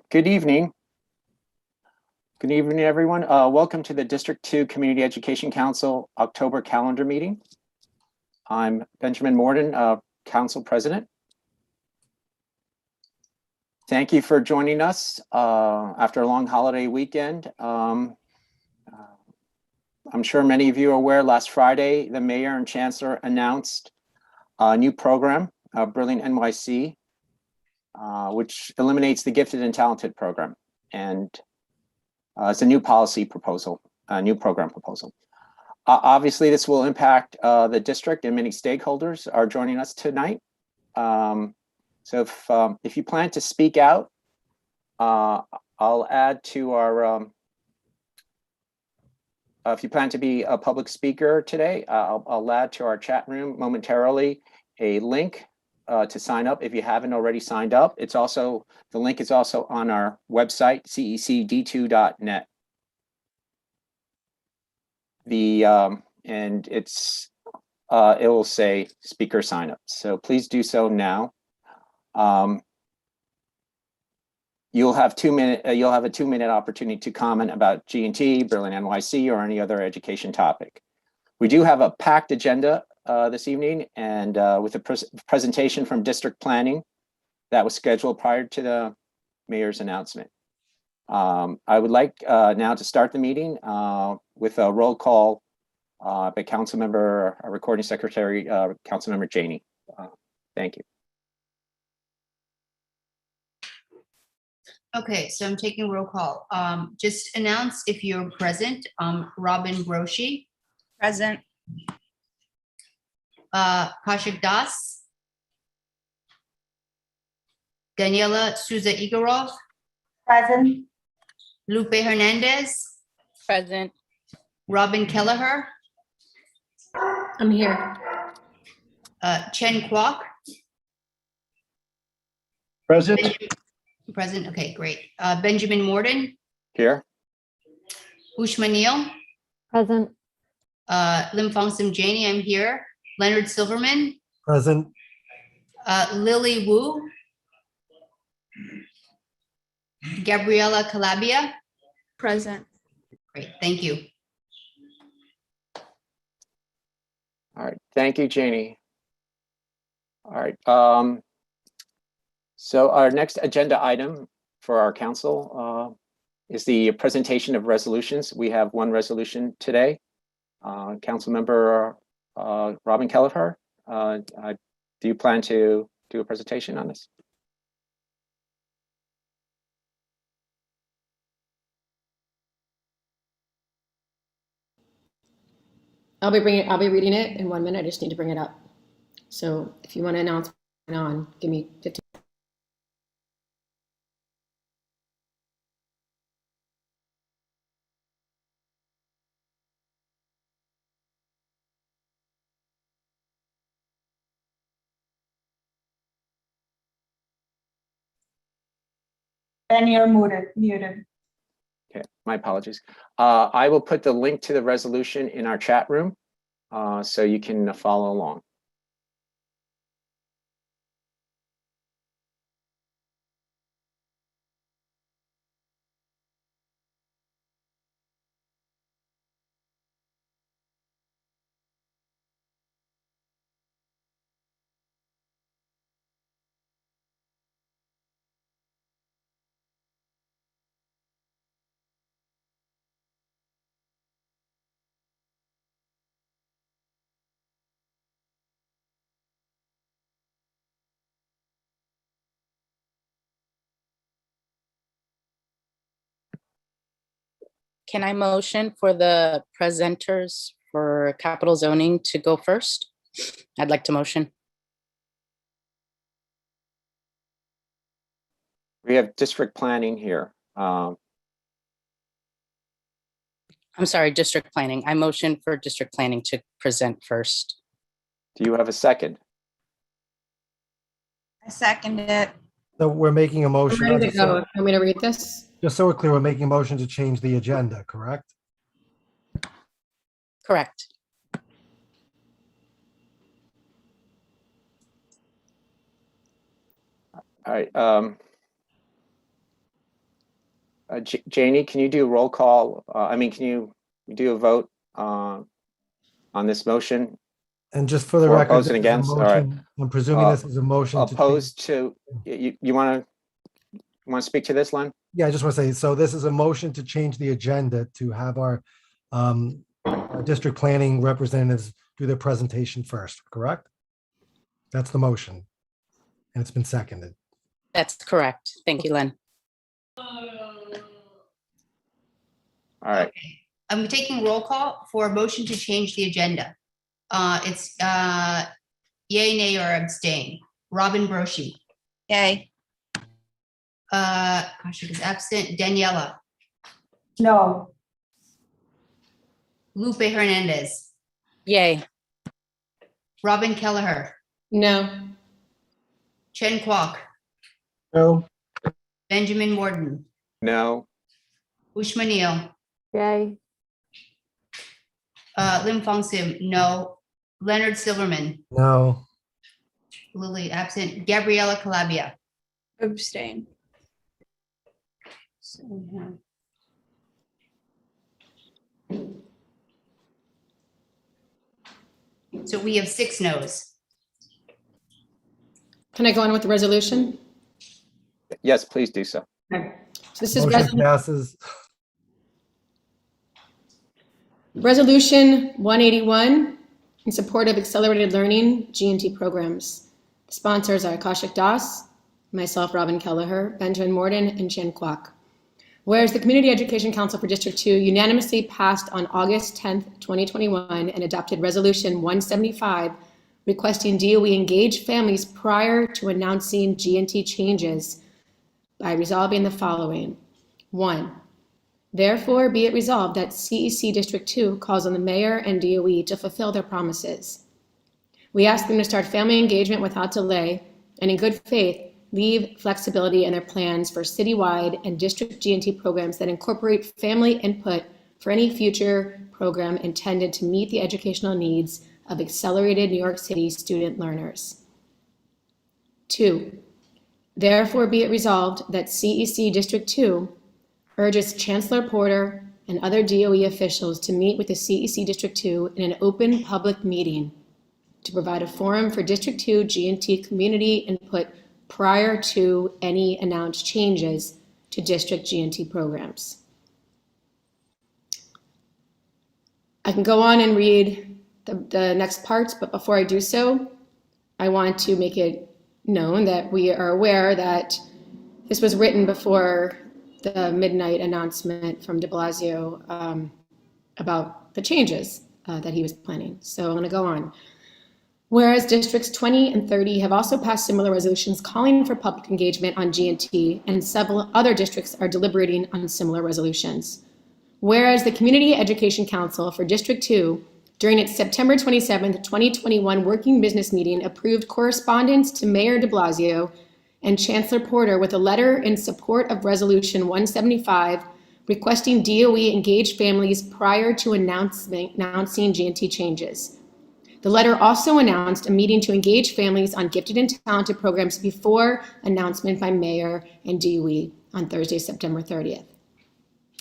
Good evening. Good evening, everyone. Welcome to the District 2 Community Education Council October calendar meeting. I'm Benjamin Morden, Council President. Thank you for joining us after a long holiday weekend. I'm sure many of you are aware, last Friday, the Mayor and Chancellor announced a new program, Brilliant NYC, which eliminates the Gifted and Talented program. And it's a new policy proposal, a new program proposal. Obviously, this will impact the district, and many stakeholders are joining us tonight. So if you plan to speak out, I'll add to our, if you plan to be a public speaker today, I'll add to our chat room momentarily a link to sign up if you haven't already signed up. It's also, the link is also on our website, CECD2.net. And it's, it will say speaker sign up. So please do so now. You'll have a 2-minute opportunity to comment about G&T, Brilliant NYC, or any other education topic. We do have a packed agenda this evening, and with a presentation from district planning that was scheduled prior to the mayor's announcement. I would like now to start the meeting with a roll call by Councilmember, Recording Secretary, Councilmember Janey. Thank you. Okay, so I'm taking roll call. Just announce if you're present. Robin Broshi. Present. Kaushik Das. Daniela Souza Igorov. Present. Lupe Hernandez. Present. Robin Kelleher. I'm here. Chen Kwok. Present. Present, okay, great. Benjamin Morden. Here. Ushma Neal. Present. Lim Fong Sim Janey, I'm here. Leonard Silverman. Present. Lily Wu. Gabriela Calabia. Present. Great, thank you. All right, thank you, Janie. All right, so our next agenda item for our council is the presentation of resolutions. We have one resolution today. Councilmember Robin Kelleher, do you plan to do a presentation on this? I'll be reading it in 1 minute. I just need to bring it up. So if you want to announce on, give me 15. Ben, you're muted. Okay, my apologies. I will put the link to the resolution in our chat room so you can follow along. Can I motion for the presenters for capital zoning to go first? I'd like to motion. We have district planning here. I'm sorry, district planning. I motion for district planning to present first. Do you have a second? I second it. So we're making a motion. I'm ready to go. Want me to read this? Just so we're clear, we're making a motion to change the agenda, correct? Correct. All right. Janie, can you do a roll call? Can you do a vote on this motion? And just for the For record, opposed this and is a against? All right. motion. I'm presuming this is a motion to change. Opposed to, you want to speak to this, Len? Yeah, I just want to say, so this is a motion to change the agenda to have our district planning representatives do their presentation first, correct? That's the motion. And it's been seconded. That's correct. Thank you, Len. All right. Okay. I'm taking roll call for a motion to change the agenda. It's yay, nay, or abstain. Robin Broshi. Yay. Kashik is absent. Daniela. No. Lupe Hernandez. Yay. Robin Kelleher. No. Chen Kwok. No. Benjamin Morden. No. Ushma Neal. Yay. Lim Fong Sim, no. Leonard Silverman. No. Lily absent. Gabriella Calabia. Abstain. So we have 6 no's. Can I go on with the resolution? Yes, please do so. So this is Motion passes. Resolution 181 in support of accelerated learning G&T programs. The sponsors are Kaushik Das, myself, Robin Kelleher, Benjamin Morden, and Chen Kwok. Whereas the Community Education Council for District 2 unanimously passed on August 10th, 2021 and adopted Resolution 175 requesting DOE engage families prior to announcing G&T changes by resolving the following. 1. Therefore, be it resolved that CEC District 2 calls on the mayor and DOE to fulfill their promises. We ask them to start family engagement without delay and in good faith leave flexibility in their plans for citywide and district G&T programs that incorporate family input for any future program intended to meet the educational needs of accelerated New York City student learners. 2. Therefore, be it resolved that CEC District 2 urges Chancellor Porter and other DOE officials to meet with the CEC District 2 in an open public meeting to provide a forum for District 2 G&T community input prior to any announced changes to district G&T programs. I can go on and read the next parts, but before I do so, I want to make it known that we are aware that this was written before the midnight announcement from de Blasio about the changes that he was planning. So I'm going to go on. Whereas districts 20 and 30 have also passed similar resolutions calling for public engagement on G&T, and several other districts are deliberating on similar resolutions. Whereas the Community Education Council for District 2, during its September 27, 2021 working business meeting, approved correspondence to Mayor de Blasio and Chancellor Porter with a letter in support of Resolution 175 requesting DOE engage families prior to announcing G&T changes. The letter also announced a meeting to engage families on gifted and talented programs before announcement by Mayor and DOE on Thursday, September 30th.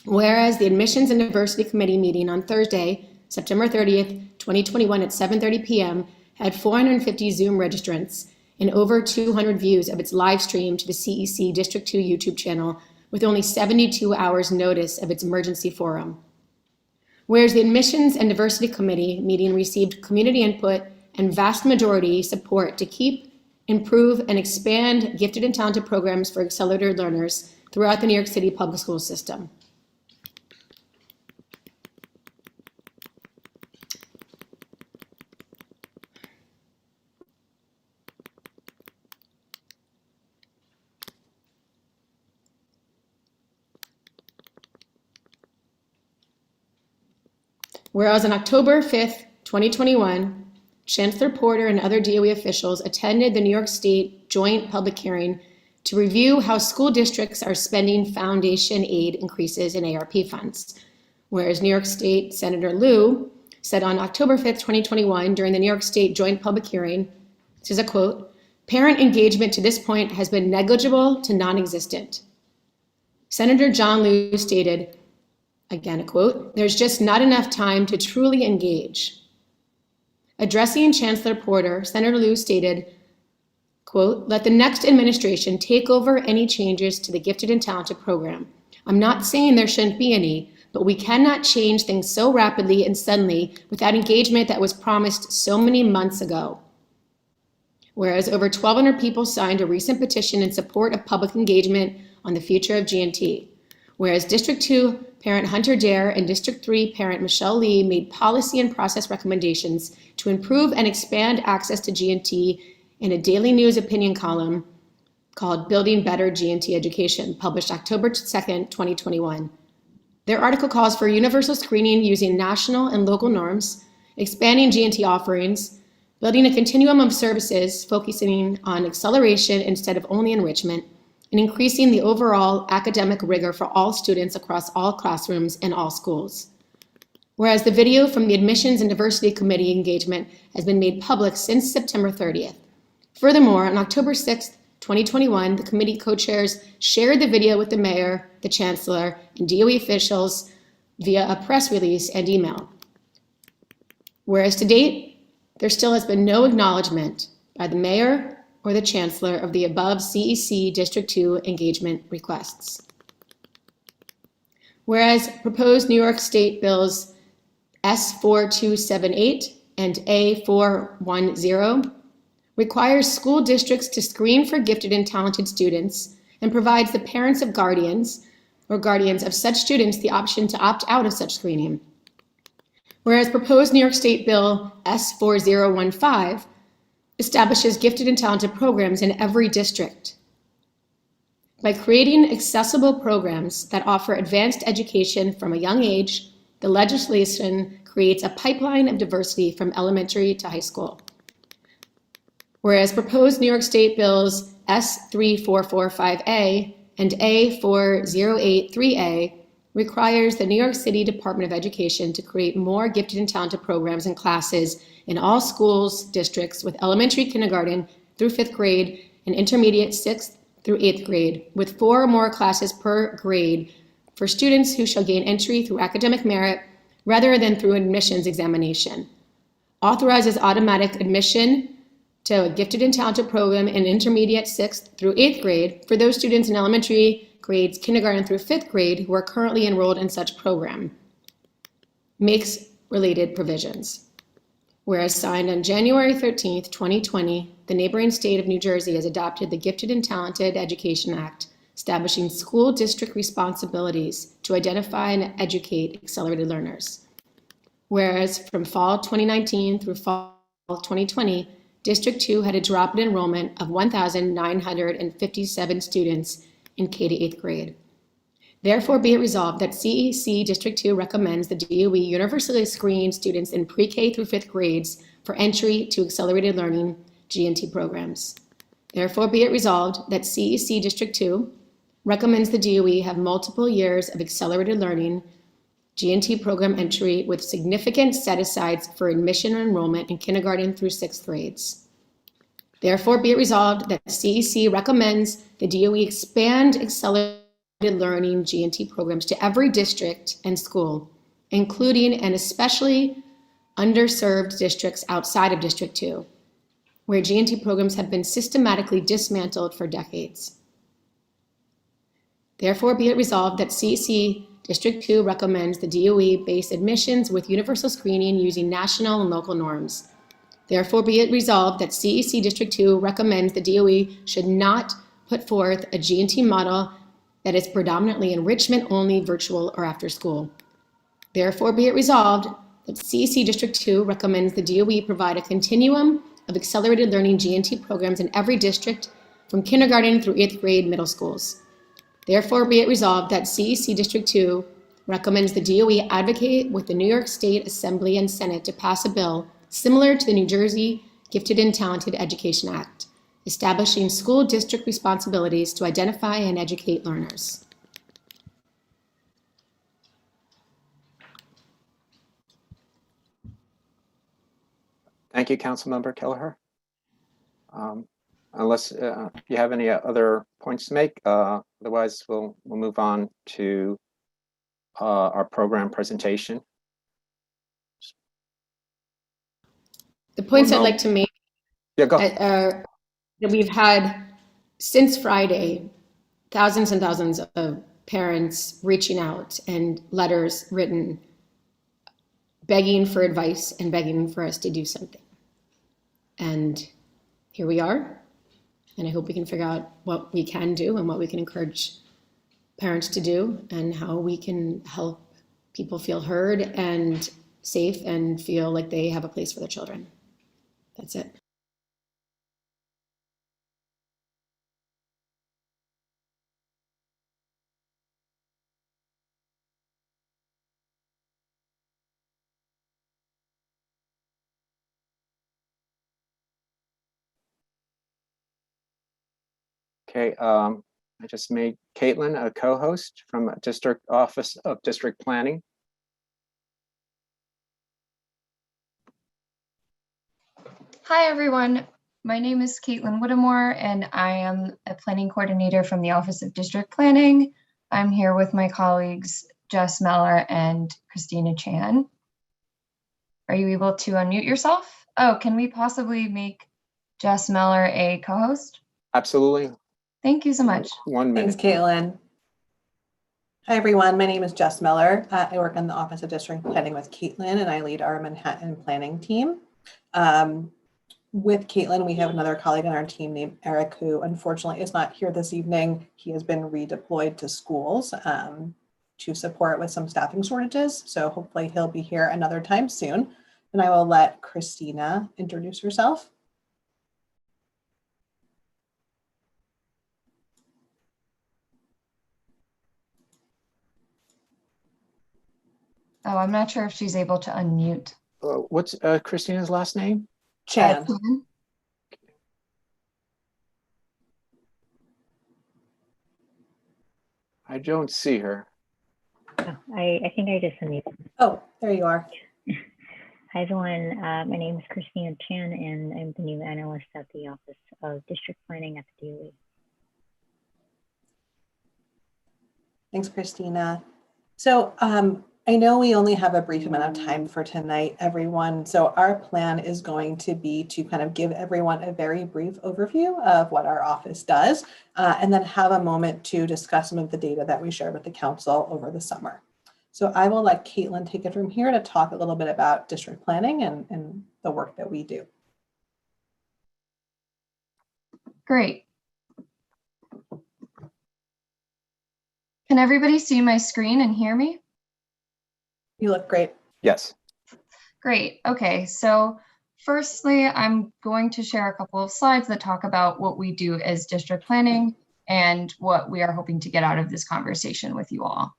Whereas the Admissions and Diversity Committee meeting on Thursday, September 30th, 2021 at 7:30 p.m. had 450 Zoom registrants and over 200 views of its live stream to the CEC District 2 YouTube channel with only 72 hours notice of its emergency forum. Whereas the Admissions and Diversity Committee meeting received community input and vast majority support to keep, improve, and expand gifted and talented programs for accelerated learners throughout the New York City public school system. Whereas on October 5th, 2021, Chancellor Porter and other DOE officials attended the New York State joint public hearing to review how school districts are spending foundation aid increases in ARP funds. Whereas New York State Senator Liu said on October 5th, 2021, during the New York State joint public hearing, this is a quote, "Parent engagement to this point has been negligible to non-existent. Senator John Liu stated, again a quote, "There's just not enough time to truly engage." Addressing Chancellor Porter, Senator Liu stated, quote, "Let the next administration take over any changes to the gifted and talented program. I'm not saying there shouldn't be any, but we cannot change things so rapidly and suddenly without engagement that was promised so many months ago." Whereas over 1,200 people signed a recent petition in support of public engagement on the future of G&T. Whereas District 2 parent Hunter Dare and District 3 parent Michelle Lee made policy and process recommendations to improve and expand access to G&T in a daily news opinion column called Building Better G&T Education, published October 2nd, 2021. Their article calls for universal screening using national and local norms, expanding G&T offerings, building a continuum of services focusing on acceleration instead of only enrichment, and increasing the overall academic rigor for all students across all classrooms and all schools. Whereas the video from the Admissions and Diversity Committee engagement has been made public since September 30th. Furthermore, on October 6th, 2021, the committee co-chairs shared the video with the mayor, the chancellor, and DOE officials via a press release and email. Whereas to date, there still has been no acknowledgement by the mayor or the chancellor of the above CEC District 2 engagement requests. Whereas proposed New York State bills S4278 and A410 requires school districts to screen for gifted and talented students and provides the parents of guardians or guardians of such students the option to opt out of such screening. Whereas proposed New York State Bill S4015 establishes gifted and talented programs in every district. By creating accessible programs that offer advanced education from a young age, the legislation creates a pipeline of diversity from elementary to high school. Whereas proposed New York State Bills S3445A and A4083A requires the New York City Department of Education to create more gifted and talented programs and classes in all schools, districts with elementary kindergarten through 5th grade and intermediate 6th through 8th grade, with 4 or more classes per grade for students who shall gain entry through academic merit rather than through admissions examination. Authorizes automatic admission to a gifted and talented program in intermediate 6th through 8th grade for those students in elementary grades kindergarten through 5th grade who are currently enrolled in such program. Makes related provisions. Whereas signed on January 13th, 2020, the neighboring state of New Jersey has adopted the Gifted and Talented Education Act, establishing school district responsibilities to identify and educate accelerated learners. Whereas from fall 2019 through fall 2020, District 2 had a drop in enrollment of 1,957 students in K to 8th grade. Therefore, be it resolved that CEC District 2 recommends the DOE universally screen students in pre-K through 5th grades for entry to accelerated learning G&T programs. Therefore, be it resolved that CEC District 2 recommends the DOE have multiple years of accelerated learning G&T program entry with significant set-asides for admission or enrollment in kindergarten through 6th grades. Therefore, be it resolved that CEC recommends the DOE expand accelerated learning G&T programs to every district and school, including and especially underserved districts outside of District 2, where G&T programs have been systematically dismantled for decades. Therefore, be it resolved that CEC District 2 recommends the DOE base admissions with universal screening using national and local norms. Therefore, be it resolved that CEC District 2 recommends the DOE should not put forth a G&T model that is predominantly enrichment only, virtual, or after school. Therefore, be it resolved that CEC District 2 recommends the DOE provide a continuum of accelerated learning G&T programs in every district from kindergarten through 8th grade middle schools. Therefore, be it resolved that CEC District 2 recommends the DOE advocate with the New York State Assembly and Senate to pass a bill similar to the New Jersey Gifted and Talented Education Act, establishing school district responsibilities to identify and educate learners. Thank you, Councilmember Kelleher. unless you have any other points to make. Otherwise, we'll move on to our program presentation. The points Well, I'd no. like to make Yeah, go. are that we've had since Friday, thousands and thousands of parents reaching out and letters written begging for advice and begging for us to do something. And here we are. And I hope we can figure out what we can do and what we can encourage parents to do and how we can help people feel heard and safe and feel like they have a place for their children. That's it. Okay, I just made Caitlin a co-host from District Office of District Planning. Hi, everyone. My name is Caitlin Whittemore, and I am a planning coordinator from the Office of District Planning. I'm here with my colleagues, Jess Meller and Christina Chan. Are you able to unmute yourself? Oh, can we possibly make Jess Meller a co-host? Absolutely. Thank you so much. 1 minute. Thanks, Caitlin. Hi, everyone. My name is Jess Miller. I work in the Office of District Planning with Caitlin, and I lead our Manhattan planning team. With Caitlin, we have another colleague on our team named Eric, who unfortunately is not here this evening. He has been redeployed to schools to support with some staffing shortages. So hopefully he'll be here another time soon. And I will let Christina introduce herself. Oh, I'm not sure if she's able to unmute. What's Christina's last name? Chan. Chan? I don't see her. Oh, I think I just unmuted. Oh, there you are. Hi, everyone. My name is Christina Chan, and I'm the new analyst at the Office of District Planning at the DOE. Thanks, Christina. So I know we only have a brief amount of time for tonight, everyone. So our plan is going to be to kind of give everyone a very brief overview of what our office does, and then have a moment to discuss some of the data that we shared with the council over the summer. So I will let Caitlin take it from here to talk a little bit about district planning and the work that we do. Great. Can everybody see my screen and hear me? You look great. Yes. Great. Okay. So firstly, I'm going to share a couple of slides that talk about what we do as district planning and what we are hoping to get out of this conversation with you all.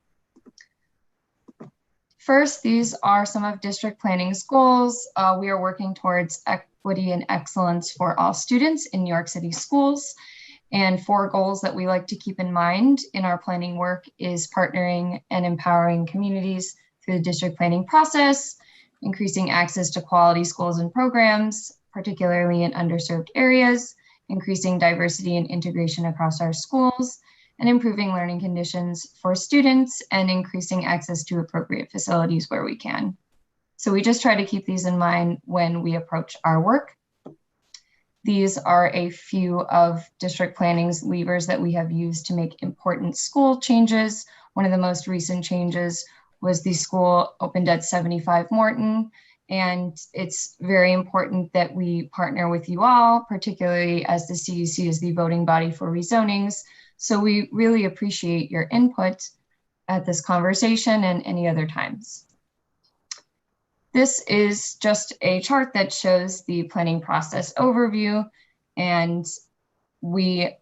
First, these are some of district planning's goals. We are working towards equity and excellence for all students in New York City schools. And 4 goals that we like to keep in mind in our planning work is partnering and empowering communities through the district planning process, increasing access to quality schools and programs, particularly in underserved areas, increasing diversity and integration across our schools, and improving learning conditions for students and increasing access to appropriate facilities where we can. So we just try to keep these in mind when we approach our work. These are a few of district planning's levers that we have used to make important school changes. One of the most recent changes was the school opened at 75 Morton. And it's very important that we partner with you all, particularly as the CEC is the voting body for rezonings. So we really appreciate your input at this conversation and any other times. This is just a chart that shows the planning process overview. And we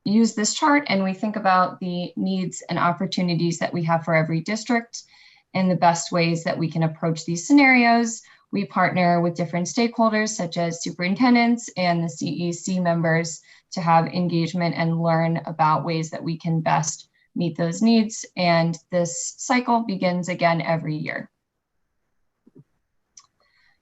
use this chart and we think about the needs and opportunities that we have for every district and the best ways that we can approach these scenarios. We partner with different stakeholders such as superintendents and the CEC members to have engagement and learn about ways that we can best meet those needs. And this cycle begins again every year.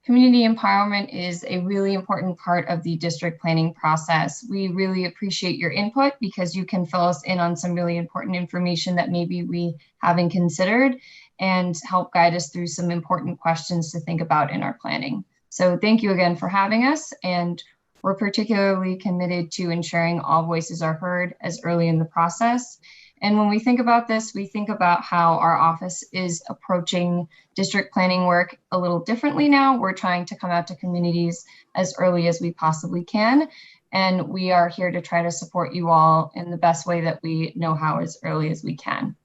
Community empowerment is a really important part of the district planning process. We really appreciate your input because you can fill us in on some really important information that maybe we haven't considered and help guide us through some important questions to think about in our planning. So thank you again for having us, and we're particularly committed to ensuring all voices are heard as early in the process. And when we think about this, we think about how our office is approaching district planning work a little differently now. We're trying to come out to communities as early as we possibly can. And we are here to try to support you all in the best way that we know how as early as we can.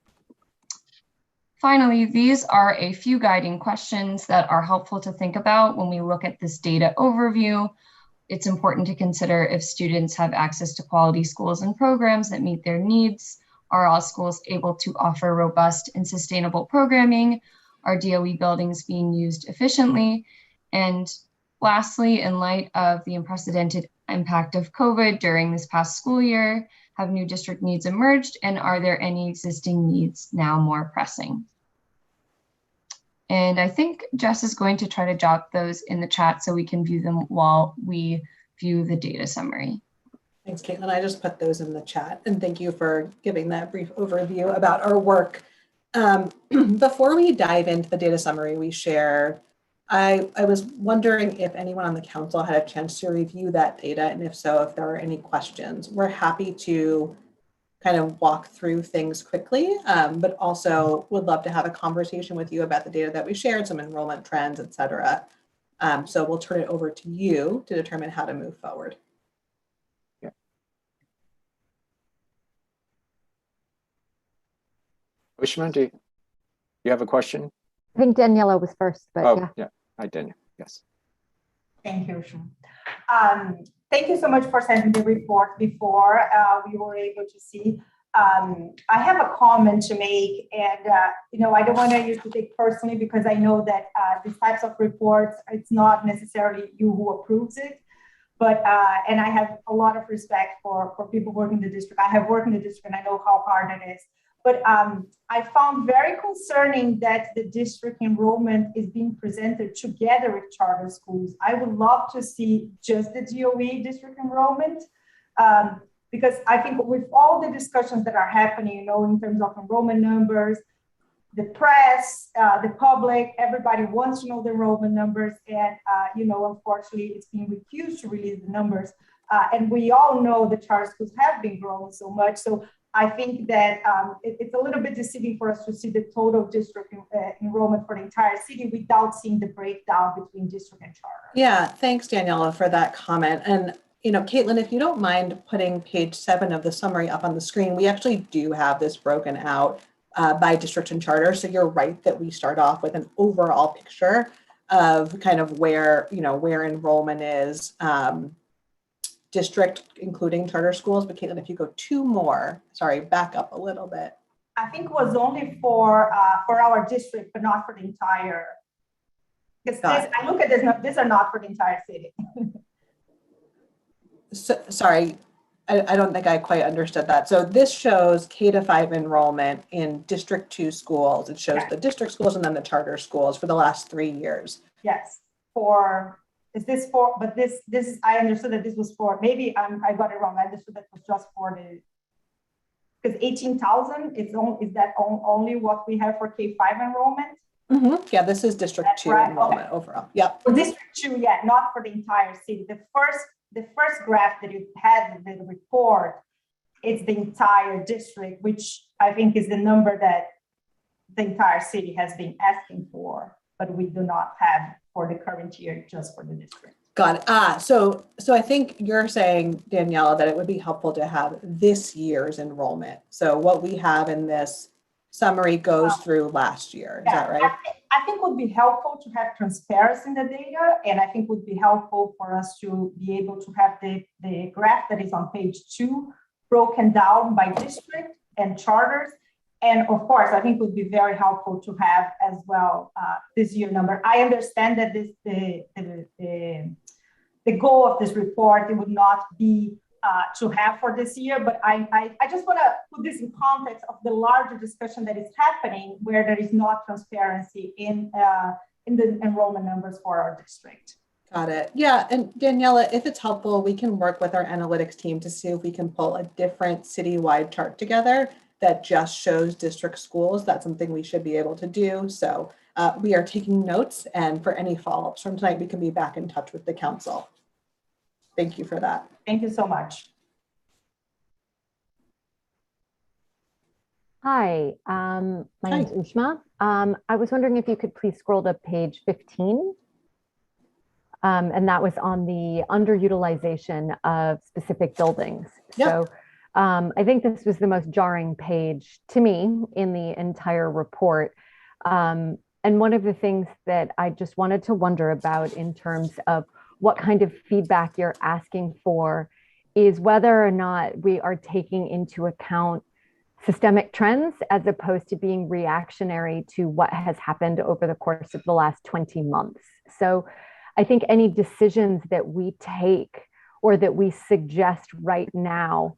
Finally, these are a few guiding questions that are helpful to think about when we look at this data overview. It's important to consider if students have access to quality schools and programs that meet their needs. Are all schools able to offer robust and sustainable programming? Are DOE buildings being used efficiently? And lastly, in light of the unprecedented impact of COVID during this past school year, have new district needs emerged? And are there any existing needs now more pressing? And I think Jess is going to try to jot those in the chat so we can view them while we view the data summary. Thanks, Caitlin. I just put those in the chat, and thank you for giving that brief overview about our work. Before we dive into the data summary we share, I was wondering if anyone on the council had a chance to review that data, and if so, if there are any questions. We're happy to kind of walk through things quickly, but also would love to have a conversation with you about the data that we shared, some enrollment trends, et cetera. So we'll turn it over to you to determine how to move forward. Ushma, do you have a question? I think Daniela was first, but Oh, yeah. yeah, I did. Yes. Thank you, Ushma. Thank you so much for sending the report before we were able to see. I have a comment to make, and I don't want you to take personally, because I know that these types of reports, it's not necessarily you who approves it, but and I have a lot of respect for people working in the district. I have worked in the district and I know how hard it is. But I found very concerning that the district enrollment is being presented together with charter schools. I would love to see just the DOE district enrollment, because I think with all the discussions that are happening, in terms of enrollment numbers, the press, the public, everybody wants to know the enrollment numbers, and unfortunately, it's being refused to release the numbers. And we all know the charter schools have been growing so much. So I think that it's a little bit deceiving for us to see the total district enrollment for the entire city without seeing the breakdown between district and charter. Yeah, thanks, Daniela, for that comment. And, Caitlin, if you don't mind putting page 7 of the summary up on the screen, we actually do have this broken out by district and charter. So you're right that we start off with an overall picture of kind of where enrollment is. District, including charter schools. But Caitlin, if you go 2 more, sorry, back up a little bit. I think it was only for our district, but not for the entire. Because I look at this, these are not for the entire city. So, sorry, I don't think I quite understood that. So this shows K-5 enrollment in District 2 schools. It shows the district schools and then the charter schools for the last 3 years. Yes, is this for, but this is, I understood that this was for, maybe I got it wrong. I understood that was just for because 18,000 is that only what we have for K-5 enrollment? Mm-hmm. Yeah, this is District 2 enrollment overall. Yep. For District 2, yeah, not for the entire city. The first graph that you had in the report, it's the entire district, which I think is the number that the entire city has been asking for, but we do not have for the current year, just for the district. Got it. So I think you're saying, Daniela, that it would be helpful to have this year's enrollment. So what we have in this summary goes through last year. Is that right? I think would be helpful to have transparency in the data, and I think would be helpful for us to be able to have the graph that is on page 2 broken down by district and charters. And of course, I think it would be very helpful to have as well this year number. I understand that the goal of this report, it would not be to have for this year, but I just want to put this in context of the larger discussion that is happening where there is not transparency in in the enrollment numbers for our district. Got it. Yeah, and Daniela, if it's helpful, we can work with our analytics team to see if we can pull a different citywide chart together that just shows district schools. That's something we should be able to do. So we are taking notes, and for any follow-ups from tonight, we can be back in touch with the council. Thank you for that. Thank you so much. Hi, my name's Ushma. I was wondering if you could please scroll to page 15. And that was on the underutilization of specific buildings. Yep. So I think this was the most jarring page to me in the entire report. And one of the things that I just wanted to wonder about in terms of what kind of feedback you're asking for is whether or not we are taking into account systemic trends as opposed to being reactionary to what has happened over the course of the last 20 months. So I think any decisions that we take or that we suggest right now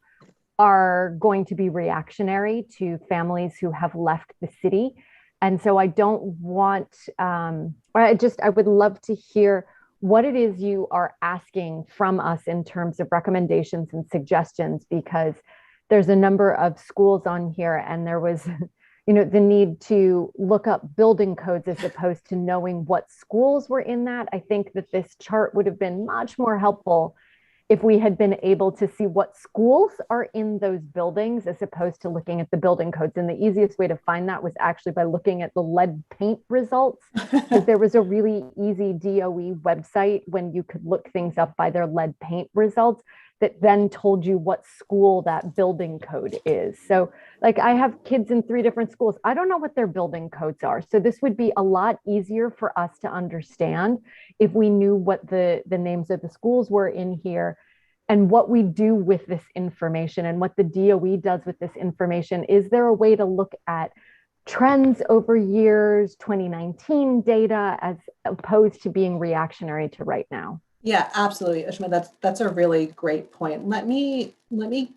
are going to be reactionary to families who have left the city. And so I don't want, I would love to hear what it is you are asking from us in terms of recommendations and suggestions, because there's a number of schools on here and there was the need to look up building codes as opposed to knowing what schools were in that. I think that this chart would have been much more helpful if we had been able to see what schools are in those buildings as opposed to looking at the building codes. And the easiest way to find that was actually by looking at the lead paint results, because there was a really easy DOE website when you could look things up by their lead paint results that then told you what school that building code is. So like I have kids in 3 different schools. I don't know what their building codes are. So this would be a lot easier for us to understand if we knew what the names of the schools were in here and what we do with this information and what the DOE does with this information. Is there a way to look at trends over years, 2019 data, as opposed to being reactionary to right now? Yeah, absolutely, Ushma. That's a really great point. Let me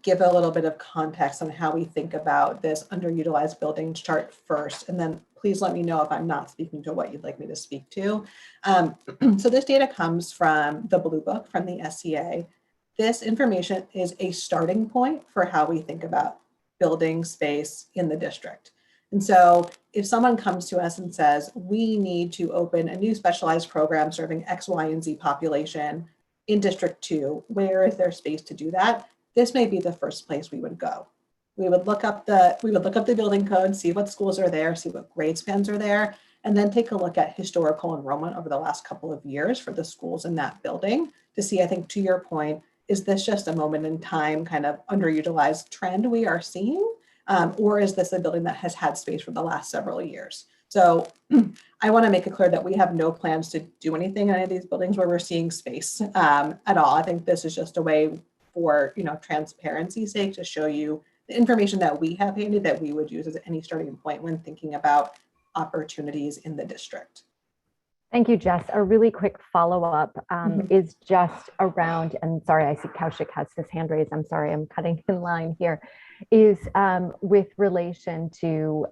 give a little bit of context on how we think about this underutilized buildings chart first, and then please let me know if I'm not speaking to what you'd like me to speak to. So this data comes from the Blue Book from the SCA. This information is a starting point for how we think about building space in the district. And so if someone comes to us and says, we need to open a new specialized program serving X, Y, and Z population in District 2, where is there space to do that? This may be the first place we would go. We would look up the building code, see what schools are there, see what grade spans are there, and then take a look at historical enrollment over the last couple of years for the schools in that building to see, I think to your point, is this just a moment in time kind of underutilized trend we are seeing? Or is this a building that has had space for the last several years? So I want to make it clear that we have no plans to do anything in any of these buildings where we're seeing space at all. I think this is just a way for transparency's sake to show you the information that we have handy that we would use as any starting point when thinking about opportunities in the district. Thank you, Jess. A really quick follow-up is just around, and sorry, I see Kaushik has his hand raised. I'm sorry, I'm cutting in line here, is with relation to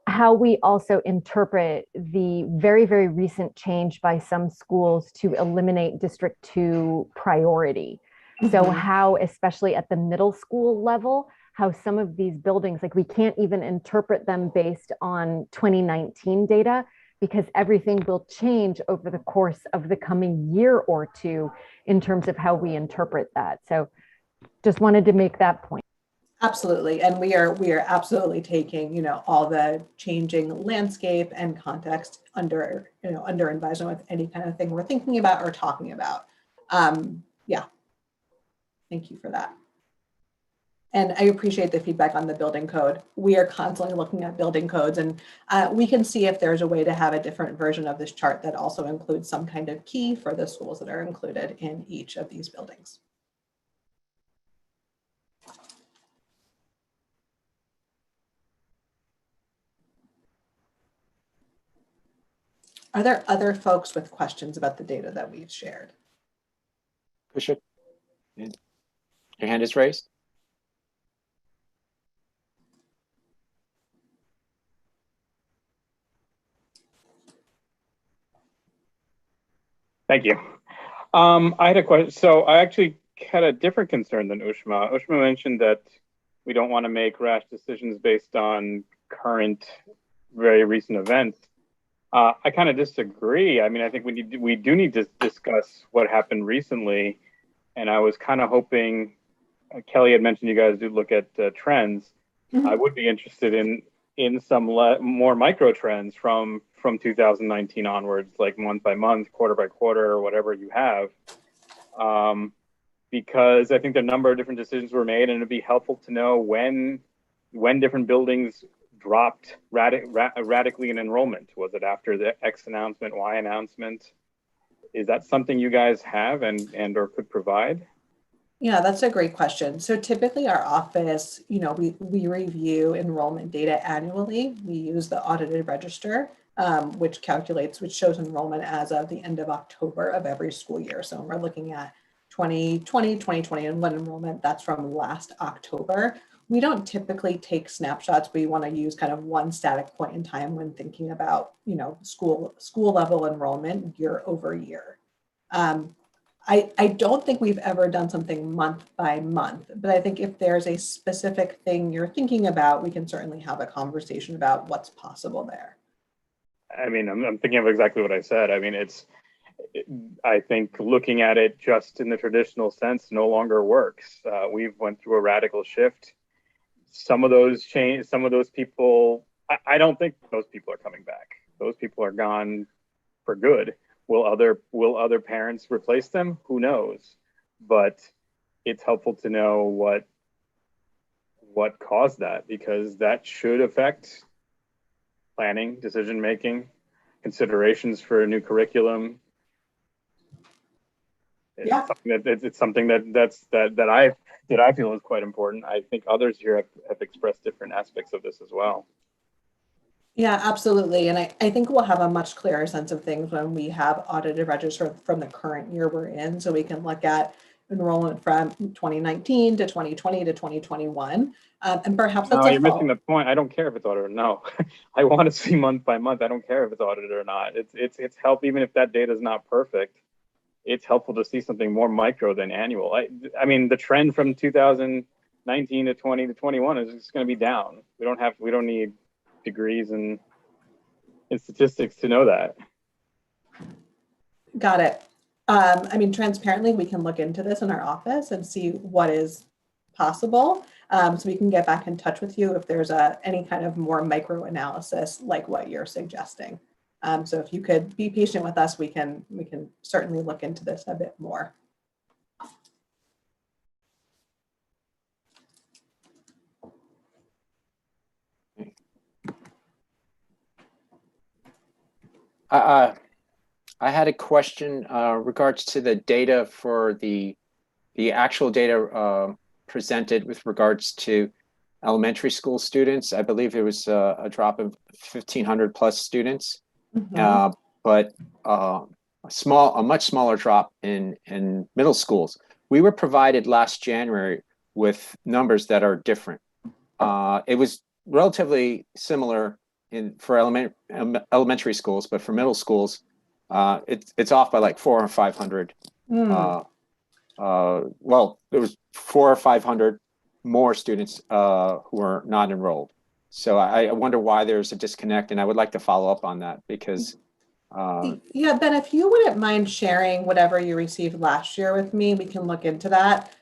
how we also interpret the very, very recent change by some schools to eliminate District 2 priority. So how, especially at the middle school level, how some of these buildings, like we can't even interpret them based on 2019 data, because everything will change over the course of the coming year or two in terms of how we interpret that. So just wanted to make that point. Absolutely. And we are absolutely taking, all the changing landscape and context under advisement with any kind of thing we're thinking about or talking about. Yeah. Thank you for that. And I appreciate the feedback on the building code. We are constantly looking at building codes, and we can see if there's a way to have a different version of this chart that also includes some kind of key for the schools that are included in each of these buildings. Are there other folks with questions about the data that we've shared? Bishop, your hand is raised. Thank you. I had a question. So I actually had a different concern than Ushma. Ushma mentioned that we don't want to make rash decisions based on current, very recent events. I kind of disagree. I mean, I think we do need to discuss what happened recently. And I was kind of hoping, Kelly had mentioned you guys do look at trends. I would be interested in some more micro trends from 2019 onwards, like month by month, quarter by quarter, or whatever you have. Because I think a number of different decisions were made, and it'd be helpful to know when different buildings dropped radically in enrollment. Was it after the X announcement, Y announcement? Is that something you guys have and or could provide? Yeah, that's a great question. So typically our office, we review enrollment data annually. We use the audited register, which shows enrollment as of the end of October of every school year. So we're looking at 2020, 2021 enrollment, that's from last October. We don't typically take snapshots. We want to use kind of one static point in time when thinking about, school level enrollment year over year. I don't think we've ever done something month by month, but I think if there's a specific thing you're thinking about, we can certainly have a conversation about what's possible there. I mean, I'm thinking of exactly what I said. I mean, I think looking at it just in the traditional sense no longer works. We've went through a radical shift. Some of those people, I don't think those people are coming back. Those people are gone for good. Will other parents replace them? Who knows? But it's helpful to know what caused that, because that should affect planning, decision making, considerations for a new curriculum. It's something that I feel is quite important. I think others here have expressed different aspects of this as well. Yeah, absolutely. And I think we'll have a much clearer sense of things when we have audited register from the current year we're in. So we can look at enrollment from 2019 to 2020 to 2021. And perhaps that's you're missing the point. I don't care if it's audited or no. I want to see month by month. I don't care if it's audited or not. It's help, even if that data is not perfect. It's helpful to see something more micro than annual. I mean, the trend from 2019 to 20 to 21 is just going to be down. We don't need degrees in statistics to know that. Got it. I mean, transparently, we can look into this in our office and see what is possible. So we can get back in touch with you if there's any kind of more micro analysis like what you're suggesting. So if you could be patient with us, we can certainly look into this a bit more. I had a question regards to the data for the actual data presented with regards to elementary school students. I believe there was a drop of 1,500 plus students, but a much smaller drop in middle schools. We were provided last January with numbers that are different. It was relatively similar for elementary schools, but for middle schools, it's off by like 400 or 500. Well, there was 400 or 500 more students who are not enrolled. So I wonder why there's a disconnect, and I would like to follow up on that because. Yeah, Ben, if you wouldn't mind sharing whatever you received last year with me, we can look into that.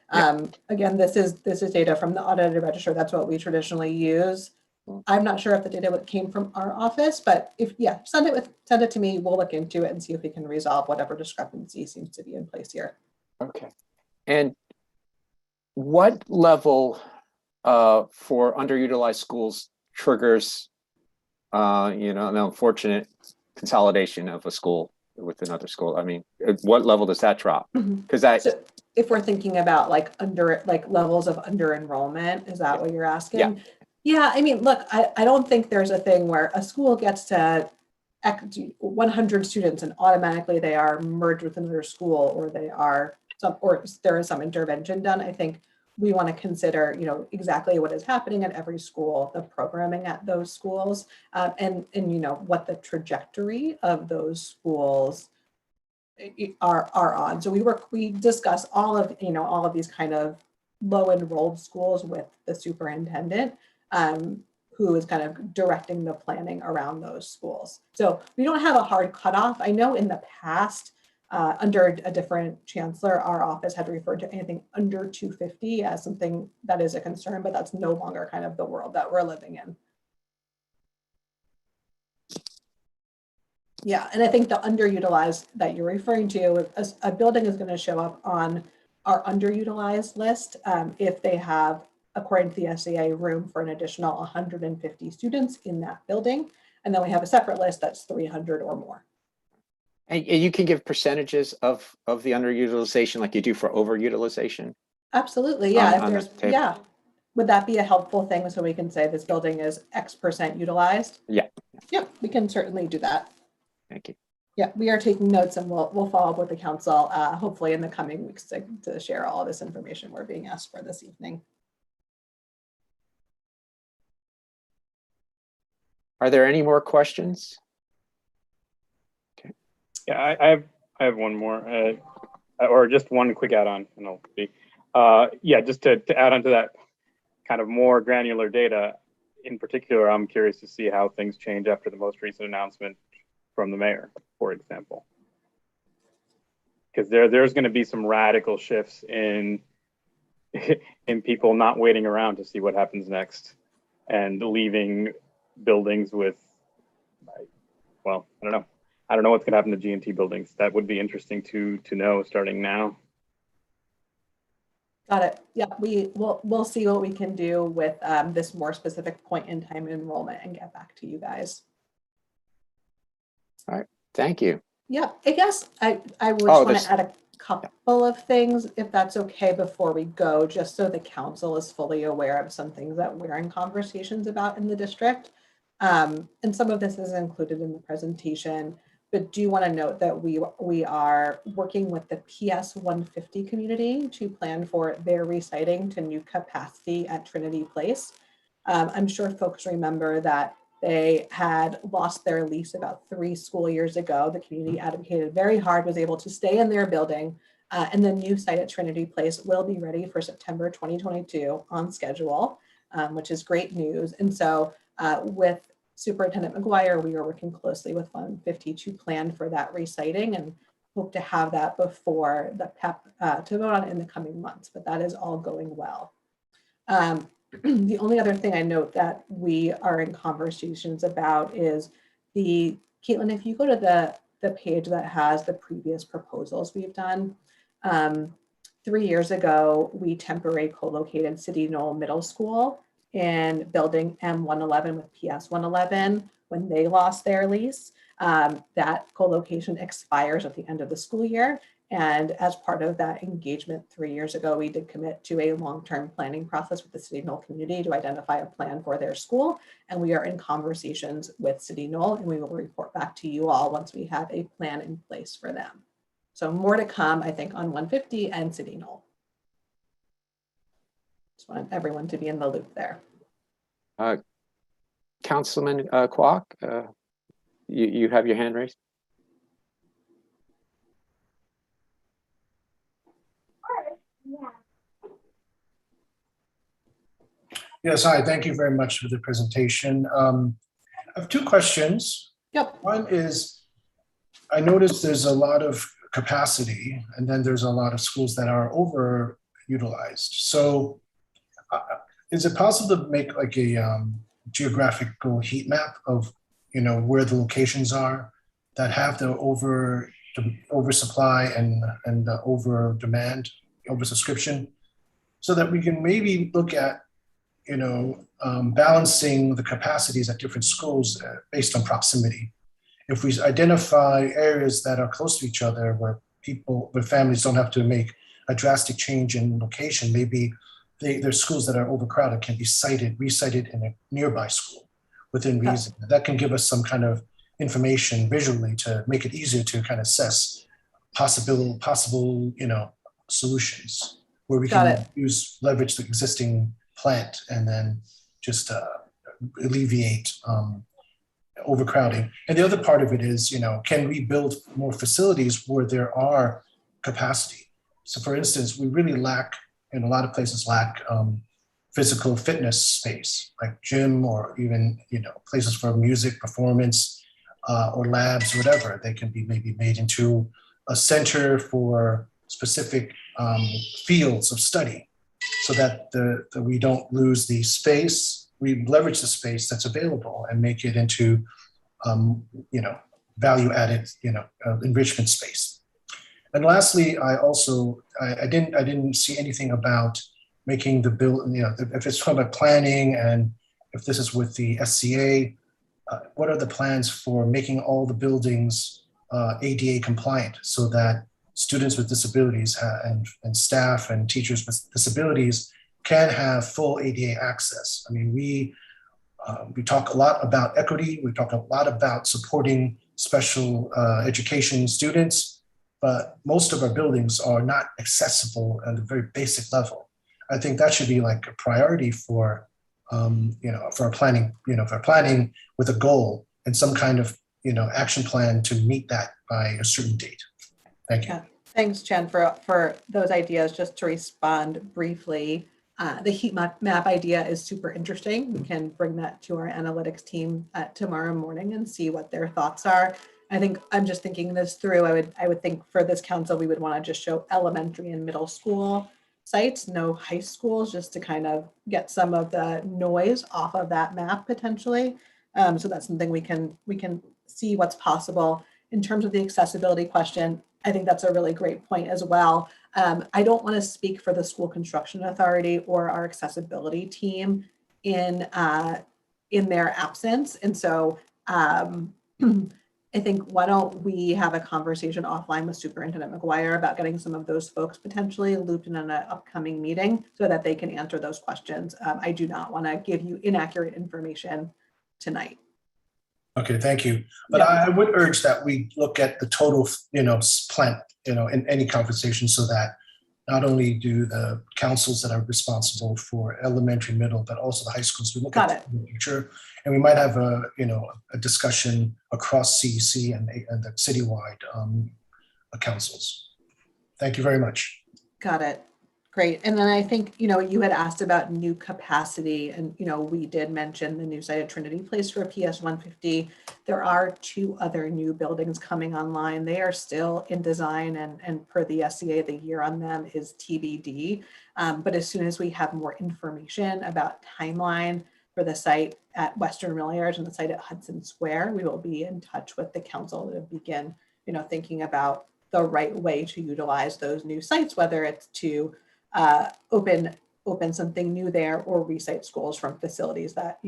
Again, this is data from the audited register. That's what we traditionally use. I'm not sure if the data came from our office, but send it to me. We'll look into it and see if we can resolve whatever discrepancy seems to be in place here. Okay. And what level for underutilized schools triggers, an unfortunate consolidation of a school with another school? I mean, what level does that drop? Because so if we're thinking about levels of under enrollment, is that what you're asking? Yeah, I mean, look, I don't think there's a thing where a school gets to 100 students and automatically they are merged with another school, or there is some intervention done. I think we want to consider, exactly what is happening at every school, the programming at those schools, and what the trajectory of those schools are on. So we discuss all of, all of these kind of low enrolled schools with the superintendent, who is kind of directing the planning around those schools. So we don't have a hard cutoff. I know in the past, under a different chancellor, our office had referred to anything under 250 as something that is a concern, but that's no longer kind of the world that we're living in. Yeah, and I think the underutilized that you're referring to, a building is going to show up on our underutilized list if they have, according to the SAA, room for an additional 150 students in that building. And then we have a separate list that's 300 or more. And you can give percentages of the underutilization like you do for overutilization? Absolutely, yeah. On If the there's, table. yeah. Would that be a helpful thing so we can say this building is X% utilized? Yeah. Yeah, we can certainly do that. Thank you. Yeah, we are taking notes and we'll follow up with the council, hopefully in the coming weeks to share all this information we're being asked for this evening. Are there any more questions? Okay. Yeah, I have one more, or just one quick add-on, and I'll be. Yeah, just to add on to that kind of more granular data. In particular, I'm curious to see how things change after the most recent announcement from the mayor, for example, because there's going to be some radical shifts in people not waiting around to see what happens next and leaving buildings with, well, I don't know what's going to happen to G&T buildings. That would be interesting to know starting now. Got it. Yeah, we'll see what we can do with this more specific point in time enrollment and get back to you guys. All right, thank you. Yeah, I guess I would just want to add a couple of things, if that's okay, before we go, just so the council is fully aware of some things that we're in conversations about in the district. And some of this is included in the presentation, but do want to note that we are working with the PS 150 community to plan for their reciting to new capacity at Trinity Place. I'm sure folks remember that they had lost their lease about 3 school years ago. The community advocated very hard, was able to stay in their building, and the new site at Trinity Place will be ready for September 2022 on schedule, which is great news. And so with Superintendent McGuire, we are working closely with 150 to plan for that reciting and hope to have that before the PEP to vote on in the coming months, but that is all going well. The only other thing I note that we are in conversations about is Caitlin, if you go to the page that has the previous proposals we've done, 3 years ago, we temporarily co-located City Knoll Middle School in building M111 with PS 111 when they lost their lease. That co-location expires at the end of the school year. And as part of that engagement 3 years ago, we did commit to a long-term planning process with the City Knoll community to identify a plan for their school. And we are in conversations with City Knoll, and we will report back to you all once we have a plan in place for them. So more to come, I think, on 150 and City Knoll. Just want everyone to be in the loop there. Councilman Kwok, you have your hand raised. Yes, hi, thank you very much for the presentation. I have 2 questions. Yep. One is, I noticed there's a lot of capacity and then there's a lot of schools that are overutilized. So is it possible to make like a geographical heat map of, where the locations are that have the oversupply and the over demand, oversubscription, so that we can maybe look at balancing the capacities at different schools based on proximity. If we identify areas that are close to each other where families don't have to make a drastic change in location, maybe there's schools that are overcrowded can be recited in a nearby school within reason. That can give us some kind of information visually to make it easier to kind of assess possible solutions where we can leverage the existing plant and then just alleviate overcrowding. And the other part of it is, can we build more facilities where there are capacity? So for instance, we really lack, in a lot of places lack physical fitness space, like gym or even, places for music performance or labs, whatever. They can be maybe made into a center for specific fields of study so that we don't lose the space. We leverage the space that's available and make it into, value added, enrichment space. And lastly, I didn't see anything about making the bill, if it's talking about planning and if this is with the SCA, what are the plans for making all the buildings ADA compliant so that students with disabilities and staff and teachers with disabilities can have full ADA access? I mean, we talk a lot about equity. We talk a lot about supporting special education students, but most of our buildings are not accessible at a very basic level. I think that should be like a priority for, for our planning, for planning with a goal and some kind of, action plan to meet that by a certain date. Thank you. Yeah. Thanks, Chen, for those ideas. Just to respond briefly, the heat map idea is super interesting. We can bring that to our analytics team tomorrow morning and see what their thoughts are. I think I'm just thinking this through. I would think for this council, we would want to just show elementary and middle school sites, no high schools, just to kind of get some of the noise off of that map potentially. So that's something we can see what's possible. In terms of the accessibility question, I think that's a really great point as well. I don't want to speak for the School Construction Authority or our accessibility team in their absence. And so I think why don't we have a conversation offline with Superintendent McGuire about getting some of those folks potentially looped in an upcoming meeting so that they can answer those questions. I do not want to give you inaccurate information tonight. Okay, thank you. But Yeah. I would urge that we look at the total, plan, in any conversation so that not only do the councils that are responsible for elementary, middle, but also the high schools, we look Got at the future, and we might have a discussion across CEC and the citywide councils. Thank you very much. Got it. Great. And then I think, you had asked about new capacity and, we did mention the new site at Trinity Place for PS 150. There are 2 other new buildings coming online. They are still in design and per the SCA, the year on them is TBD. But as soon as we have more information about timeline for the site at Western Milliards and the site at Hudson Square, we will be in touch with the council to begin, thinking about the right way to utilize those new sites, whether it's to open something new there or resite schools from facilities that,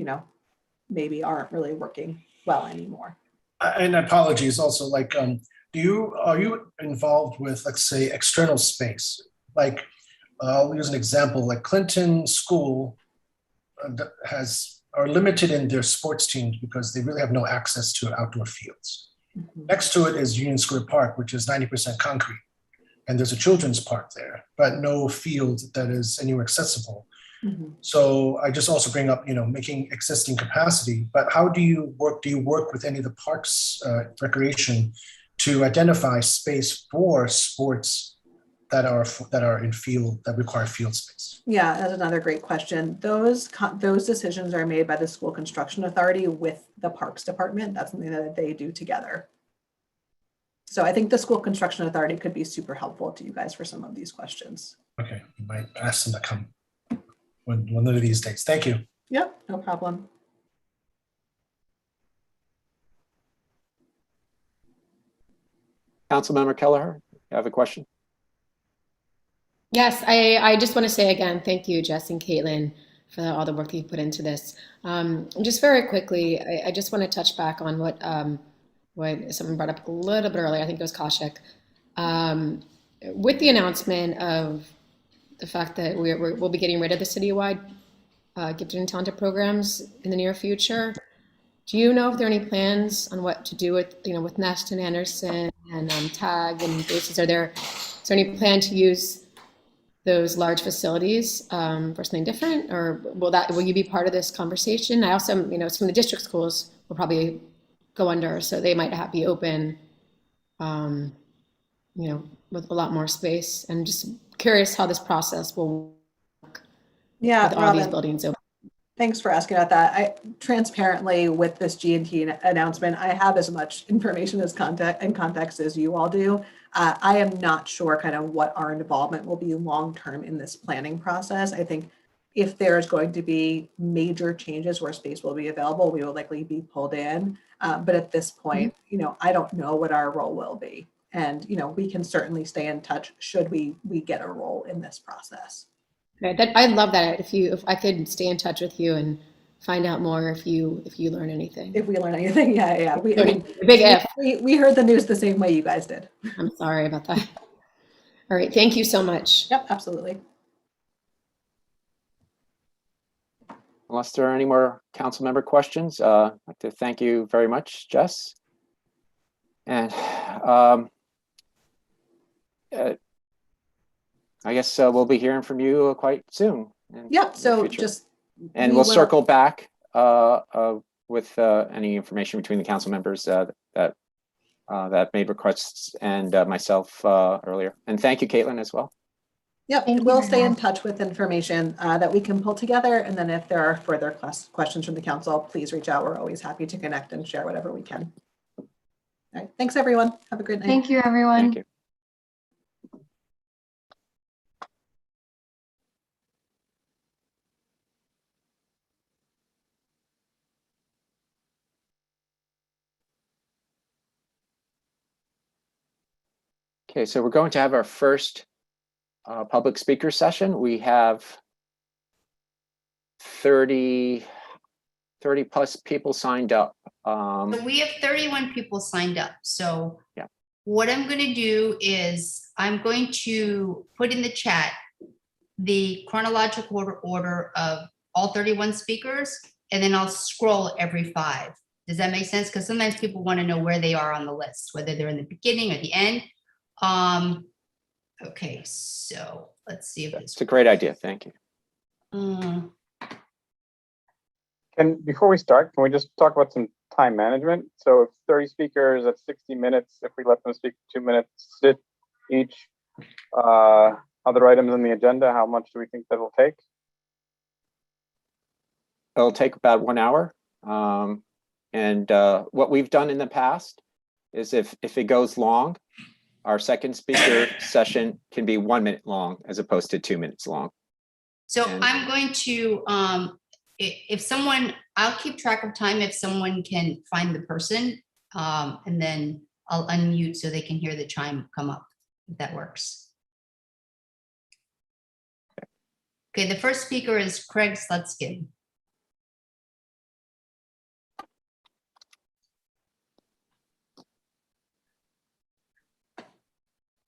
maybe aren't really working well anymore. And apologies also, like, are you involved with, let's say, external space? Like, I'll use an example, like Clinton School are limited in their sports teams because they really have no access to outdoor fields. Mm-hmm. Next to it is Union Square Park, which is 90% concrete. And there's a children's park there, but no field that is anywhere accessible. Mm-hmm. So I just also bring up, making existing capacity, but how do you work? Do you work with any of the parks, recreation, to identify space for sports that are in field, that require field space? Yeah, that's another great question. Those decisions are made by the School Construction Authority with the Parks Department. That's something that they do together. So I think the School Construction Authority could be super helpful to you guys for some of these questions. Okay, we might ask them to come one of these days. Thank you. Yep, no problem. Councilmember Kelleher, you have a question? Yes, I just want to say again, thank you, Jess and Caitlin, for all the work that you put into this. Just very quickly, I just want to touch back on what someone brought up a little bit earlier. I think it was Kaushik. With the announcement of the fact that we'll be getting rid of the citywide gifted and talented programs in the near future, do you know if there are any plans on what to do with, with Nest and Anderson and TAG and bases? Is there any plan to use those large facilities for something different, or will you be part of this conversation? I also, some of the district schools will probably go under. So they might be open, you know, with a lot more space. And just curious how this process will work Yeah, with all these Robin, buildings open. thanks for asking about that. I transparently with this G&T announcement, I have as much information as context as you all do. I am not sure kind of what our involvement will be long-term in this planning process. I think if there's going to be major changes where space will be available, we will likely be pulled in. But at this point, you know, I don't know what our role will be. And, you know, we can certainly stay in touch should we get a role in this process. Okay, I'd love that if I could stay in touch with you and find out more if you learn anything. If we learn anything, yeah. Big F. We heard the news the same way you guys did. I'm sorry about that. All right, thank you so much. Yep, absolutely. Unless there are any more council member questions, I'd like to thank you very much, Jess. And I guess we'll be hearing from you quite soon. Yep, so just. And we'll circle back with any information between the council members that made requests and myself earlier. And thank you, Caitlin, as well. Yep, we'll stay in touch with information that we can pull together. And then if there are further questions from the council, please reach out. We're always happy to connect and share whatever we can. All right, thanks everyone. Have a great night. Thank you, everyone. Thank you. Okay, so we're going to have our first public speaker session. We have 30 plus people signed up. So we have 31 people signed up. So yeah. What I'm going to do is I'm going to put in the chat the chronological order of all 31 speakers, and then I'll scroll every 5. Does that make sense? Because sometimes people want to know where they are on the list, whether they're in the beginning or the end. Okay, so let's see if it's a great idea. Thank you. And before we start, can we just talk about some time management? So if 30 speakers at 60 minutes, if we let them speak 2 minutes each, other items on the agenda, how much do we think that'll take? It'll take about 1 hour. And what we've done in the past is if it goes long, our second speaker session can be 1 minute long as opposed to 2 minutes long. So I'm going to, if someone, I'll keep track of time if someone can find the person, and then I'll unmute so they can hear the chime come up, if that works. Okay, the first speaker is Craig Slutskin.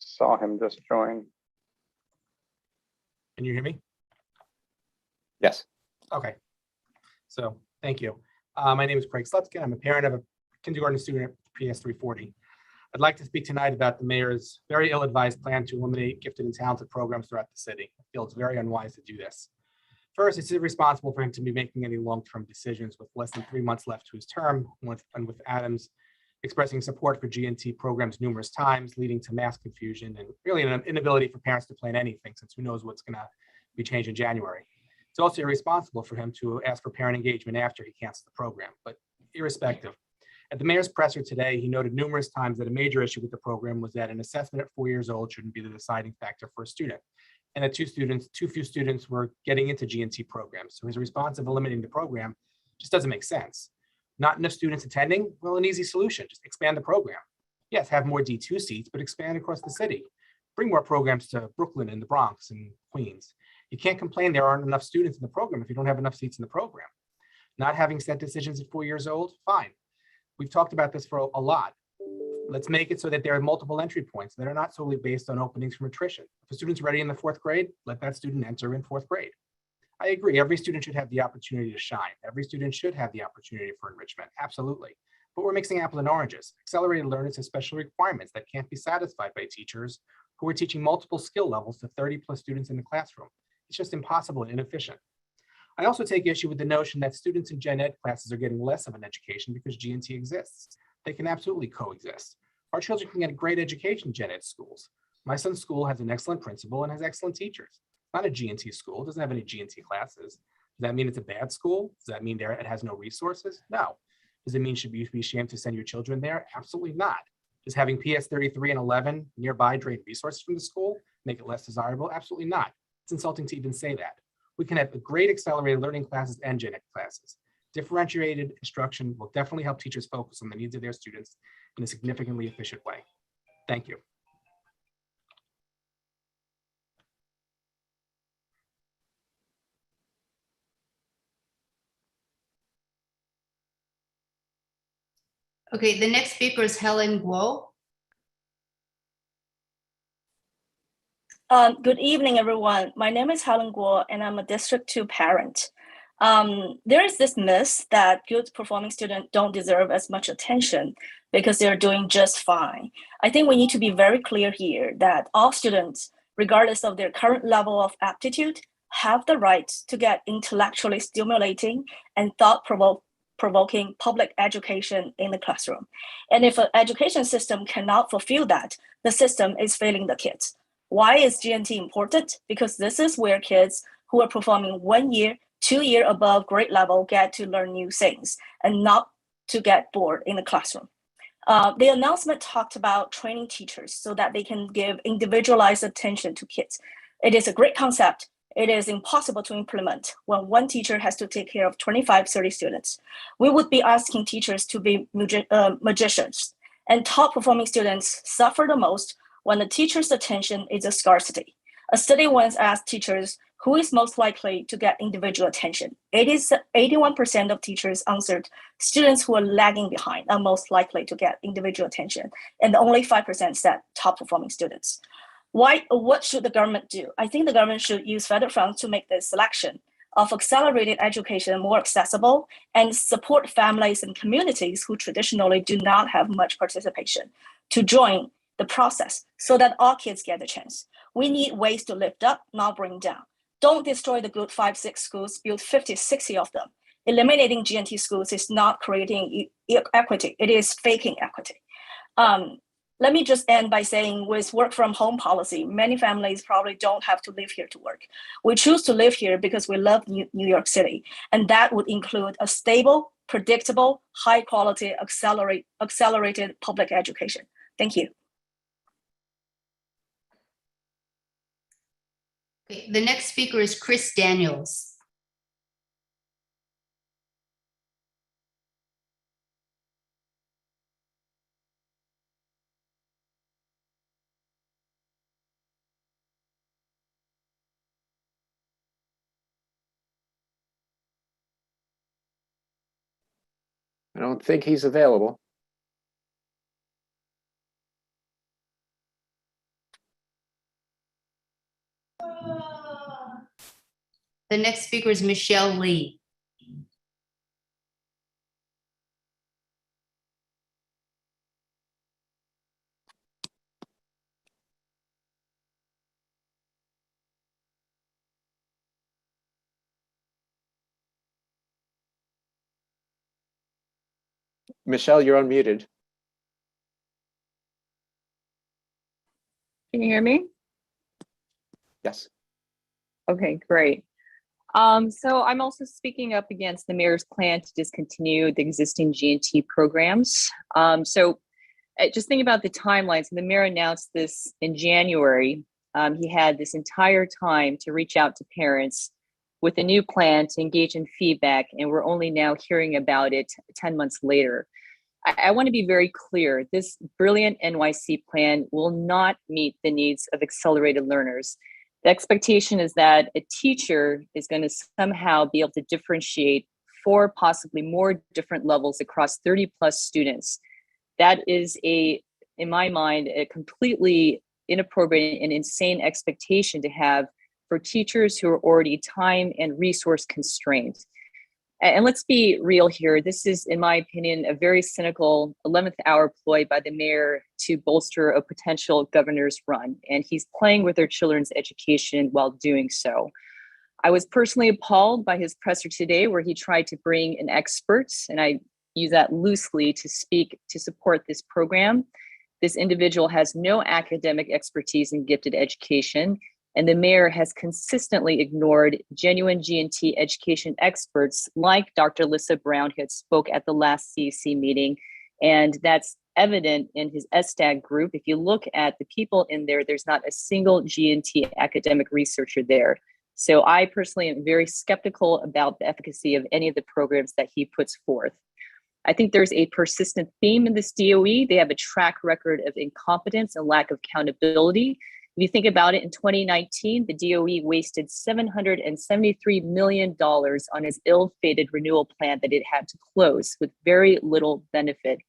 Saw him just join. Can you hear me? Yes. Okay. So thank you. My name is Craig Slutskin. I'm a parent of a kindergarten student at PS 340. I'd like to speak tonight about the mayor's very ill-advised plan to eliminate gifted and talented programs throughout the city. I feel it's very unwise to do this. First, it's irresponsible for him to be making any long-term decisions with less than 3 months left to his term, and with Adams expressing support for G&T programs numerous times, leading to mass confusion and really an inability for parents to plan anything, since who knows what's going to be changed in January. It's also irresponsible for him to ask for parent engagement after he cancels the program, but irrespective. At the mayor's presser today, he noted numerous times that a major issue with the program was that an assessment at 4 years old shouldn't be the deciding factor for a student, and that too few students were getting into G&T programs. So his response of eliminating the program just doesn't make sense. Not enough students attending? Well, an easy solution, just expand the program. Yes, have more D2 seats, but expand across the city. Bring more programs to Brooklyn and the Bronx and Queens. You can't complain there aren't enough students in the program if you don't have enough seats in the program. Not having set decisions at 4 years old? Fine. We've talked about this for a lot. Let's make it so that there are multiple entry points that are not solely based on openings from attrition. If a student's ready in the 4th grade, let that student enter in 4th grade. I agree, every student should have the opportunity to shine. Every student should have the opportunity for enrichment, absolutely. But we're mixing apples and oranges. Accelerated learners have special requirements that can't be satisfied by teachers who are teaching multiple skill levels to 30 plus students in the classroom. It's just impossible and inefficient. I also take issue with the notion that students in gen ed classes are getting less of an education because G&T exists. They can absolutely coexist. Our children can get a great education in gen ed schools. My son's school has an excellent principal and has excellent teachers. It's not a G&T school, it doesn't have any G&T classes. Does that mean it's a bad school? Does that mean it has no resources? No. Does it mean should you be ashamed to send your children there? Absolutely not. Does having PS 33 and 11 nearby drain resources from the school make it less desirable? Absolutely not. It's insulting to even say that. We can have great accelerated learning classes and gen ed classes. Differentiated instruction will definitely help teachers focus on the needs of their students in a significantly efficient way. Thank you. Okay, the next speaker is Helen Guo. Good evening, everyone. My name is Helen Guo, and I'm a District 2 parent. There is this myth that good performing students don't deserve as much attention because they're doing just fine. I think we need to be very clear here that all students, regardless of their current level of aptitude, have the right to get intellectually stimulating and thought-provoking public education in the classroom. And if an education system cannot fulfill that, the system is failing the kids. Why is G&T important? Because this is where kids who are performing 1 year, 2 year above grade level get to learn new things and not to get bored in the classroom. The announcement talked about training teachers so that they can give individualized attention to kids. It is a great concept. It is impossible to implement when one teacher has to take care of 25, 30 students. We would be asking teachers to be magicians, and top performing students suffer the most when the teacher's attention is a scarcity. A study once asked teachers who is most likely to get individual attention. 81% of teachers answered students who are lagging behind are most likely to get individual attention, and only 5% said top performing students. What should the government do? I think the government should use federal funds to make the selection of accelerated education more accessible and support families and communities who traditionally do not have much participation to join the process so that all kids get a chance. We need ways to lift up, not bring down. Don't destroy the good 5, 6 schools, build 50, 60 of them. Eliminating G&T schools is not creating equity, it is faking equity. Let me just end by saying with work from home policy, many families probably don't have to live here to work. We choose to live here because we love New York City, and that would include a stable, predictable, high quality, accelerated public education. Thank you. Okay, the next speaker is Chris Daniels. I don't think he's available. The next speaker is Michelle Lee. Michelle, you're unmuted. Can you hear me? Yes. Okay, great. So I'm also speaking up against the mayor's plan to discontinue the existing G&T programs. Just think about the timelines. The mayor announced this in January. He had this entire time to reach out to parents with a new plan to engage in feedback, and we're only now hearing about it 10 months later. I want to be very clear. This brilliant NYC plan will not meet the needs of accelerated learners. The expectation is that a teacher is going to somehow be able to differentiate 4, possibly more different levels across 30 plus students. That is in my mind, a completely inappropriate and insane expectation to have for teachers who are already time and resource constrained. And let's be real here. This is, in my opinion, a very cynical 11th hour ploy by the mayor to bolster a potential governor's run. And he's playing with their children's education while doing so. I was personally appalled by his presser today, where he tried to bring an expert, and I use that loosely, to speak to support this program. This individual has no academic expertise in gifted education, and the mayor has consistently ignored genuine G&T education experts like Dr. Lissa Brown, who had spoke at the last CEC meeting. And that's evident in his STAG group. If you look at the people in there, there's not a single G&T academic researcher there. So I personally am very skeptical about the efficacy of any of the programs that he puts forth. I think there's a persistent theme in this DOE. They have a track record of incompetence and lack of accountability. If you think about it, in 2019, the DOE wasted $773 million on its ill-fated renewal plan that it had to close with very little benefit.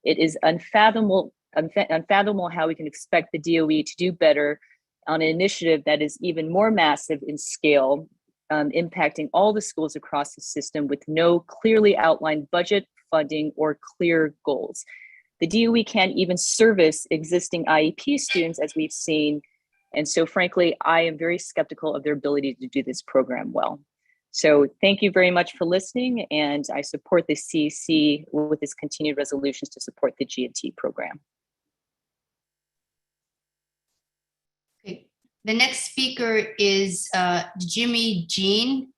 It is unfathomable how we can expect the DOE to do better on an initiative that is even more massive in scale, impacting all the schools across the system with no clearly outlined budget, funding, or clear goals. The DOE can't even service existing IEP students, as we've seen. And so frankly, I am very skeptical of their ability to do this program well. So thank you very much for listening, and I support the CEC with its continued resolutions to support the G&T program. Okay. The next speaker is Jimmy Jean.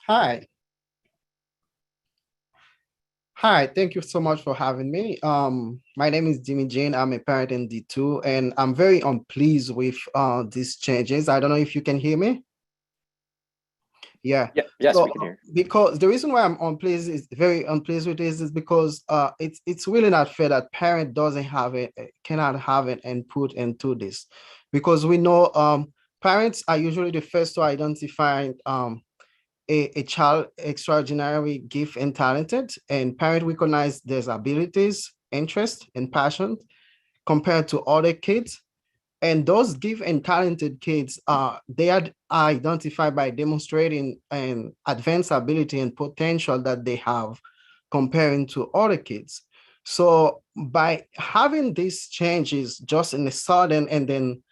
Hi. Hi, thank you so much for having me. My name is Jimmy Jane. I'm a parent in D2, and I'm very unpleased with these changes. I don't know if you can hear me. Yeah. Yes, so, we can hear. Because the reason why I'm unpleased is with this is because it's really not fair that parent cannot have an input into this, because we know parents are usually the first to identify a child extraordinary gift and talented, and parents recognize their abilities, interest, and passion compared to other kids. And those gifted and talented kids, they are identified by demonstrating an advanced ability and potential that they have comparing to other kids. So by having these changes just in a sudden, and then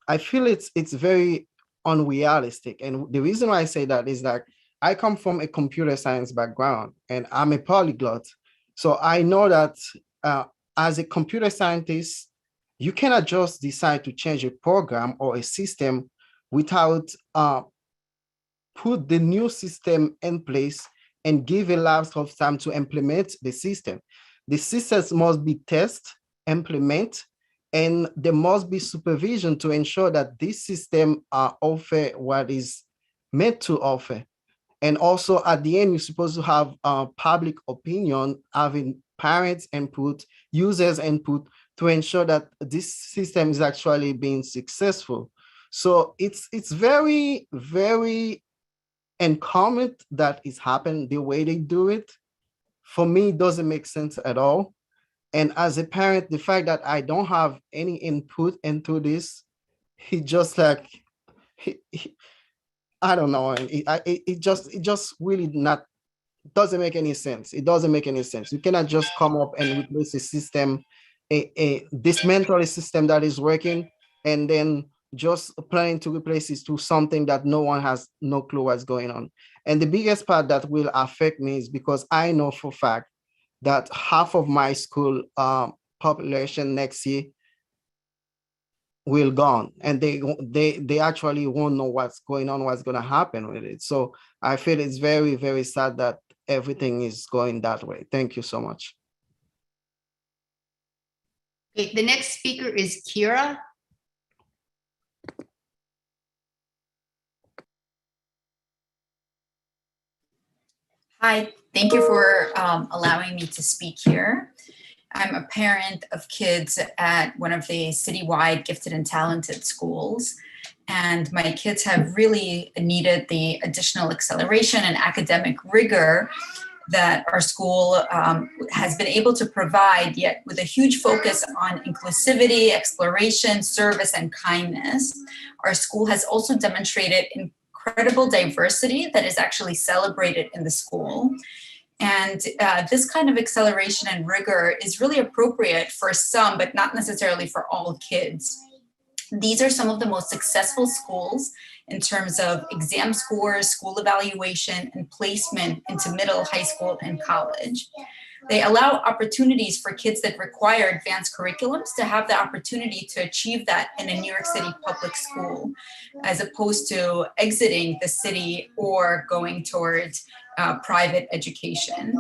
I feel it's very unrealistic. And the reason why I say that is that I come from a computer science background, and I'm a polyglot. So I know that as a computer scientist, you cannot just decide to change a program or a system without put the new system in place and give a lot of time to implement the system. The systems must be tested, implement, and there must be supervision to ensure that this system offer what is meant to offer. And also at the end, you're supposed to have public opinion, having parents input, users input, to ensure that this system is actually being successful. So it's very, very uncommon that it's happened the way they do it. For me, it doesn't make sense at all. And as a parent, the fact that I don't have any input into this, I don't know. It just really doesn't make any sense. It doesn't make any sense. You cannot just come up and replace a system, dismantle a system that is working, and then just planning to replace it to something that no one has no clue what's going on. And the biggest part that will affect me is because I know for a fact that half of my school population next year will gone, and they actually won't know what's going on, what's going to happen with it. So I feel it's very, very sad that everything is going that way. Thank you so much. Okay, the next speaker is Kira. Hi, thank you for allowing me to speak here. I'm a parent of kids at one of the citywide gifted and talented schools. And my kids have really needed the additional acceleration and academic rigor that our school has been able to provide, yet with a huge focus on inclusivity, exploration, service, and kindness. Our school has also demonstrated incredible diversity that is actually celebrated in the school. And this kind of acceleration and rigor is really appropriate for some, but not necessarily for all kids. These are some of the most successful schools in terms of exam scores, school evaluation, and placement into middle, high school, and college. They allow opportunities for kids that require advanced curriculums to have the opportunity to achieve that in a New York City public school, as opposed to exiting the city or going towards private education.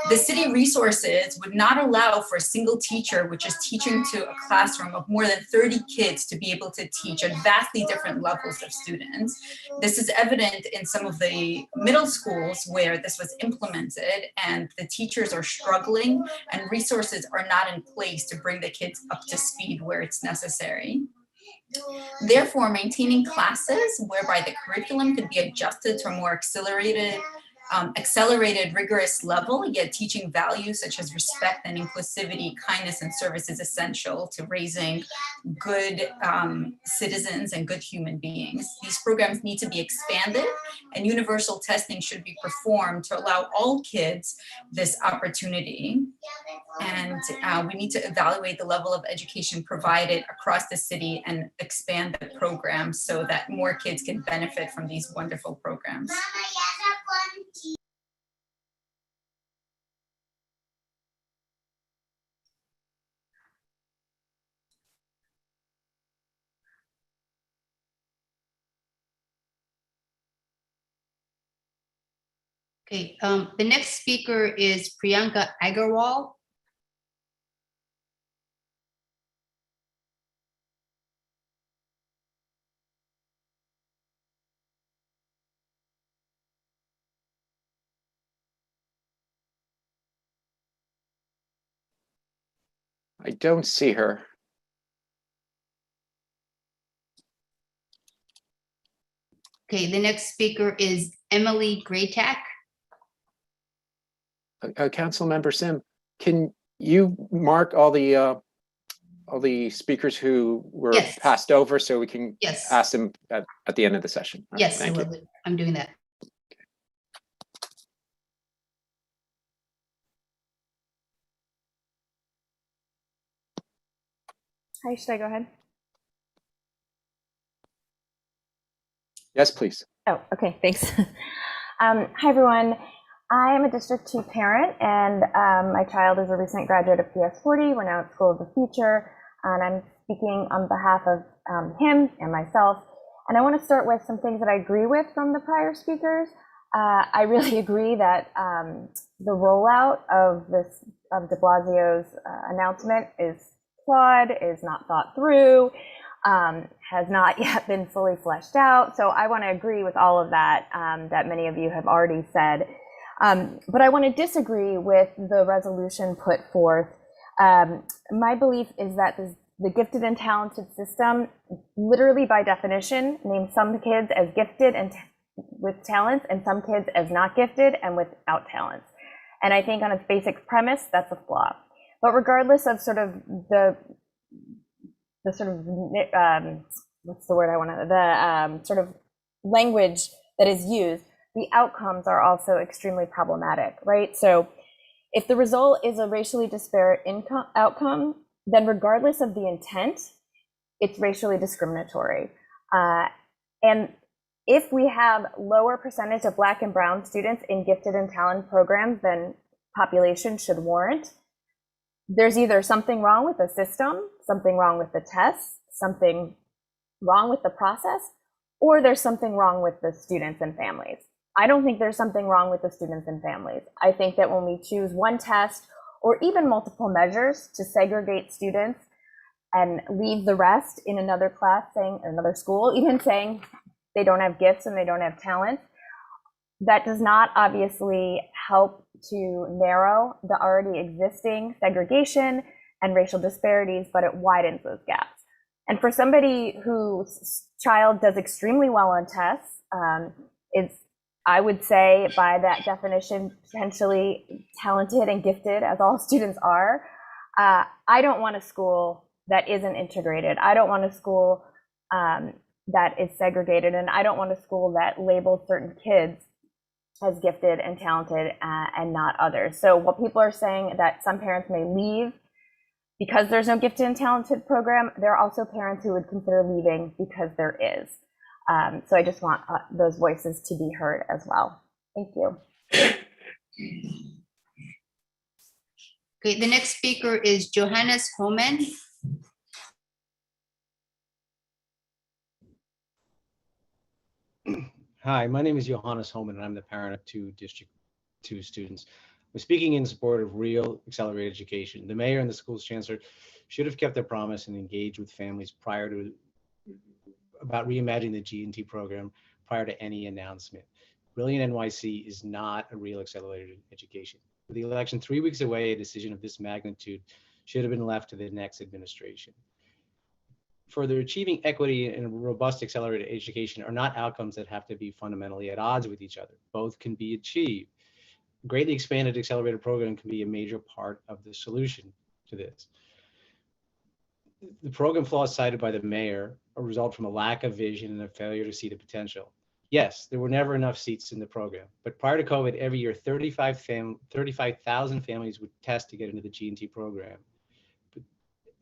The city resources would not allow for a single teacher, which is teaching to a classroom of more than 30 kids, to be able to teach at vastly different levels of students. This is evident in some of the middle schools where this was implemented and the teachers are struggling and resources are not in place to bring the kids up to speed where it's necessary. Therefore, maintaining classes whereby the curriculum could be adjusted to a more accelerated, rigorous level, yet teaching values such as respect and inclusivity, kindness, and service is essential to raising good citizens and good human beings. These programs need to be expanded, and universal testing should be performed to allow all kids this opportunity. And we need to evaluate the level of education provided across the city and expand the program so that more kids can benefit from these wonderful programs. Okay, the next speaker is Priyanka Agarwal. I don't see her. Okay, the next speaker is Emily Graytack. Councilmember Sim, can you mark all the speakers who were Yes. passed over so we can Yes. ask them at the end of the session? All right, Yes, I thank you. will. I'm doing that. Hi, should I go ahead? Yes, please. Oh, okay, thanks. Hi, everyone. I am a District 2 parent, and my child is a recent graduate of PS40. We're now at School of the Future, and I'm speaking on behalf of him and myself. And I want to start with some things that I agree with from the prior speakers. I really agree that the rollout of de Blasio's announcement is flawed, is not thought through, has not yet been fully fleshed out. So I want to agree with all of that that many of you have already said. But I want to disagree with the resolution put forth. My belief is that the gifted and talented system, literally by definition, names some kids as gifted and with talents and some kids as not gifted and without talents. And I think on its basic premise, that's a flaw. But regardless of sort of the sort of, what's the word I want to, the sort of language that is used, the outcomes are also extremely problematic, right? So if the result is a racially disparate outcome, then regardless of the intent, it's racially discriminatory. And if we have lower percentage of Black and Brown students in gifted and talented programs than population should warrant, there's either something wrong with the system, something wrong with the tests, something wrong with the process, or there's something wrong with the students and families. I don't think there's something wrong with the students and families. I think that when we choose one test or even multiple measures to segregate students and leave the rest in another class, saying another school, even saying they don't have gifts and they don't have talent, that does not obviously help to narrow the already existing segregation and racial disparities, but it widens those gaps. And for somebody whose child does extremely well on tests, it's, I would say by that definition, potentially talented and gifted as all students are, I don't want a school that isn't integrated. I don't want a school that is segregated, and I don't want a school that labels certain kids as gifted and talented and not others. So what people are saying that some parents may leave because there's no gifted and talented program, there are also parents who would consider leaving because there is. So I just want those voices to be heard as well. Thank you. Okay, the next speaker is Johannes Homan. Hi, my name is Johannes Homan, and I'm the parent of 2 District 2 students. I'm speaking in support of real accelerated education. The mayor and the school's chancellor should have kept their promise and engaged with families about reimagining the G&T program prior to any announcement. Brilliant NYC is not a real accelerated education. With the election 3 weeks away, a decision of this magnitude should have been left to the next administration. Further, achieving equity and robust accelerated education are not outcomes that have to be fundamentally at odds with each other. Both can be achieved. Greatly expanded accelerated program can be a major part of the solution to this. The program flaws cited by the mayor result from a lack of vision and a failure to see the potential. Yes, there were never enough seats in the program, but prior to COVID, every year 35,000 families would test to get into the G&T program. But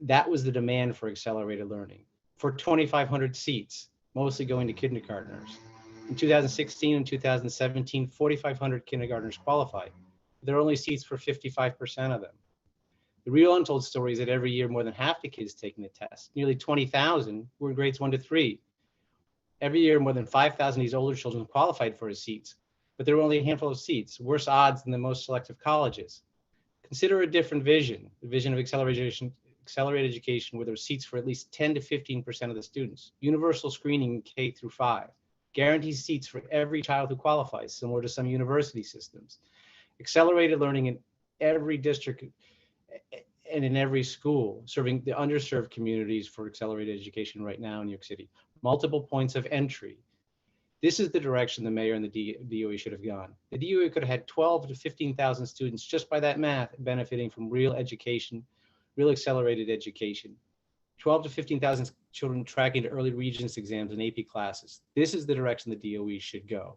that was the demand for accelerated learning. For 2,500 seats, mostly going to kindergartners. In 2016 and 2017, 4,500 kindergartners qualified. There are only seats for 55% of them. The real untold story is that every year, more than half the kids taking the test, nearly 20,000, were in grades 1 to 3. Every year, more than 5,000 of these older children qualified for his seats, but there were only a handful of seats, worse odds than the most selective colleges. Consider a different vision, the vision of accelerated education where there are seats for at least 10 to 15% of the students, universal screening K through 5, guarantees seats for every child who qualifies, similar to some university systems, accelerated learning in every district and in every school, serving the underserved communities for accelerated education right now in New York City. Multiple points of entry. This is the direction the mayor and the DOE should have gone. The DOE could have had 12 to 15,000 students just by that math benefiting from real education, real accelerated education. 12 to 15,000 children tracking to early Regents exams and AP classes. This is the direction the DOE should go.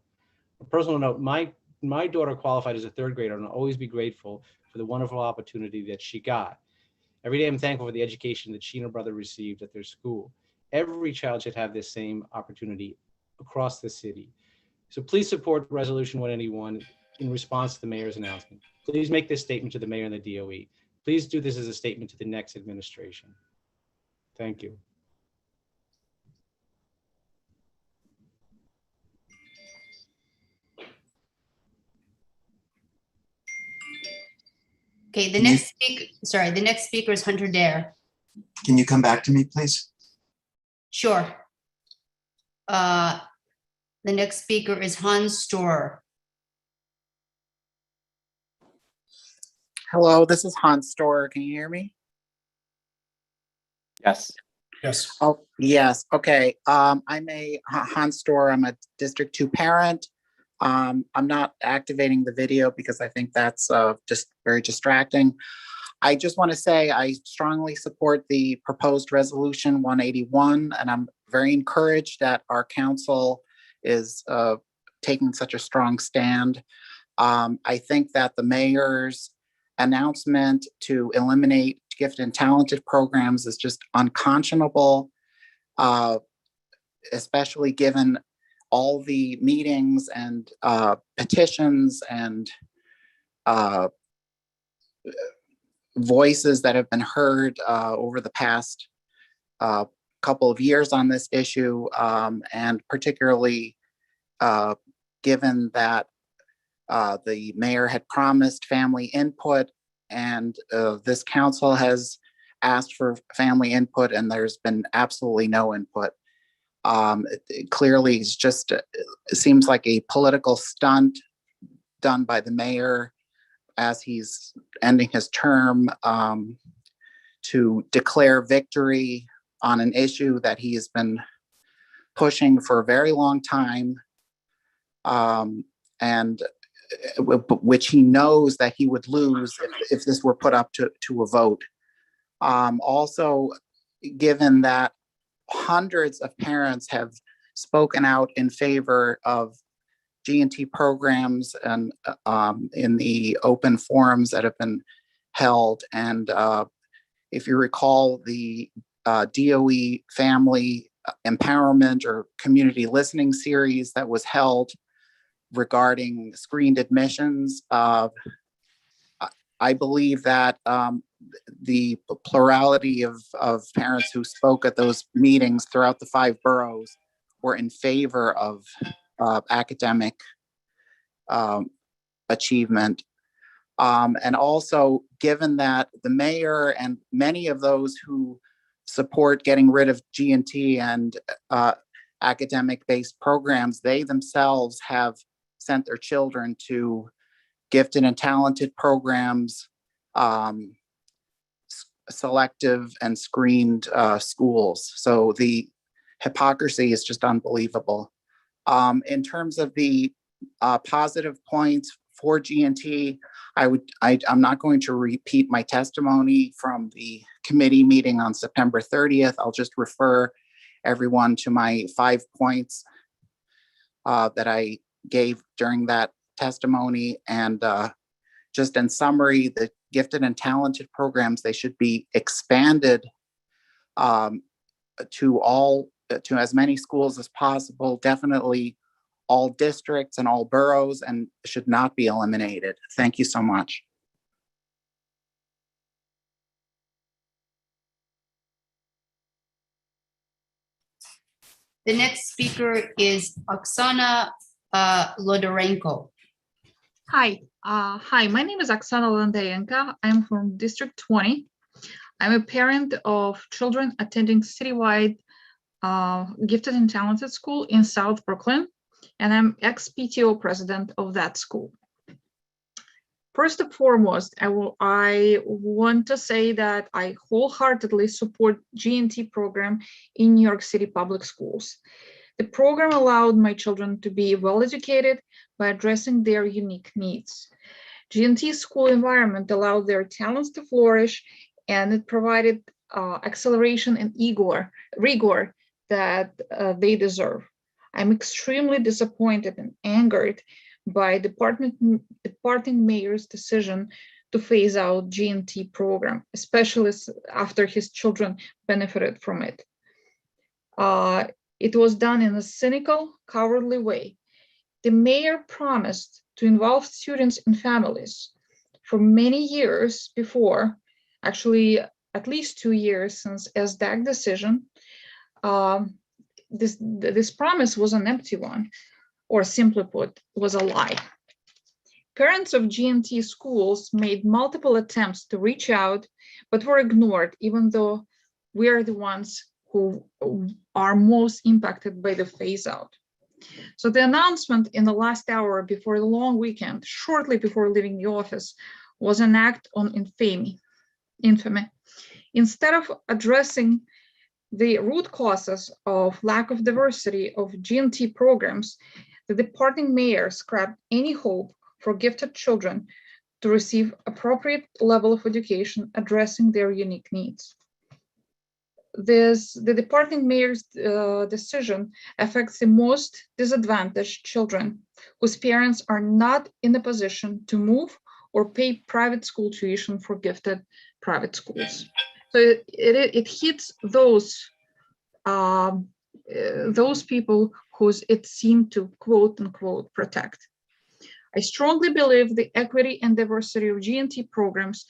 On a personal note, my daughter qualified as a 3rd grader, and I'll always be grateful for the wonderful opportunity that she got. Every day I'm thankful for the education that she and her brother received at their school. Every child should have this same opportunity across the city. So please support Resolution 181 in response to the mayor's announcement. Please make this statement to the mayor and the DOE. Please do this as a statement to the next administration. Thank you. Okay, the next speaker is Hunter Dare. Can you come back to me, please? Sure. The next speaker is Hans Storer. Hello, this is Hans Storer. Can you hear me? Yes. Yes. Oh, yes. Okay. I'm a Hans Storer. I'm a District 2 parent. I'm not activating the video because I think that's just very distracting. I just want to say I strongly support the proposed resolution 181, and I'm very encouraged that our council is taking such a strong stand. I think that the mayor's announcement to eliminate gifted and talented programs is just unconscionable, especially given all the meetings and petitions and voices that have been heard over the past couple of years on this issue, and particularly given that the mayor had promised family input, and this council has asked for family input, and there's been absolutely no input. It clearly is just, it seems like a political stunt done by the mayor as he's ending his term to declare victory on an issue that he has been pushing for a very long time, and which he knows that he would lose if this were put up to a vote. Also, given that hundreds of parents have spoken out in favor of G&T programs and in the open forums that have been held, and if you recall, the DOE Family Empowerment or Community Listening Series that was held regarding screened admissions. I believe that the plurality of parents who spoke at those meetings throughout the 5 boroughs were in favor of academic achievement. And also, given that the mayor and many of those who support getting rid of G&T and academic-based programs, they themselves have sent their children to gifted and talented programs, selective and screened schools. So the hypocrisy is just unbelievable. In terms of the positive points for G&T, I'm not going to repeat my testimony from the committee meeting on September 30th. I'll just refer everyone to my 5 points that I gave during that testimony. And just in summary, the gifted and talented programs, they should be expanded to as many schools as possible, definitely all districts and all boroughs, and should not be eliminated. Thank you so much. The next speaker is Oksana Lodorenko. Hi, my name is Oksana Londayenko. I'm from District 20. I'm a parent of children attending citywide gifted and talented school in South Brooklyn, and I'm ex-PTO president of that school. First and foremost, I want to say that I wholeheartedly support G&T program in New York City public schools. The program allowed my children to be well educated by addressing their unique needs. G&T school environment allowed their talents to flourish, and it provided acceleration and rigor that they deserve. I'm extremely disappointed and angered by departing mayor's decision to phase out G&T program, especially after his children benefited from it. It was done in a cynical, cowardly way. The mayor promised to involve students and families for many years before, actually at least 2 years since SDAC decision. This promise was an empty one, or simply put, was a lie. Parents of G&T schools made multiple attempts to reach out, but were ignored, even though we are the ones who are most impacted by the phase out. So the announcement in the last hour before the long weekend, shortly before leaving the office, was an act on infamy. Instead of addressing the root causes of lack of diversity of G&T programs, the departing mayor scrapped any hope for gifted children to receive appropriate level of education addressing their unique needs. The departing mayor's decision affects the most disadvantaged children whose parents are not in a position to move or pay private school tuition for gifted private schools. So it hits those people whose it seemed to quote unquote protect. I strongly believe the equity and diversity of G&T programs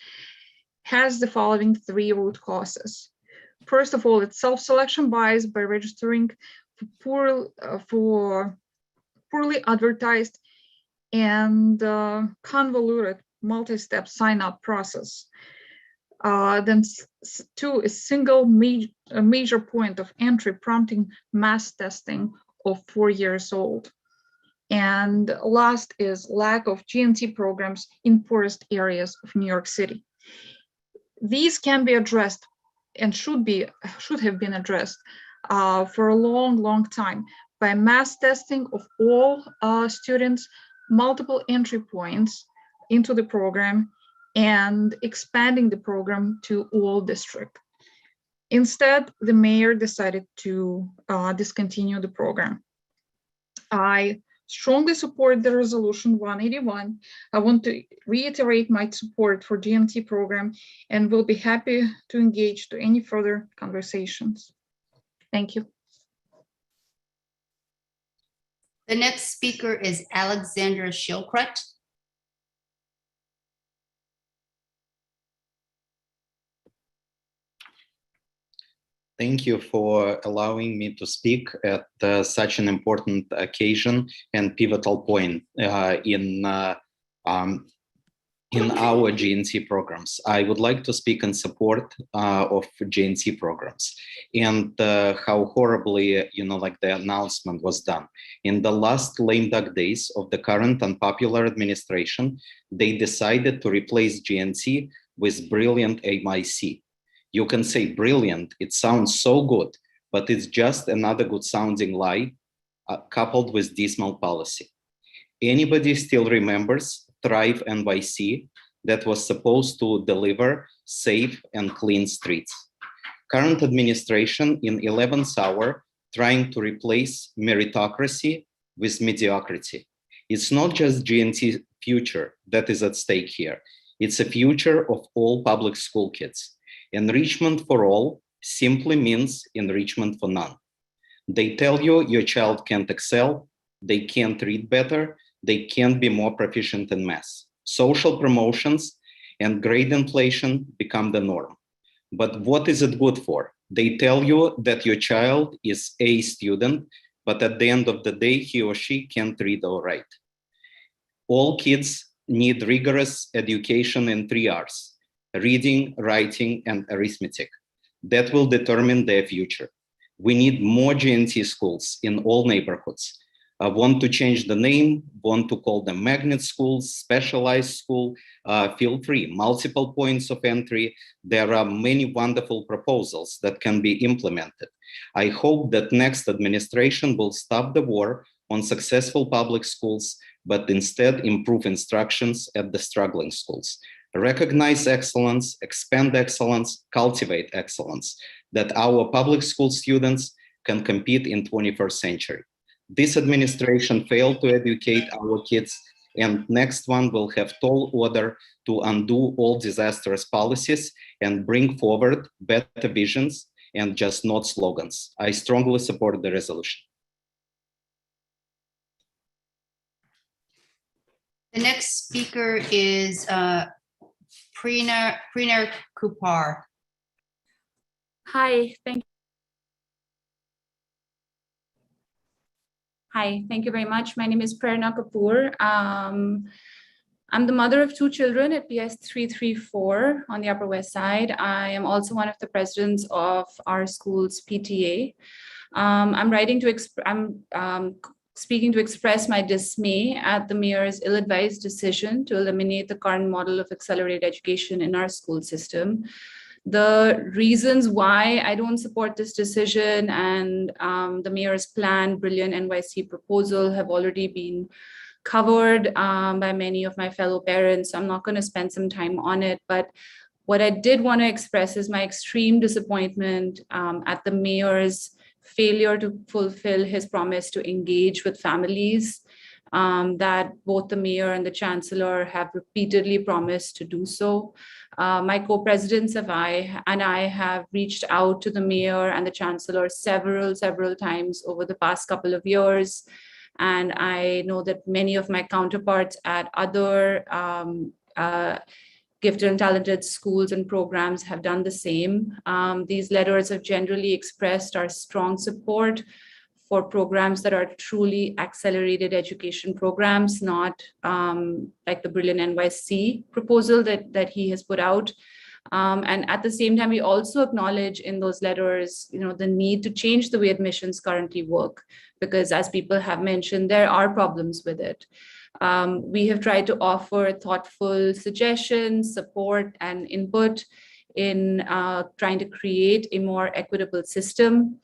has the following 3 root causes. First of all, it's self-selection bias by registering for poorly advertised and convoluted multi-step sign-up process. Then 2 is single major point of entry prompting mass testing of 4 years old. And last is lack of G&T programs in poorest areas of New York City. These can be addressed and should have been addressed for a long time by mass testing of all students, multiple entry points into the program, and expanding the program to all districts. Instead, the mayor decided to discontinue the program. I strongly support the resolution 181. I want to reiterate my support for GMT program and will be happy to engage to any further conversations. Thank you. The next speaker is Alexandra Shilkret. Thank you for allowing me to speak at such an important occasion and pivotal point in our GNC programs. I would like to speak in support of GNC programs and how horribly, like the announcement was done. In the last lame duck days of the current unpopular administration, they decided to replace GNC with brilliant MIC. You can say brilliant, it sounds so good, but it's just another good sounding lie coupled with dismal policy. Anybody still remembers Thrive NYC that was supposed to deliver safe and clean streets? Current administration in 11th hour trying to replace meritocracy with mediocrity. It's not just GNT future that is at stake here. It's a future of all public school kids. Enrichment for all simply means enrichment for none. They tell you your child can't excel, they can't read better, they can't be more proficient in math. Social promotions and grade inflation become the norm. But what is it good for? They tell you that your child is a student, but at the end of the day, he or she can't read or write. All kids need rigorous education in 3 R's. Reading, writing, and arithmetic. That will determine their future. We need more GNT schools in all neighborhoods. I want to change the name, want to call them magnet schools, specialized school, feel free, multiple points of entry. There are many wonderful proposals that can be implemented. I hope that next administration will stop the war on successful public schools, but instead improve instructions at the struggling schools. Recognize excellence, expand excellence, cultivate excellence, that our public school students can compete in 21st century. This administration failed to educate our kids, and next one will have tall order to undo all disastrous policies and bring forward better visions and just not slogans. I strongly support the resolution. The next speaker is Prina Kupar. Hi, thank you very much. My name is Prerna Kapoor. I'm the mother of 2 children at PS 334 on the Upper West Side. I am also one of the presidents of our school's PTA. I'm speaking to express my dismay at the mayor's ill-advised decision to eliminate the current model of accelerated education in our school system. The reasons why I don't support this decision and the mayor's planned brilliant NYC proposal have already been covered by many of my fellow parents. I'm not going to spend some time on it, but what I did want to express is my extreme disappointment at the mayor's failure to fulfill his promise to engage with families that both the mayor and the chancellor have repeatedly promised to do so. My co-presidents and I have reached out to the mayor and the chancellor several times over the past couple of years. And I know that many of my counterparts at other gifted and talented schools and programs have done the same. These letters have generally expressed our strong support for programs that are truly accelerated education programs, not like the Brilliant NYC proposal that he has put out. And at the same time, we also acknowledge in those letters, the need to change the way admissions currently work, because as people have mentioned, there are problems with it. We have tried to offer thoughtful suggestions, support, and input in trying to create a more equitable system.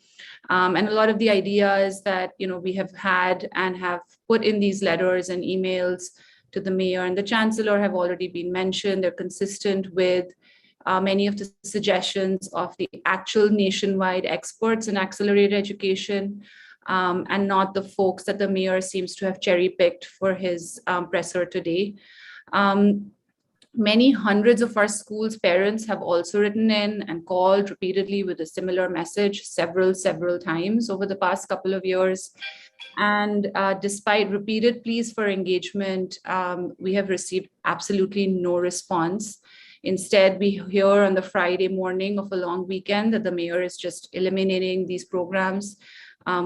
And a lot of the ideas that we have had and have put in these letters and emails to the mayor and the chancellor have already been mentioned. They're consistent with many of the suggestions of the actual nationwide experts in accelerated education. and not the folks that the mayor seems to have cherry-picked for his presser today. Many hundreds of our schools' parents have also written in and called repeatedly with a similar message several times over the past couple of years. And despite repeated pleas for engagement, we have received absolutely no response. Instead, we hear on the Friday morning of a long weekend that the mayor is just eliminating these programs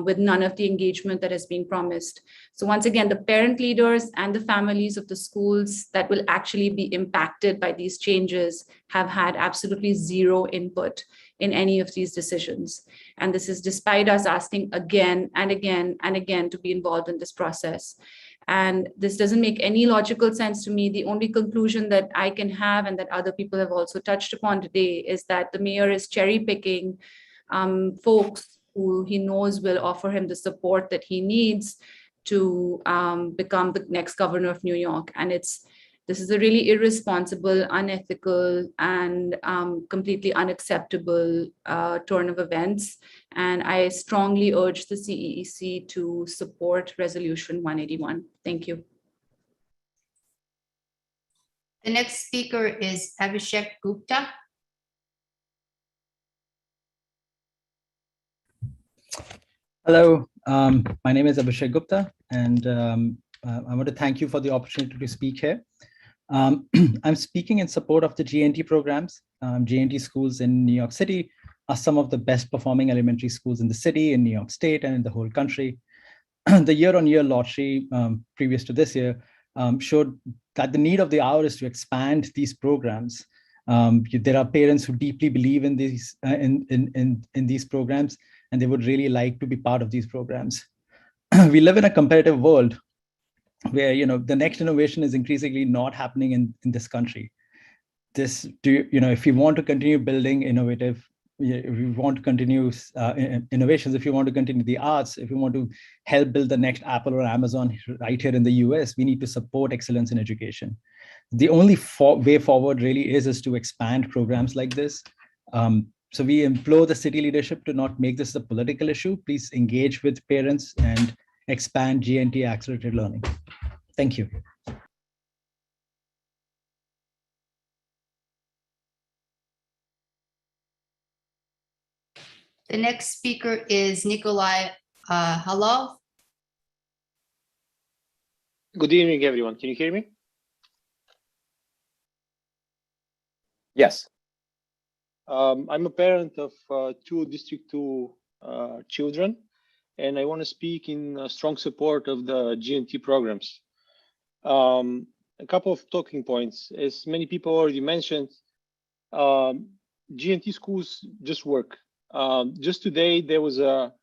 with none of the engagement that has been promised. So once again, the parent leaders and the families of the schools that will actually be impacted by these changes have had absolutely zero input in any of these decisions. And this is despite us asking again and again and again to be involved in this process. And this doesn't make any logical sense to me. The only conclusion that I can have, and that other people have also touched upon today, is that the mayor is cherry picking folks who he knows will offer him the support that he needs to become the next governor of New York. And this is a really irresponsible, unethical, and completely unacceptable turn of events. And I strongly urge the CEEC to support Resolution 181. Thank you. The next speaker is Abhishek Gupta. Hello, my name is Abhishek Gupta, and I want to thank you for the opportunity to speak here. I'm speaking in support of the GNT programs. GNT schools in New York City are some of the best performing elementary schools in the city, in New York State, and in the whole country. The year-on-year lottery previous to this year showed that the need of the hour is to expand these programs. There are parents who deeply believe in these these programs, and they would really like to be part of these programs. We live in a competitive world where the next innovation is increasingly not happening in this country. If you want to continue building innovative, if you want to continue innovations, if you want to continue the arts, if you want to help build the next Apple or Amazon right here in the US, we need to support excellence in education. The only way forward really is to expand programs like this. So we implore the city leadership to not make this a political issue. Please engage with parents and expand GNT accelerated learning. Thank you. The next speaker is Nikolai Halov. Good evening, everyone. Can you hear me? Yes. I'm a parent of two District 2 children, and I want to speak in strong support of the GNT programs. A couple of talking points. As many people already mentioned, GNT schools just work. Just today, there was a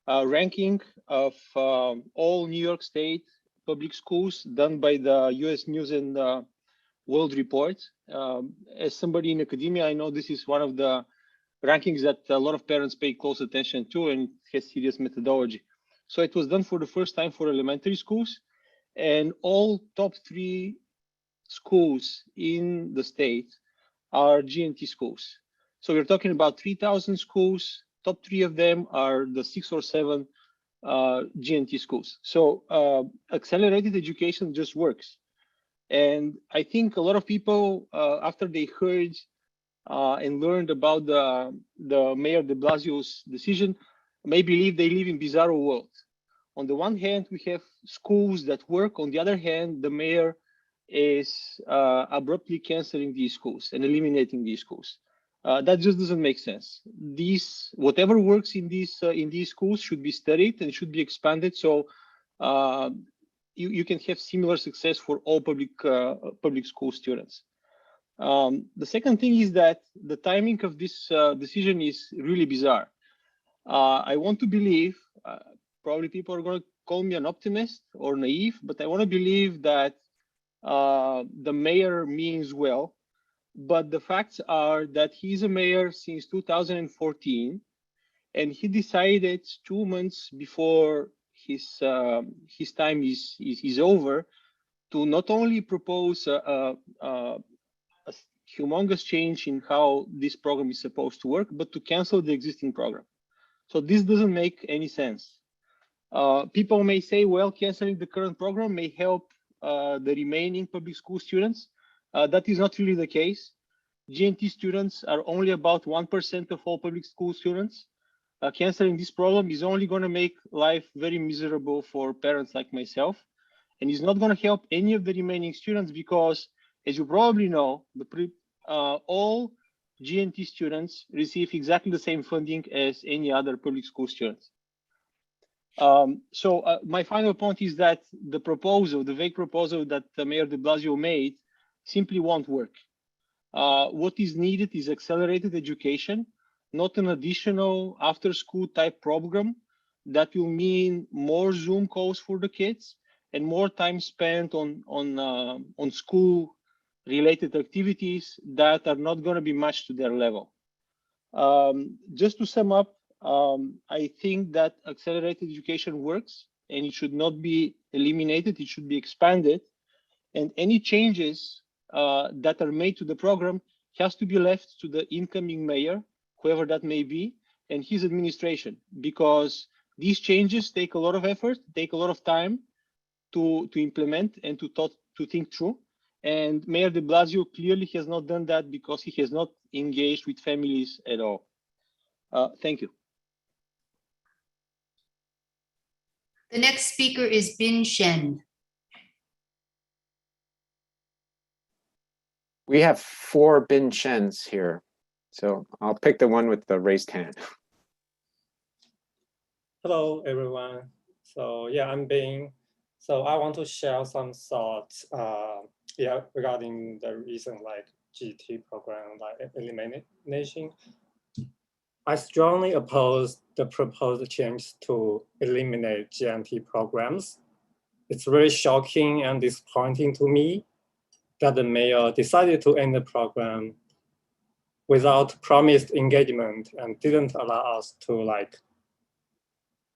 ranking of all New York State public schools done by the US News and World Report. As somebody in academia, I know this is one of the rankings that a lot of parents pay close attention to and has serious methodology. So it was done for the first time for elementary schools, and all top 3 schools in the state are GNT schools. So we're talking about 3,000 schools. Top 3 of them are the 6 or 7 GNT schools. So accelerated education just works. And I think a lot of people, after they heard and learned about the Mayor de Blasio's decision, may believe they live in bizarro world. On the one hand, we have schools that work. On the other hand, the mayor is abruptly canceling these schools and eliminating these schools. That just doesn't make sense. Whatever works in these schools should be studied and should be expanded. So you can have similar success for all public school students. The second thing is that the timing of this decision is really bizarre. I want to believe, probably people are going to call me an optimist or naive, but I want to believe that the mayor means well. But the facts are that he's a mayor since 2014, and he decided 2 months before his time is over to not only propose a humongous change in how this program is supposed to work, but to cancel the existing program. So this doesn't make any sense. People may say, well, canceling the current program may help the remaining public school students. That is not really the case. GNT students are only about 1% of all public school students. Canceling this program is only going to make life very miserable for parents like myself, and is not going to help any of the remaining students because, as you probably know, all GNT students receive exactly the same funding as any other public school students. My final point is that the proposal, the vague proposal that Mayor de Blasio made, simply won't work. What is needed is accelerated education, not an additional after-school type program that will mean more Zoom calls for the kids and more time spent on school-related activities that are not going to be matched to their level. Just to sum up, I think that accelerated education works and it should not be eliminated, it should be expanded. And any changes that are made to the program has to be left to the incoming mayor, whoever that may be, and his administration, because these changes take a lot of effort, take a lot of time to implement and to think through. And Mayor de Blasio clearly has not done that because he has not engaged with families at all. Thank you. The next speaker is Bin Shen. We have 4 Bin Shens here, so I'll pick the one with the raised hand. Hello, everyone. So yeah, I'm Bin. So I want to share some thoughts regarding the recent GT program elimination. I strongly oppose the proposed change to eliminate GNT programs. It's very shocking and disappointing to me that the mayor decided to end the program without promised engagement and didn't allow us to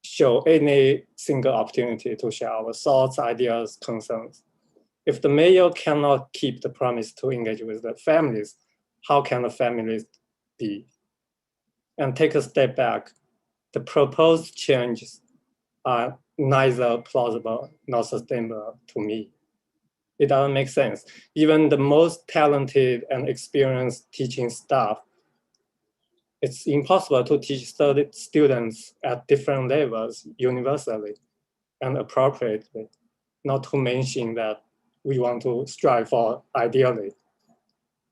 show any single opportunity to share our thoughts, ideas, concerns. If the mayor cannot keep the promise to engage with the families, how can the families be? And take a step back, the proposed changes are neither plausible nor sustainable to me. It doesn't make sense. Even the most talented and experienced teaching staff, it's impossible to teach students at different levels universally and appropriately, not to mention that we want to strive for ideally.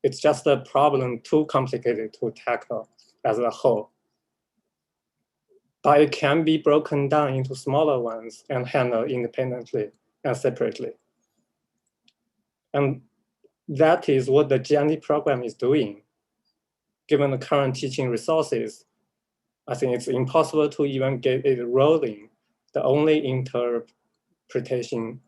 It's just a problem too complicated to tackle as a whole. But it can be broken down into smaller ones and handled independently and separately. And that is what the GNT program is doing. Given the current teaching resources, I think it's impossible to even get it rolling. The only interpretation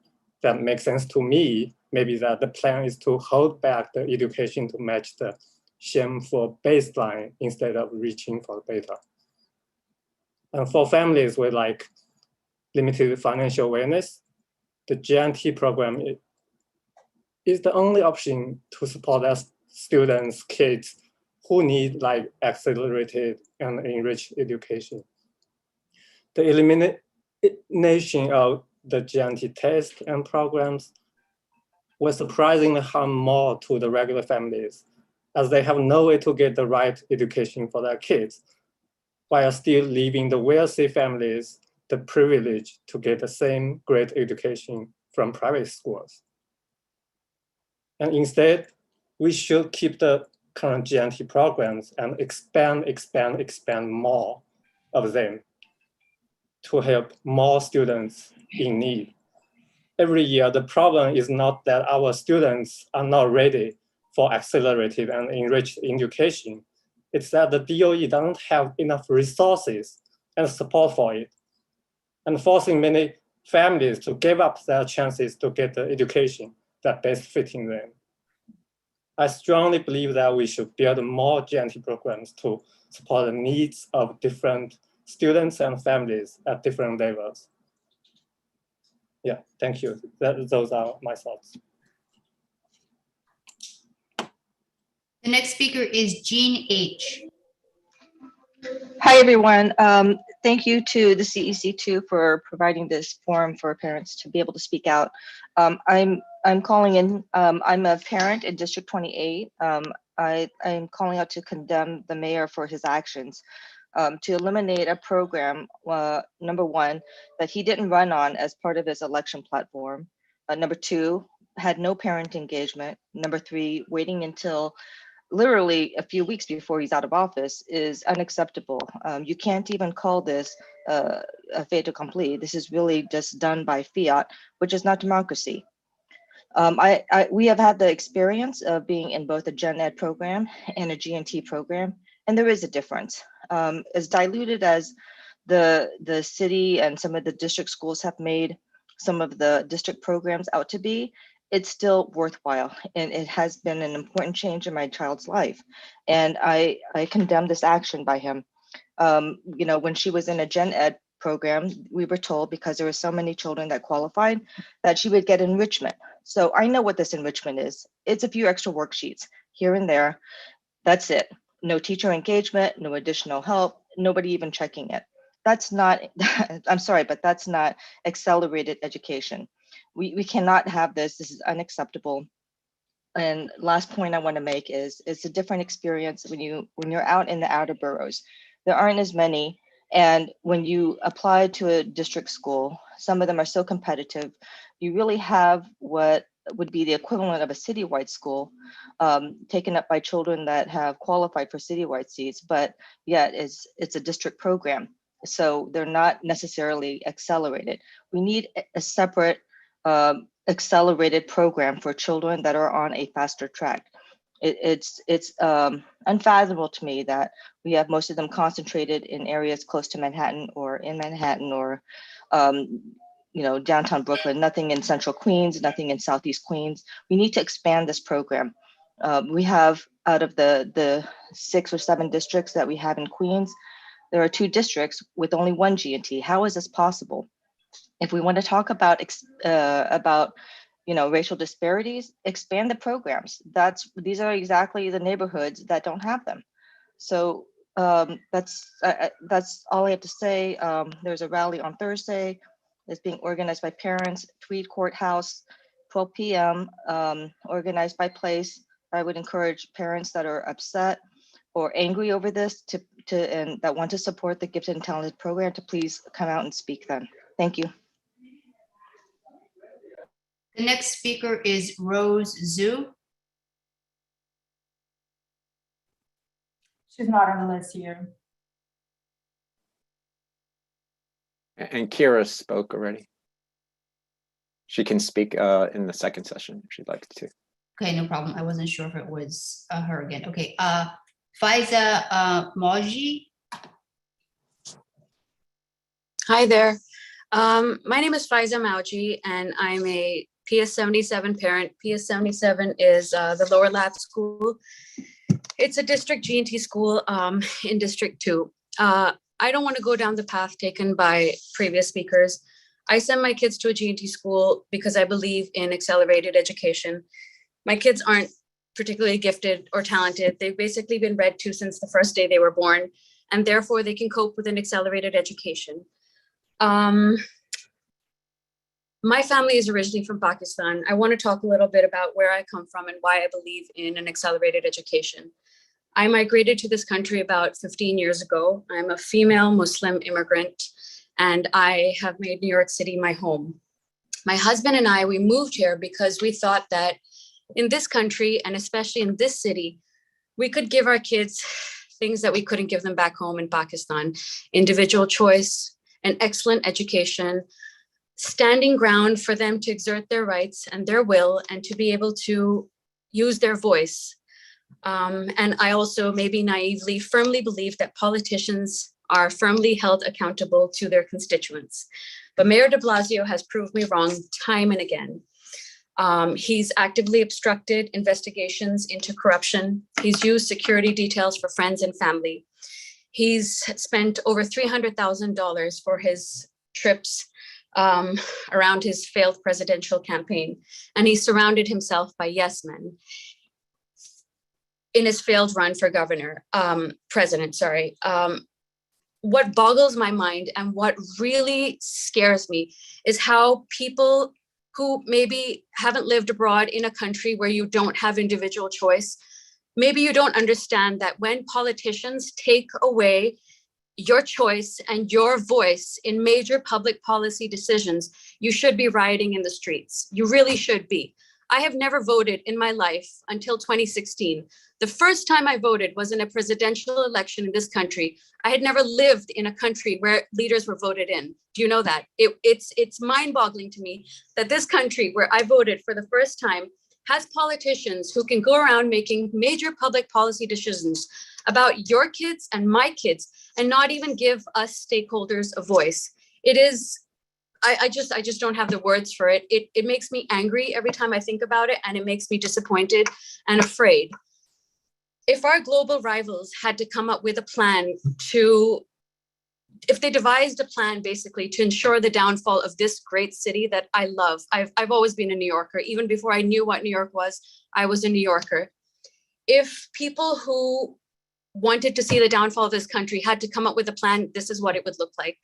that makes sense to me maybe that the plan is to hold back the education to match the shameful baseline instead of reaching for beta. And for families with limited financial awareness, the GNT program is the only option to support our students, kids who need accelerated and enriched education. The elimination of the GNT test and programs will surprisingly harm more to the regular families, as they have no way to get the right education for their kids, while still leaving the wealthy families the privilege to get the same great education from private schools. And instead, we should keep the current GNT programs and expand more of them to help more students in need. Every year, the problem is not that our students are not ready for accelerated and enriched education. It's that the DOE doesn't have enough resources and support for it, and forcing many families to give up their chances to get the education that best fitting them. I strongly believe that we should build more GNT programs to support the needs of different students and families at different levels. Yeah, thank you. Those are my thoughts. The next speaker is Jean H. Hi, everyone. Thank you to the CEC2 for providing this forum for parents to be able to speak out. I'm calling in. I'm a parent in District 28. I'm calling out to condemn the mayor for his actions, to eliminate a program. Number one, that he didn't run on as part of his election platform. Number two, had no parent engagement. Number three, waiting until literally a few weeks before he's out of office is unacceptable. You can't even call this a fait accompli. This is really just done by fiat, which is not democracy. We have had the experience of being in both a gen ed program and a GNT program, and there is a difference. As diluted as the city and some of the district schools have made some of the district programs out to be, it's still worthwhile, and it has been an important change in my child's life. And I condemn this action by him. You know, when she was in a gen ed program, we were told, because there were so many children that qualified, that she would get enrichment. So I know what this enrichment is. It's a few extra worksheets here and there. That's it. No teacher engagement, no additional help, nobody even checking it. That's not, I'm sorry, but that's not accelerated education. We cannot have this. This is unacceptable. And last point I want to make is it's a different experience when you're out in the outer boroughs. There aren't as many. And when you apply to a district school, some of them are so competitive. You really have what would be the equivalent of a citywide school, taken up by children that have qualified for citywide seats, but yet it's a district program. So they're not necessarily accelerated. We need a separate accelerated program for children that are on a faster track. It's unfathomable to me that we have most of them concentrated in areas close to Manhattan or in Manhattan or you know, downtown Brooklyn, nothing in central Queens, nothing in southeast Queens. We need to expand this program. We have, out of the 6 or 7 districts that we have in Queens, there are 2 districts with only 1 G&T. How is this possible? If we want to talk about you know, racial disparities, expand the programs. These are exactly the neighborhoods that don't have them. So that's all I have to say. There's a rally on Thursday. It's being organized by parents, Tweed Courthouse, 12 p.m., organized by Place. I would encourage parents that are upset or angry over this and that want to support the Gifted and Talented program to please come out and speak then. Thank you. The next speaker is Rose Zhu. She's not on the list here. And Kira spoke already. She can speak in the second session if she'd like to. Okay, no problem. I wasn't sure if it was her again. Okay, Faiza Moji. Hi there. My name is Faiza Mauji, and I'm a PS77 parent. PS77 is the Lower Lab School. It's a district G&T school in District 2. I don't want to go down the path taken by previous speakers. I send my kids to a G&T school because I believe in accelerated education. My kids aren't particularly gifted or talented. They've basically been read to since the first day they were born, and therefore they can cope with an accelerated education. My family is originally from Pakistan. I want to talk a little bit about where I come from and why I believe in an accelerated education. I migrated to this country about 15 years ago. I'm a female Muslim immigrant, and I have made New York City my home. My husband and I, we moved here because we thought that in this country, and especially in this city, we could give our kids things that we couldn't give them back home in Pakistan: individual choice, an excellent education, standing ground for them to exert their rights and their will and to be able to use their voice. And I also maybe naively firmly believe that politicians are firmly held accountable to their constituents. But Mayor de Blasio has proved me wrong time and again. He's actively obstructed investigations into corruption. He's used security details for friends and family. He's spent over $300,000 for his trips around his failed presidential campaign. And he surrounded himself by yes men in his failed run for president. what boggles my mind and what really scares me is how people who maybe haven't lived abroad in a country where you don't have individual choice, maybe you don't understand that when politicians take away your choice and your voice in major public policy decisions, you should be rioting in the streets. You really should be. I have never voted in my life until 2016. The first time I voted was in a presidential election in this country. I had never lived in a country where leaders were voted in. Do you know that? It's mind-boggling to me that this country where I voted for the first time has politicians who can go around making major public policy decisions about your kids and my kids and not even give us stakeholders a voice. It is, I just don't have the words for it. It makes me angry every time I think about it, and it makes me disappointed and afraid. If our global rivals had to come up with a plan if they devised a plan basically to ensure the downfall of this great city that I love, I've always been a New Yorker. Even before I knew what New York was, I was a New Yorker. If people who wanted to see the downfall of this country had to come up with a plan, this is what it would look like.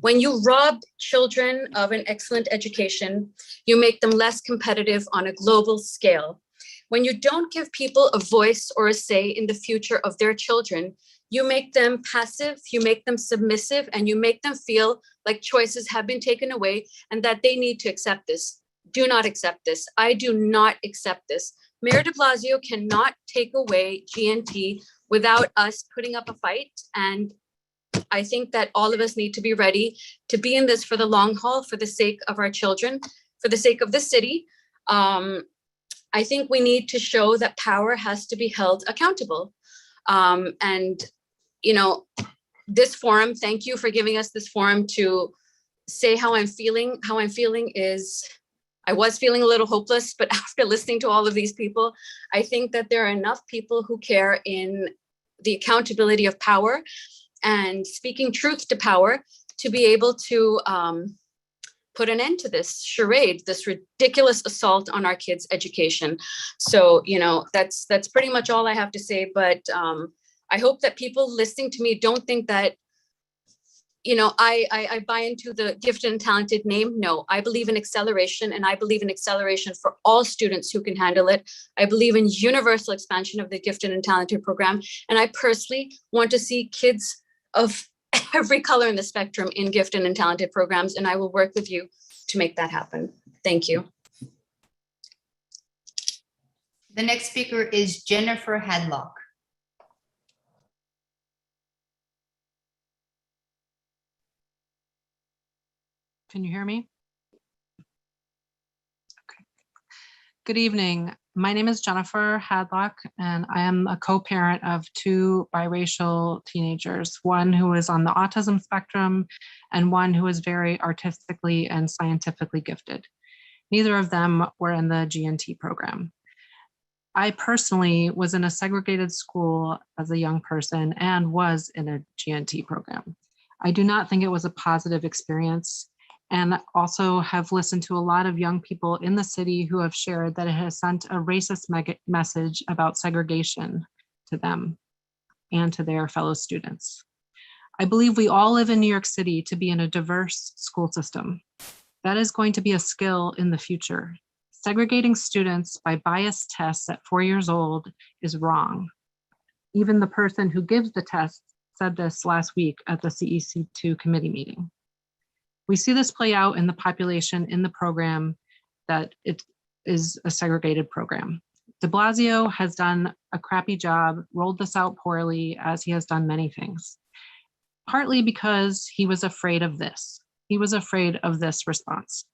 When you rob children of an excellent education, you make them less competitive on a global scale. When you don't give people a voice or a say in the future of their children, you make them passive, you make them submissive, and you make them feel like choices have been taken away and that they need to accept this. Do not accept this. I do not accept this. Mayor de Blasio cannot take away GNT without us putting up a fight. And I think that all of us need to be ready to be in this for the long haul, for the sake of our children, for the sake of the city. I think we need to show that power has to be held accountable. And, you know, this forum, thank you for giving us this forum to say how I'm feeling. How I'm feeling is, I was feeling a little hopeless, but after listening to all of these people, I think that there are enough people who care in the accountability of power and speaking truth to power to be able to put an end to this charade, this ridiculous assault on our kids' education. So, you know, that's pretty much all I have to say. But I hope that people listening to me don't think that, you know, I buy into the gifted and talented name. No, I believe in acceleration, and I believe in acceleration for all students who can handle it. I believe in universal expansion of the gifted and talented program. And I personally want to see kids of every color in the spectrum in gifted and talented programs. And I will work with you to make that happen. Thank you. The next speaker is Jennifer Hadlock. Can you hear me? Okay. Good evening. My name is Jennifer Hadlock, and I am a co-parent of two biracial teenagers, one who is on the autism spectrum and one who is very artistically and scientifically gifted. Neither of them were in the GNT program. I personally was in a segregated school as a young person and was in a GNT program. I do not think it was a positive experience, and also have listened to a lot of young people in the city who have shared that it has sent a racist message about segregation to them and to their fellow students. I believe we all live in New York City to be in a diverse school system. That is going to be a skill in the future. Segregating students by biased tests at 4 years old is wrong. Even the person who gives the test said this last week at the CECD2 committee meeting. We see this play out in the population in the program that it is a segregated program. De Blasio has done a crappy job, rolled this out poorly, as he has done many things, partly because he was afraid of this. He was afraid of this response.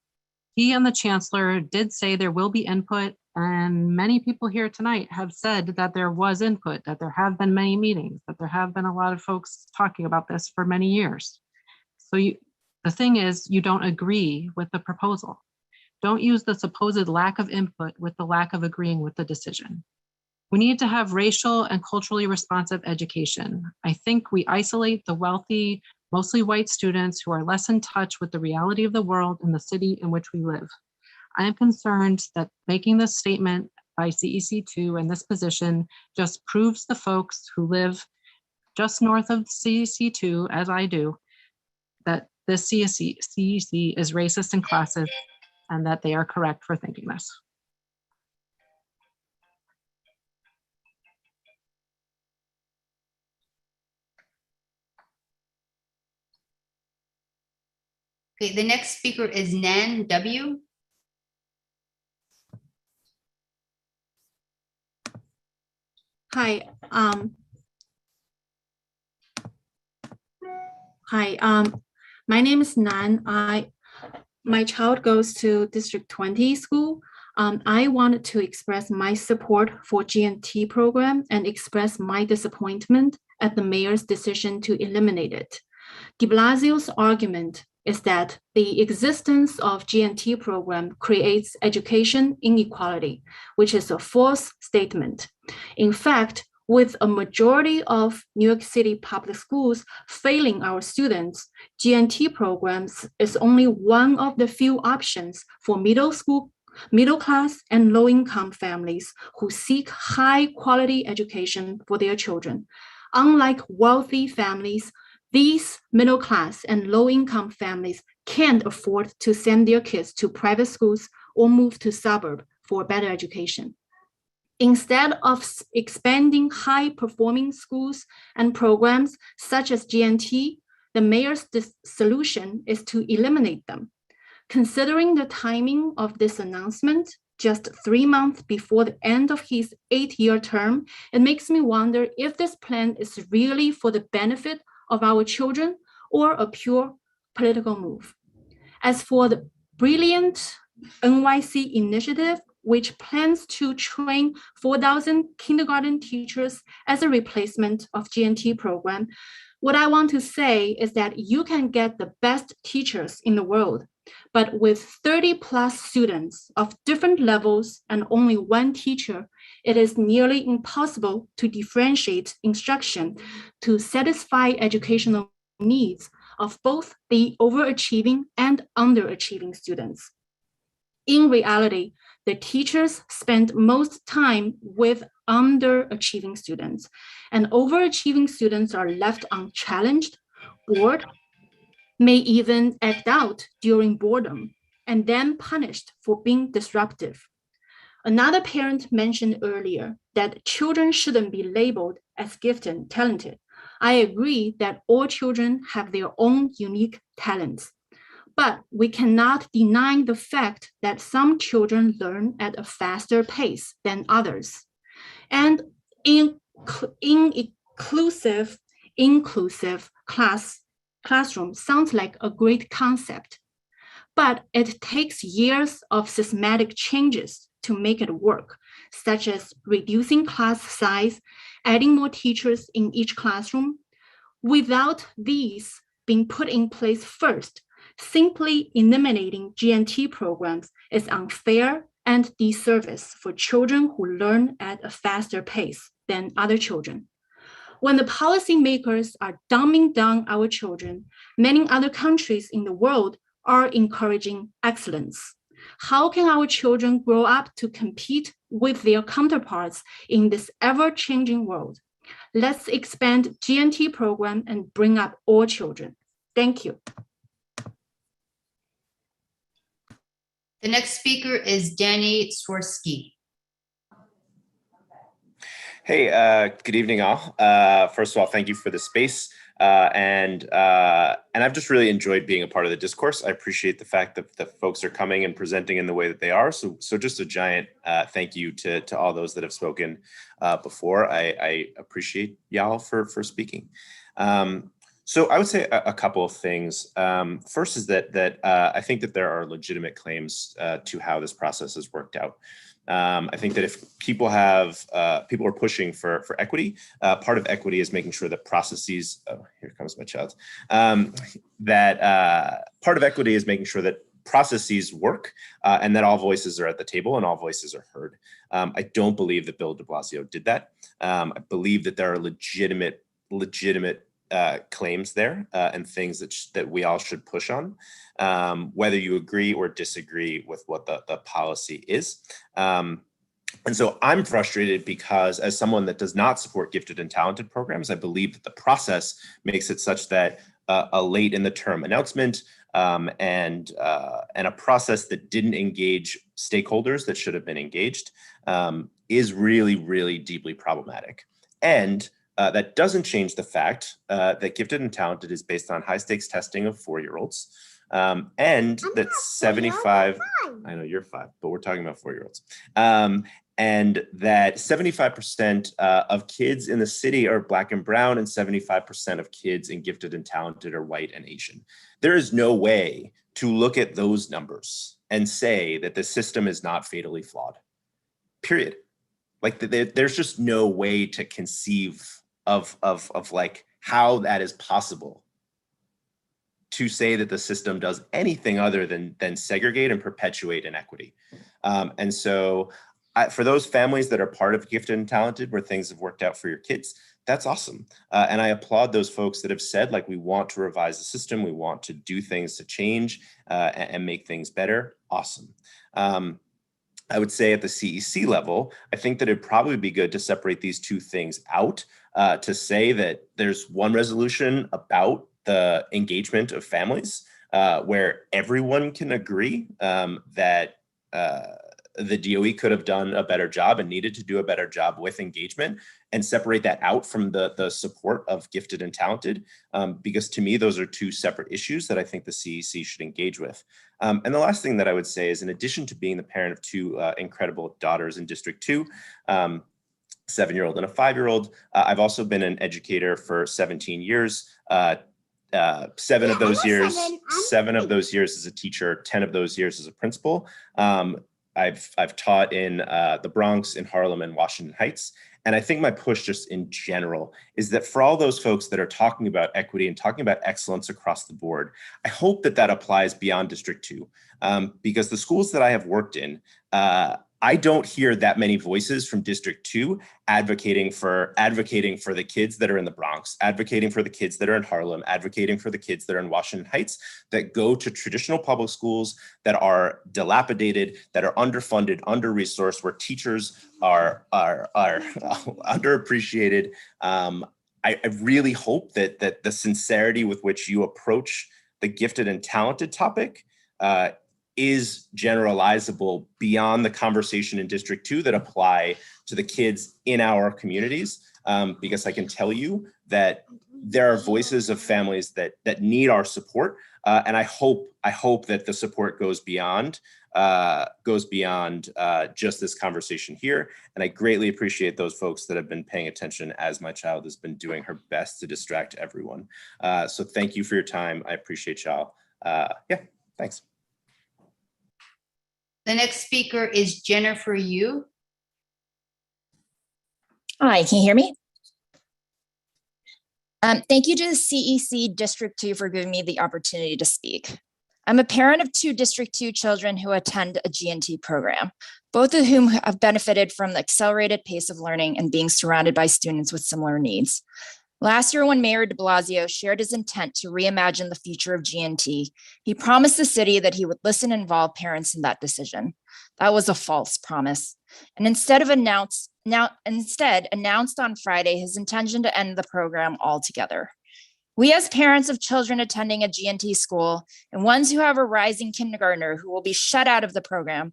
He and the chancellor did say there will be input, and many people here tonight have said that there was input, that there have been many meetings, that there have been a lot of folks talking about this for many years. So the thing is, you don't agree with the proposal. Don't use the supposed lack of input with the lack of agreeing with the decision. We need to have racial and culturally responsive education. I think we isolate the wealthy, mostly white students who are less in touch with the reality of the world and the city in which we live. I am concerned that making this statement by CEC2 in this position just proves the folks who live just north of CEC2, as I do, that this CEC is racist and classist, and that they are correct for thinking this. Okay, the next speaker is Nan W. Hi, my name is Nan. My child goes to District 20 school. I wanted to express my support for GNT program and express my disappointment at the mayor's decision to eliminate it. De Blasio's argument is that the existence of GNT program creates education inequality, which is a false statement. In fact, with a majority of New York City public schools failing our students, GNT programs is only one of the few options for middle class and low-income families who seek high-quality education for their children. Unlike wealthy families, these middle class and low-income families can't afford to send their kids to private schools or move to suburb for better education. Instead of expanding high-performing schools and programs such as GNT, the mayor's solution is to eliminate them. Considering the timing of this announcement, just 3 months before the end of his 8-year term, it makes me wonder if this plan is really for the benefit of our children or a pure political move. As for the brilliant NYC initiative, which plans to train 4,000 kindergarten teachers as a replacement of GNT program, what I want to say is that you can get the best teachers in the world, but with 30+ students of different levels and only one teacher, it is nearly impossible to differentiate instruction to satisfy educational needs of both the overachieving and underachieving students. In reality, the teachers spend most time with underachieving students, and overachieving students are left unchallenged, bored, may even act out during boredom, and then punished for being disruptive. Another parent mentioned earlier that children shouldn't be labeled as gifted and talented. I agree that all children have their own unique talents. But we cannot deny the fact that some children learn at a faster pace than others. And inclusive classroom sounds like a great concept, but it takes years of systematic changes to make it work, such as reducing class size, adding more teachers in each classroom. Without these being put in place first, simply eliminating GNT programs is unfair and disservice for children who learn at a faster pace than other children. When the policymakers are dumbing down our children, many other countries in the world are encouraging excellence. How can our children grow up to compete with their counterparts in this ever-changing world? Let's expand GNT program and bring up all children. Thank you. The next speaker is Danny Swirsky. Hey, good evening, all. First of all, thank you for the space. And I've just really enjoyed being a part of the discourse. I appreciate the fact that the folks are coming and presenting in the way that they are. So just a giant thank you to all those that have spoken before. I appreciate y'all for speaking. So I would say a couple of things. First is that I think that there are legitimate claims to how this process has worked out. I think that if people are pushing for equity, part of equity is making sure that processes, oh, here comes my child, part of equity is making sure that processes work and that all voices are at the table and all voices are heard. I don't believe that Bill de Blasio did that. I believe that there are legitimate claims there and things that we all should push on, whether you agree or disagree with what the policy is. And so I'm frustrated because as someone that does not support gifted and talented programs, I believe that the process makes it such that a late in the term announcement and a process that didn't engage stakeholders that should have been engaged is really, really deeply problematic. And that doesn't change the fact that gifted and talented is based on high stakes testing of 4-year-olds. And that 75, I know you're 5, but we're talking about 4-year-olds. And that 75% of kids in the city are Black and brown, and 75% of kids in gifted and talented are white and Asian. There is no way to look at those numbers and say that the system is not fatally flawed, period. Like there's just no way to conceive of like how that is possible to say that the system does anything other than segregate and perpetuate inequity. And so for those families that are part of gifted and talented where things have worked out for your kids, that's awesome. And I applaud those folks that have said, like, we want to revise the system, we want to do things to change and make things better. Awesome. I would say at the CEC level, I think that it'd probably be good to separate these two things out, to say that there's one resolution about the engagement of families where everyone can agree that the DOE could have done a better job and needed to do a better job with engagement, and separate that out from the support of gifted and talented, because to me, those are two separate issues that I think the CEC should engage with. And the last thing that I would say is, in addition to being the parent of 2 incredible daughters in District 2, 7-year-old and a 5-year-old, I've also been an educator for 17 years. 7 of those years as a teacher, 10 of those years as a principal. I've taught in the Bronx, in Harlem, and Washington Heights. And I think my push just in general is that for all those folks that are talking about equity and talking about excellence across the board, I hope that that applies beyond District 2, because the schools that I have worked in, I don't hear that many voices from District 2 advocating for the kids that are in the Bronx, advocating for the kids that are in Harlem, advocating for the kids that are in Washington Heights, that go to traditional public schools that are dilapidated, that are underfunded, under-resourced, where teachers are underappreciated. I really hope that the sincerity with which you approach the gifted and talented topic is generalizable beyond the conversation in District 2 that apply to the kids in our communities, because I can tell you that there are voices of families that need our support, and I hope that the support goes beyond just this conversation here. And I greatly appreciate those folks that have been paying attention as my child has been doing her best to distract everyone. So thank you for your time. I appreciate y'all. Yeah, thanks. The next speaker is Jennifer Yu. Hi, can you hear me? Thank you to the CEC District 2 for giving me the opportunity to speak. I'm a parent of 2 District 2 children who attend a G&T program, both of whom have benefited from the accelerated pace of learning and being surrounded by students with similar needs. Last year, when Mayor de Blasio shared his intent to reimagine the future of G&T, he promised the city that he would listen and involve parents in that decision. That was a false promise. And instead announced on Friday his intention to end the program altogether. We, as parents of children attending a G&T school and ones who have a rising kindergartner who will be shut out of the program,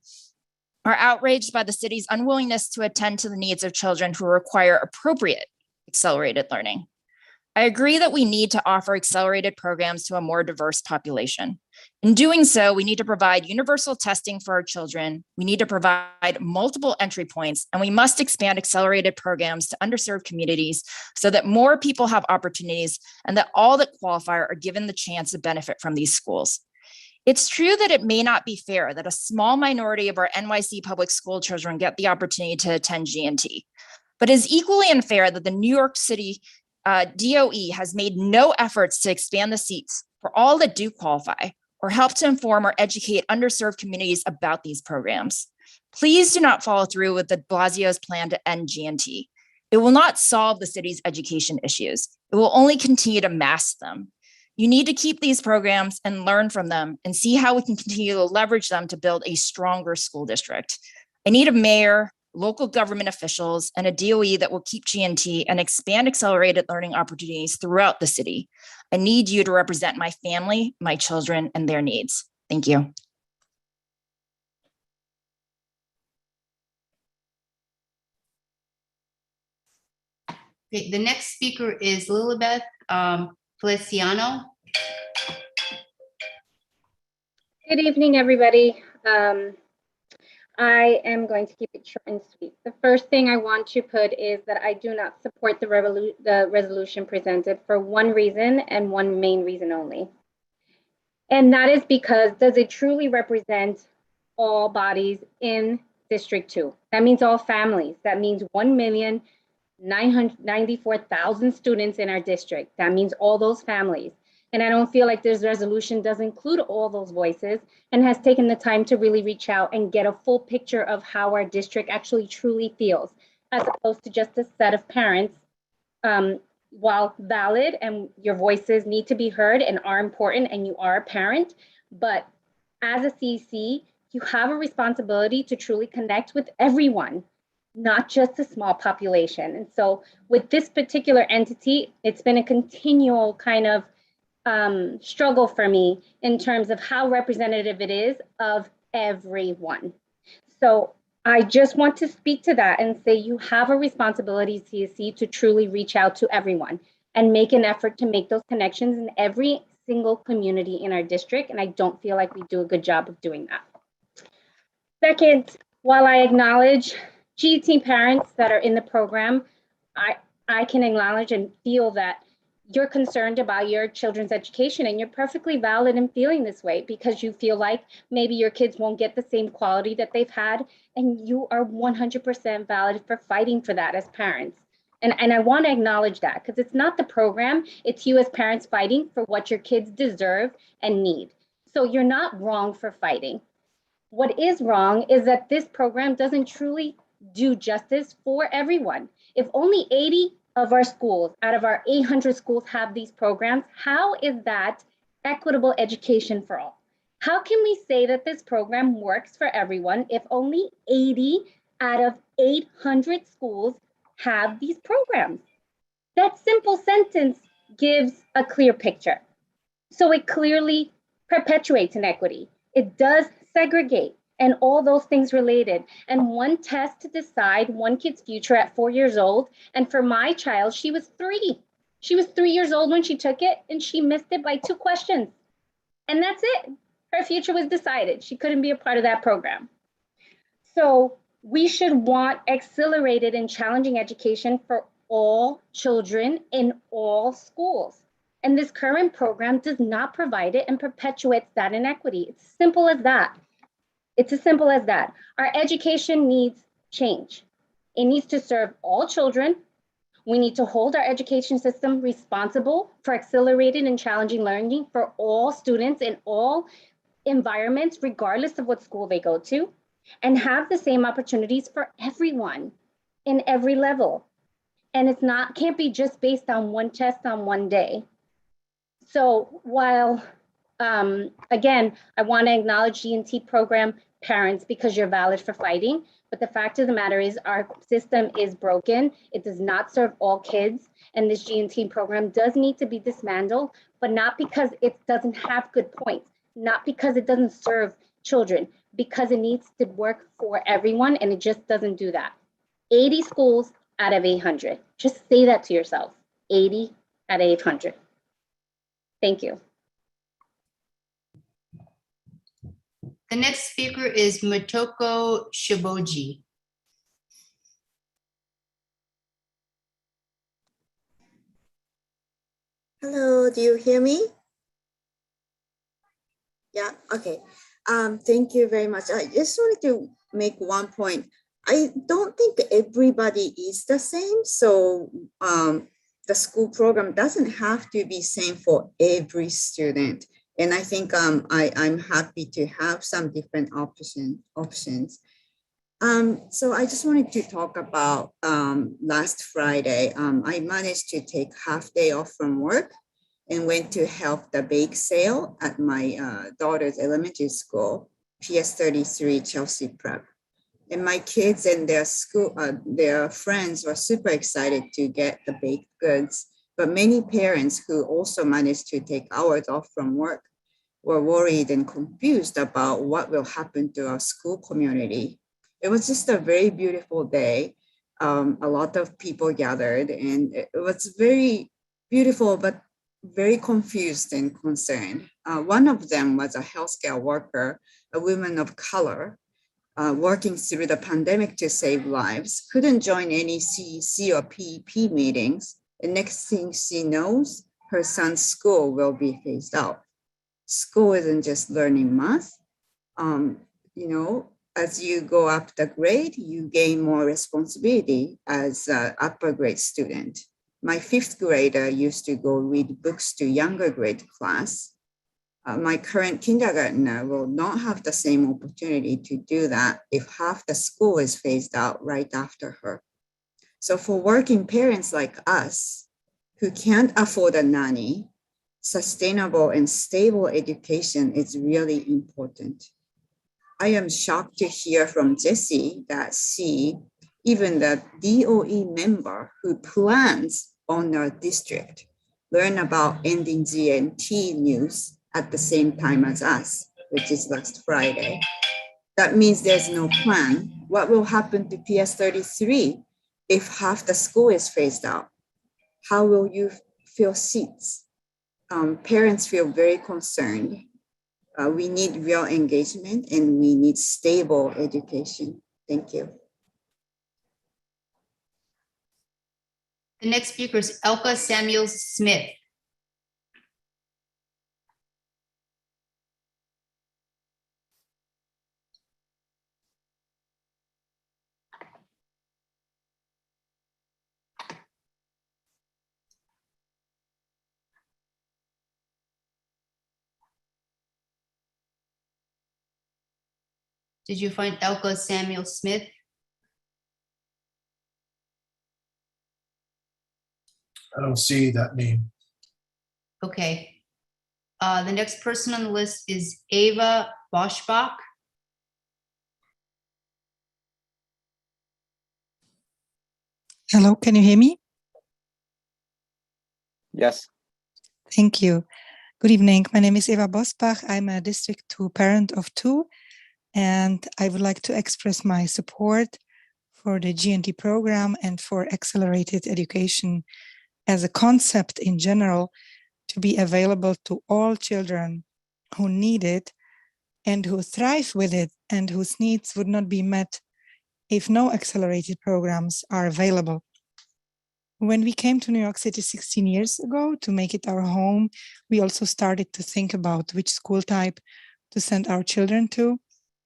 are outraged by the city's unwillingness to attend to the needs of children who require appropriate accelerated learning. I agree that we need to offer accelerated programs to a more diverse population. In doing so, we need to provide universal testing for our children. We need to provide multiple entry points, and we must expand accelerated programs to underserved communities so that more people have opportunities and that all that qualify are given the chance to benefit from these schools. It's true that it may not be fair that a small minority of our NYC public school children get the opportunity to attend G&T, but it is equally unfair that the New York City DOE has made no efforts to expand the seats for all that do qualify or help to inform or educate underserved communities about these programs. Please do not follow through with de Blasio's plan to end G&T. It will not solve the city's education issues. It will only continue to mask them. You need to keep these programs and learn from them and see how we can continue to leverage them to build a stronger school district. I need a mayor local government officials, and a DOE that will keep GNT and expand accelerated learning opportunities throughout the city. I need you to represent my family, my children, and their needs. Thank you. Okay, the next speaker is Lilibeth Feliciano. Good evening, everybody. I am going to keep it short and sweet. The first thing I want to put is that I do not support the resolution presented for one reason and one main reason only. And that is because does it truly represent all bodies in District 2? That means all families. That means 1,994,000 students in our district. That means all those families. And I don't feel like this resolution does include all those voices and has taken the time to really reach out and get a full picture of how our district actually truly feels, as opposed to just a set of parents. While valid and your voices need to be heard and are important and you are a parent, but as a CEC, you have a responsibility to truly connect with everyone, not just a small population. And so with this particular entity, it's been a continual kind of struggle for me in terms of how representative it is of everyone. So I just want to speak to that and say you have a responsibility, CEC, to truly reach out to everyone and make an effort to make those connections in every single community in our district. And I don't feel like we do a good job of doing that. Second, while I acknowledge GT parents that are in the program, I can acknowledge and feel that you're concerned about your children's education, and you're perfectly valid in feeling this way because you feel like maybe your kids won't get the same quality that they've had, and you are 100% valid for fighting for that as parents. And I want to acknowledge that because it's not the program, it's you as parents fighting for what your kids deserve and need. So you're not wrong for fighting. What is wrong is that this program doesn't truly do justice for everyone. If only 80 of our schools out of our 800 schools have these programs, how is that equitable education for all? How can we say that this program works for everyone if only 80 out of 800 schools have these programs? That simple sentence gives a clear picture. So it clearly perpetuates inequity. It does segregate and all those things related. And one test to decide one kid's future at 4 years old. And for my child, she was 3. She was 3 years old when she took it and she missed it by 2 questions. And that's it. Her future was decided. She couldn't be a part of that program. So we should want accelerated and challenging education for all children in all schools. And this current program does not provide it and perpetuates that inequity. It's simple as that. It's as simple as that. Our education needs change. It needs to serve all children. We need to hold our education system responsible for accelerated and challenging learning for all students in all environments, regardless of what school they go to, and have the same opportunities for everyone in every level. And it's not, can't be just based on one test on one day. So while, again, I want to acknowledge G&T program parents because you're valid for fighting, but the fact of the matter is our system is broken. It does not serve all kids, and this G&T program does need to be dismantled, but not because it doesn't have good points, not because it doesn't serve children, because it needs to work for everyone, and it just doesn't do that. 80 schools out of 800. Just say that to yourself, 80 out of 800. Thank you. The next speaker is Motoko Shiboji. Hello, do you hear me? Yeah, okay. Thank you very much. I just wanted to make one point. I don't think everybody is the same. So the school program doesn't have to be same for every student. And I think I'm happy to have some different options. So I just wanted to talk about last Friday. I managed to take half day off from work and went to help the bake sale at my daughter's elementary school, PS33 Chelsea Prep. And my kids and their friends were super excited to get the baked goods. But many parents who also managed to take hours off from work were worried and confused about what will happen to our school community. It was just a very beautiful day. A lot of people gathered, and it was very beautiful, but very confused and concerned. One of them was a healthcare worker, a woman of color, working through the pandemic to save lives, couldn't join any CEC or PEP meetings. The next thing she knows, her son's school will be phased out. School isn't just learning math. As you go up the grade, you gain more responsibility as an upper grade student. My 5th grader used to go read books to younger grade class. My current kindergartner will not have the same opportunity to do that if half the school is phased out right after her. So for working parents like us who can't afford a nanny, sustainable and stable education is really important. I am shocked to hear from Jessie that she, even the DOE member who plans on our district, learn about ending GNT news at the same time as us, which is last Friday. That means there's no plan. What will happen to PS33 if half the school is phased out? How will you fill seats? Parents feel very concerned. We need real engagement and we need stable education. Thank you. The next speaker is Elka Samuels Smith. Did you find Elka Samuel Smith? I don't see that name. Okay. The next person on the list is Ava Boschbach. Hello, can you hear me? Yes. Thank you. Good evening. My name is Eva Bosbach. I'm a District 2 parent of 2, and I would like to express my support for the GNT program and for accelerated education as a concept in general to be available to all children who need it and who thrive with it and whose needs would not be met if no accelerated programs are available. When we came to New York City 16 years ago to make it our home, we also started to think about which school type to send our children to.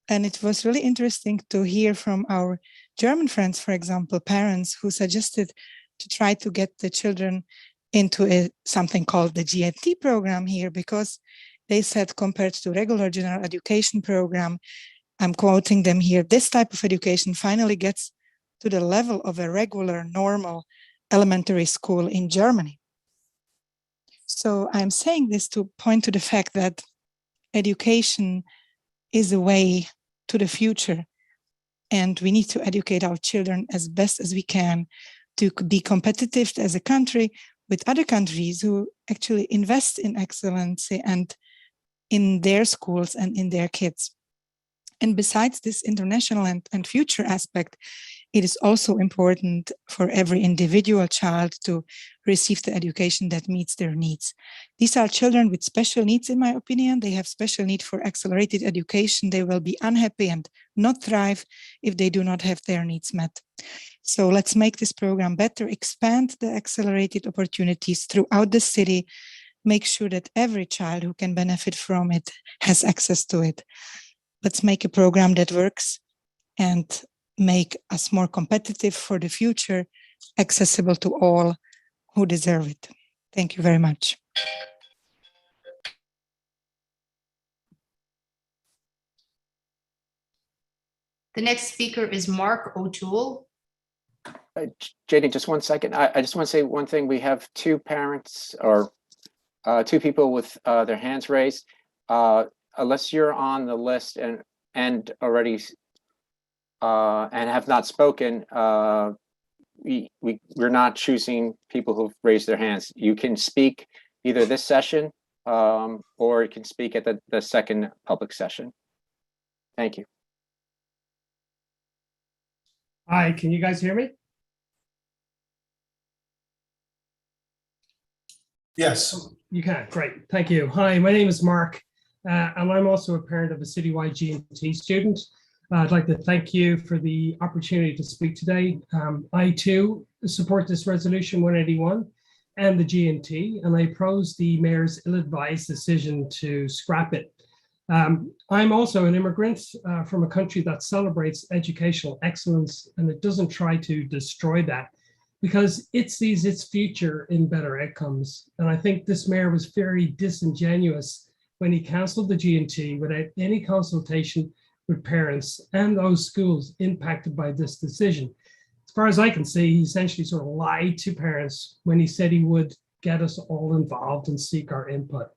And it was really interesting to hear from our German friends, for example, parents who suggested to try to get the children into something called the GNT program here, because they said compared to regular general education program, I'm quoting them here, this type of education finally gets to the level of a regular, normal elementary school in Germany. So I'm saying this to point to the fact that education is a way to the future, and we need to educate our children as best as we can to be competitive as a country with other countries who actually invest in excellence and in their schools and in their kids. And besides this international and future aspect, it is also important for every individual child to receive the education that meets their needs. These are children with special needs, in my opinion. They have special need for accelerated education. They will be unhappy and not thrive if they do not have their needs met. So let's make this program better, expand the accelerated opportunities throughout the city, make sure that every child who can benefit from it has access to it. Let's make a program that works and make us more competitive for the future, accessible to all who deserve it. Thank you very much. The next speaker is Mark O'Toole. JD, just 1 second. I just want to say one thing. We have 2 parents or 2 people with their hands raised. Unless you're on the list and already and have not spoken, we're not choosing people who've raised their hands. You can speak either this session or you can speak at the second public session. Thank you. Hi, can you guys hear me? Yes. You can, great, thank you. Hi, my name is Mark, and I'm also a parent of a citywide G&T student. I'd like to thank you for the opportunity to speak today. I too support this resolution 181 and the G&T, and I oppose the mayor's ill-advised decision to scrap it. I'm also an immigrant from a country that celebrates educational excellence, and it doesn't try to destroy that, because it sees its future in better outcomes. And I think this mayor was very disingenuous when he cancelled the G&T without any consultation with parents and those schools impacted by this decision. As far as I can see, he essentially sort of lied to parents when he said he would get us all involved and seek our input.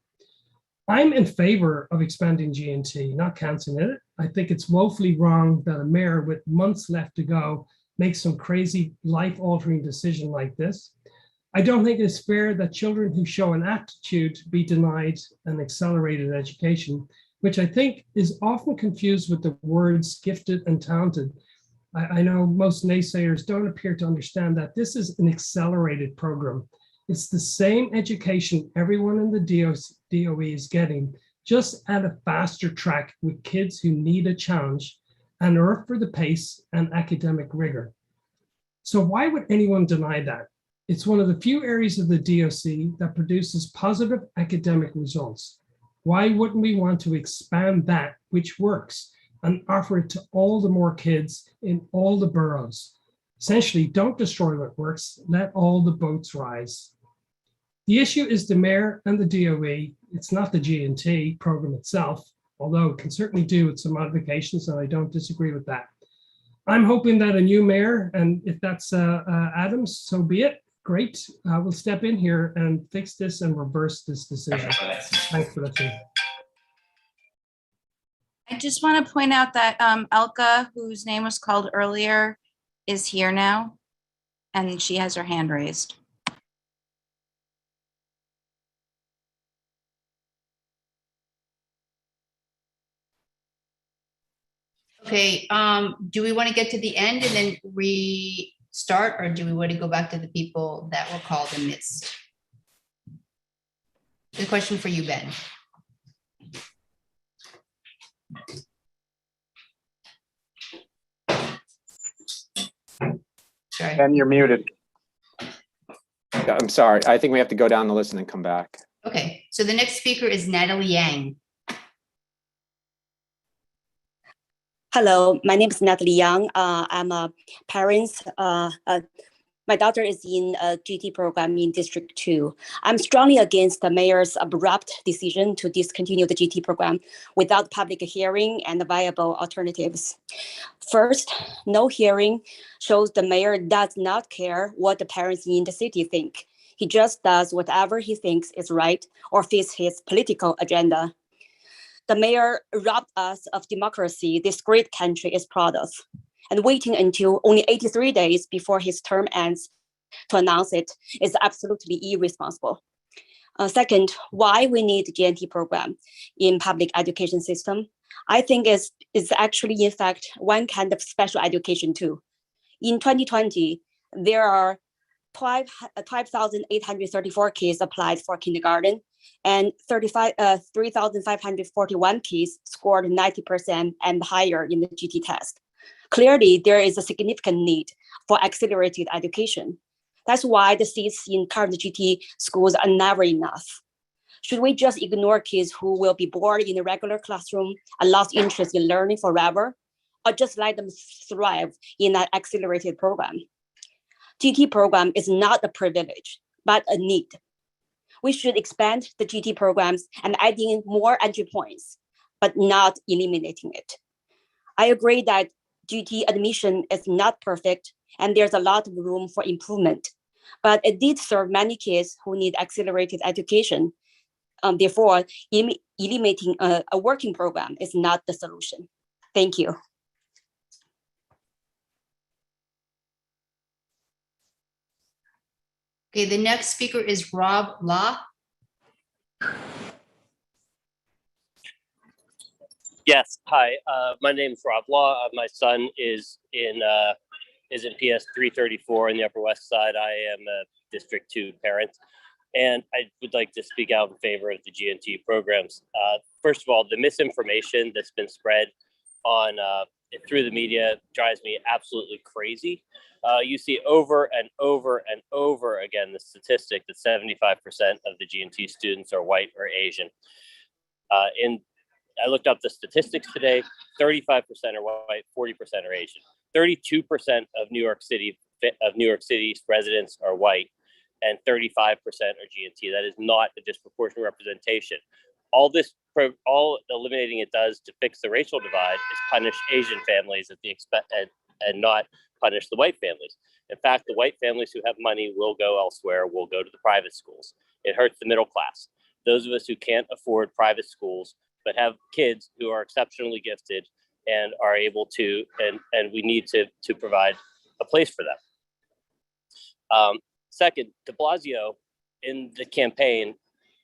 I'm in favor of expanding G&T, not cancelling it. I think it's woefully wrong that a mayor with months left to go make some crazy life-altering decision like this. I don't think it's fair that children who show an aptitude be denied an accelerated education, which I think is often confused with the words gifted and talented. I know most naysayers don't appear to understand that this is an accelerated program. It's the same education everyone in the DOE is getting, just at a faster track with kids who need a challenge and are for the pace and academic rigor. So why would anyone deny that? It's one of the few areas of the DOC that produces positive academic results. Why wouldn't we want to expand that which works and offer it to all the more kids in all the boroughs? Essentially, don't destroy what works, let all the boats rise. The issue is the mayor and the DOE. It's not the G&T program itself, although it can certainly do with some modifications, and I don't disagree with that. I'm hoping that a new mayor, and if that's Adams, so be it, great, will step in here and fix this and reverse this decision. Thanks for that. I just want to point out that Elka, whose name was called earlier, is here now, and she has her hand raised. Okay, do we want to get to the end and then restart, or do we want to go back to the people that were called and missed? The question for you, Ben. Sorry. Ben, you're muted. I'm sorry. I think we have to go down the list and then come back. Okay, so the next speaker is Natalie Yang. Hello, my name is Natalie Yang. I'm a parent. My daughter is in a GT program in District 2. I'm strongly against the mayor's abrupt decision to discontinue the GT program without public hearing and viable alternatives. First, no hearing shows the mayor does not care what the parents in the city think. He just does whatever he thinks is right or fits his political agenda. The mayor robbed us of democracy this great country is proud of, and waiting until only 83 days before his term ends to announce it is absolutely irresponsible. Second, why we need GNT program in public education system? I think is actually, in fact, one kind of special education too. In 2020, there are 12,834 kids applied for kindergarten, and 3,541 kids scored 90% and higher in the GT test. Clearly, there is a significant need for accelerated education. That's why the seats in current GT schools are never enough. Should we just ignore kids who will be bored in a regular classroom and lost interest in learning forever, or just let them thrive in an accelerated program? GT program is not a privilege, but a need. We should expand the GT programs and add in more entry points, but not eliminating it. I agree that GT admission is not perfect and there's a lot of room for improvement, but it did serve many kids who need accelerated education. Therefore, eliminating a working program is not the solution. Thank you. Okay, the next speaker is Rob Law. Yes, hi. My name is Rob Law. My son is in PS 334 in the Upper West Side. I am a District 2 parent, and I would like to speak out in favor of the GNT programs. First of all, the misinformation that's been spread on through the media drives me absolutely crazy. You see over and over and over again the statistic that 75% of the GNT students are white or Asian. I looked up the statistics today. 35% are white, 40% are Asian. 32% of New York City's residents are white, and 35% are GNT. That is not a disproportionate representation. All eliminating it does to fix the racial divide is punish Asian families at the expense and not punish the white families. In fact, the white families who have money will go elsewhere, will go to the private schools. It hurts the middle class. Those of us who can't afford private schools but have kids who are exceptionally gifted and are able to, and we need to provide a place for them. Second, de Blasio in the campaign,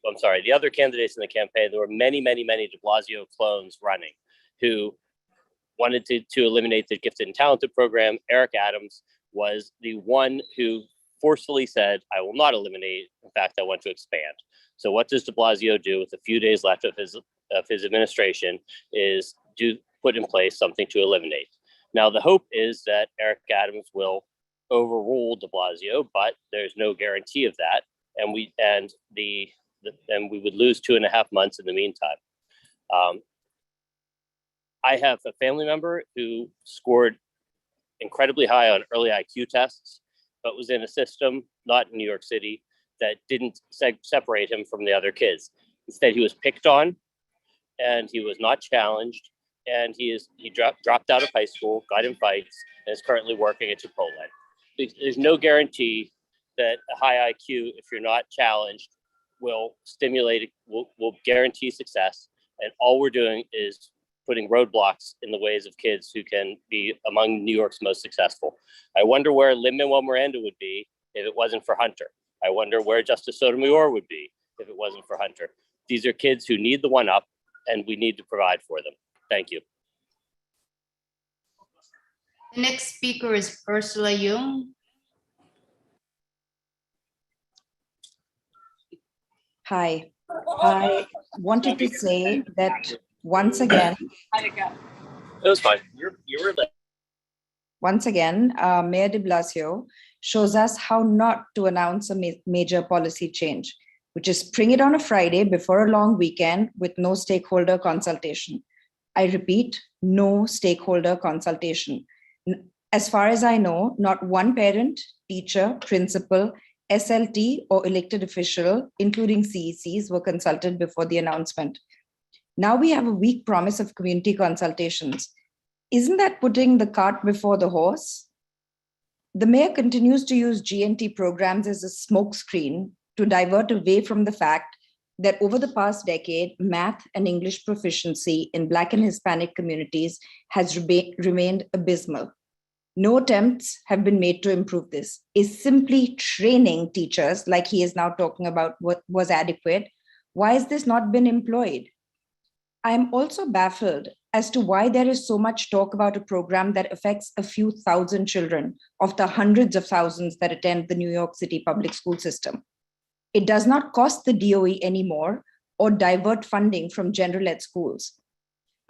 the other candidates in the campaign, there were many, many, many de Blasio clones running who wanted to eliminate the gifted and talented program. Eric Adams was the one who forcefully said, I will not eliminate. In fact, I want to expand. So what does de Blasio do with a few days left of his administration is put in place something to eliminate. Now, the hope is that Eric Adams will overrule de Blasio, but there's no guarantee of that. And we would lose 2.5 months in the meantime. I have a family member who scored incredibly high on early IQ tests, but was in a system, not in New York City, that didn't separate him from the other kids. Instead, he was picked on, and he was not challenged, and he dropped out of high school, got in fights, and is currently working at Chipotle. There's no guarantee that a high IQ, if you're not challenged, will guarantee success. And all we're doing is putting roadblocks in the ways of kids who can be among New York's most successful. I wonder where Lin-Manuel Miranda would be if it wasn't for Hunter. I wonder where Justice Sotomayor would be if it wasn't for Hunter. These are kids who need the one up, and we need to provide for them. Thank you. The next speaker is Ursula Jung. Hi, I wanted to say that once again, It was fine. You were late. once again, Mayor de Blasio shows us how not to announce a major policy change, which is bring it on a Friday before a long weekend with no stakeholder consultation. I repeat, no stakeholder consultation. As far as I know, not one parent, teacher, principal, SLT, or elected official, including CECs, were consulted before the announcement. Now we have a weak promise of community consultations. Isn't that putting the cart before the horse? The mayor continues to use GNT programs as a smokescreen to divert away from the fact that over the past decade, math and English proficiency in Black and Hispanic communities has remained abysmal. No attempts have been made to improve this. Is simply training teachers, like he is now talking about, what was adequate? Why has this not been employed? I am also baffled as to why there is so much talk about a program that affects a few thousand children of the hundreds of thousands that attend the New York City public school system. It does not cost the DOE anymore or divert funding from general ed schools.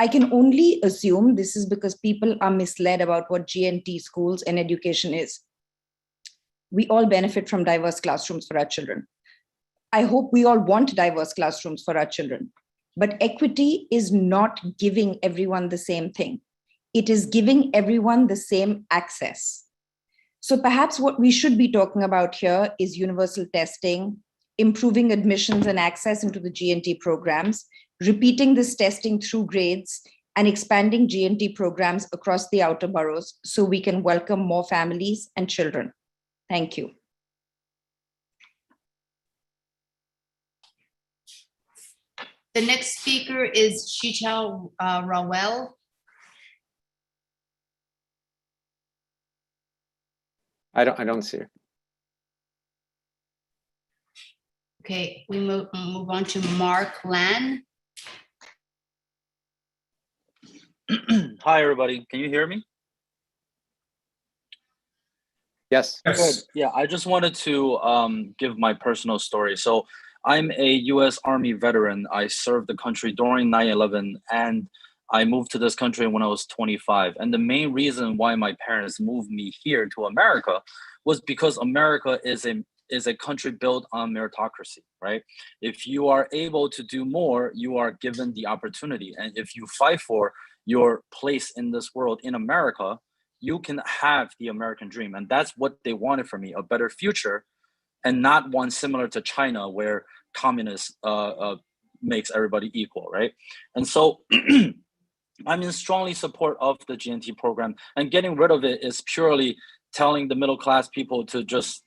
I can only assume this is because people are misled about what GNT schools and education is. We all benefit from diverse classrooms for our children. I hope we all want diverse classrooms for our children. But equity is not giving everyone the same thing. It is giving everyone the same access. So perhaps what we should be talking about here is universal testing, improving admissions and access into the GNT programs, repeating this testing through grades, and expanding GNT programs across the outer boroughs so we can welcome more families and children. Thank you. The next speaker is Shichao Rawel. I don't see her. Okay, we move on to Mark Lan. Hi, everybody. Can you hear me? Yes. Good. Yeah, I just wanted to give my personal story. So I'm a U.S. Army veteran. I served the country during 9/11, and I moved to this country when I was 25. And the main reason why my parents moved me here to America was because America is a country built on meritocracy, right? If you are able to do more, you are given the opportunity. And if you fight for your place in this world in America, you can have the American dream. And that's what they wanted for me, a better future, and not one similar to China where communists makes everybody equal, right? And so I'm in strongly support of the GNT program, and getting rid of it is purely telling the middle class people to just,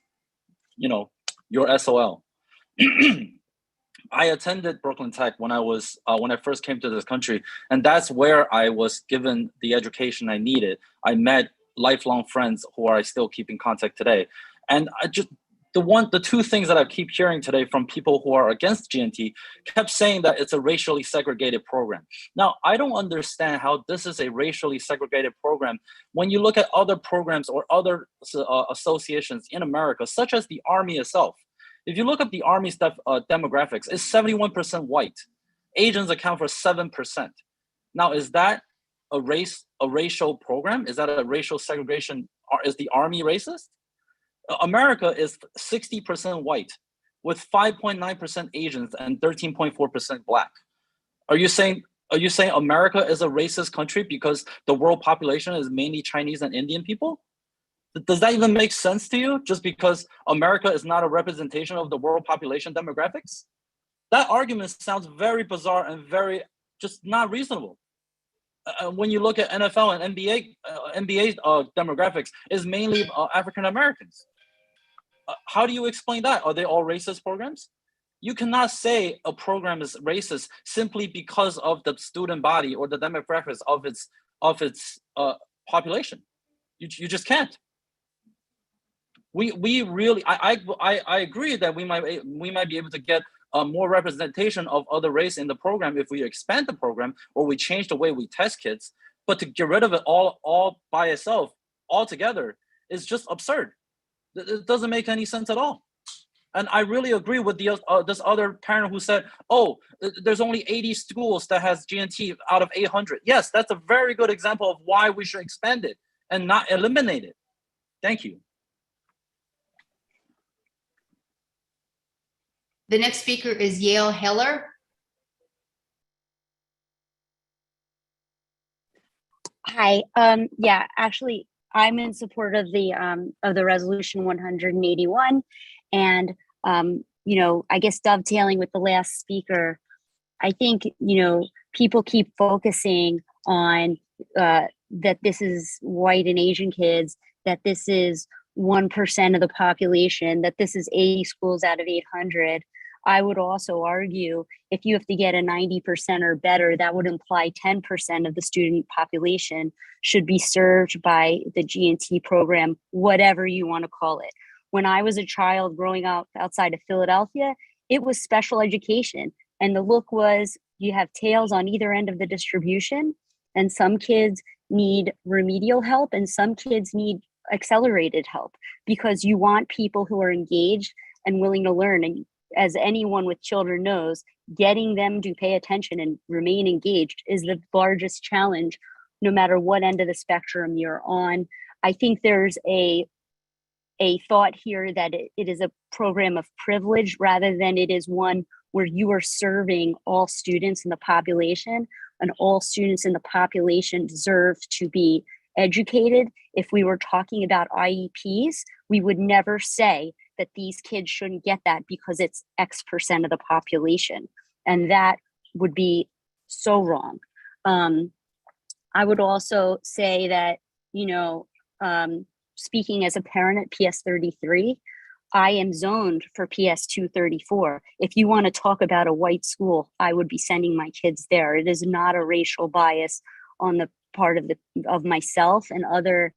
you're SOL. I attended Brooklyn Tech when I first came to this country, and that's where I was given the education I needed. I met lifelong friends who I still keep in contact today, and the two things that I keep hearing today from people who are against GNT kept saying that it's a racially segregated program. Now, I don't understand how this is a racially segregated program when you look at other programs or other associations in America, such as the Army itself. If you look at the Army's demographics, it's 71% white. Asians account for 7%. Now, is that a racial program? Is that a racial segregation? Is the Army racist? America is 60% white with 5.9% Asians and 13.4% Black. Are you saying America is a racist country because the world population is mainly Chinese and Indian people? Does that even make sense to you, just because America is not a representation of the world population demographics? That argument sounds very bizarre and very just not reasonable. When you look at NFL and NBA demographics is mainly African Americans. How do you explain that? Are they all racist programs? You cannot say a program is racist simply because of the student body or the demographics of its population. You just can't. We really, I agree that we might be able to get more representation of other race in the program if we expand the program or we change the way we test kids. But to get rid of it all by itself altogether is just absurd. It doesn't make any sense at all. And I really agree with this other parent who said, "Oh, there's only 80 schools that has GNT out of 800." Yes, that's a very good example of why we should expand it and not eliminate it. Thank you. The next speaker is Yale Heller. Hi. Yeah, actually, I'm in support of the resolution 181, and I guess dovetailing with the last speaker, I think people keep focusing on that this is white and Asian kids, that this is 1% of the population, that this is 80 schools out of 800. I would also argue if you have to get a 90% or better, that would imply 10% of the student population should be served by the GNT program, whatever you want to call it. When I was a child growing up outside of Philadelphia, it was special education. And the look was you have tails on either end of the distribution, and some kids need remedial help and some kids need accelerated help, because you want people who are engaged and willing to learn. And as anyone with children knows, getting them to pay attention and remain engaged is the largest challenge, no matter what end of the spectrum you're on. I think there's a thought here that it is a program of privilege rather than it is one where you are serving all students in the population, and all students in the population deserve to be educated. If we were talking about IEPs, we would never say that these kids shouldn't get that because it's X% of the population. And that would be so wrong. I would also say that, speaking as a parent at PS33, I am zoned for PS234. If you want to talk about a white school, I would be sending my kids there. It is not a racial bias on the part of myself and other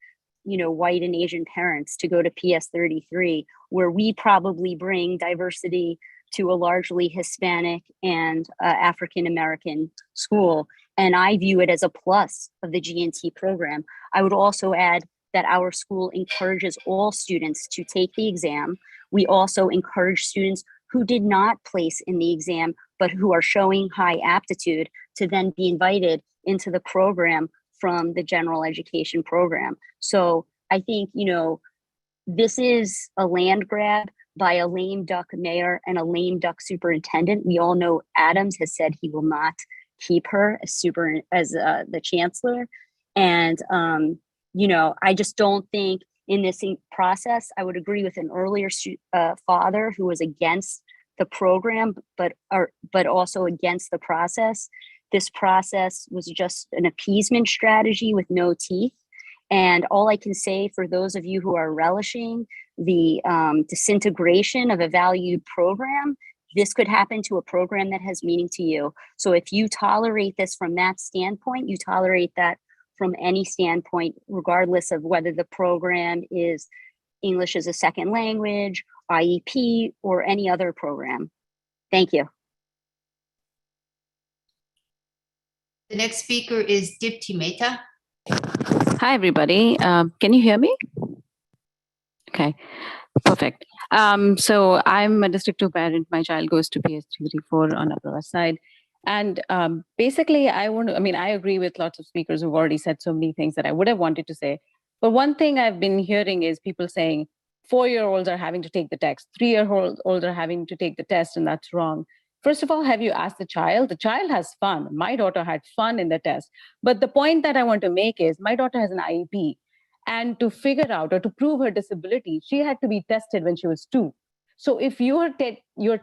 white and Asian parents to go to PS33, where we probably bring diversity to a largely Hispanic and African-American school. And I view it as a plus of the GNT program. I would also add that our school encourages all students to take the exam. We also encourage students who did not place in the exam, but who are showing high aptitude to then be invited into the program from the general education program. So I think, you know, this is a land grab by a lame duck mayor and a lame duck superintendent. We all know Adams has said he will not keep her as the chancellor. And, you know, I just don't think in this process, I would agree with an earlier father who was against the program, but also against the process. This process was just an appeasement strategy with no teeth. And all I can say for those of you who are relishing the disintegration of a valued program, this could happen to a program that has meaning to you. So if you tolerate this from that standpoint, you tolerate that from any standpoint, regardless of whether the program is English as a second language, IEP, or any other program. Thank you. The next speaker is Dipti Mehta. Hi, everybody. Can you hear me? Okay, perfect. So I'm a District 2 parent. My child goes to PS334 on Upper West Side. And basically, I agree with lots of speakers who've already said so many things that I would have wanted to say. But one thing I've been hearing is people saying 4-year-olds are having to take the test, 3-year-olds are having to take the test, and that's wrong. First of all, have you asked the child? The child has fun. My daughter had fun in the test. But the point that I want to make is my daughter has an IEP. And to figure out or to prove her disability, she had to be tested when she was 2. So if you're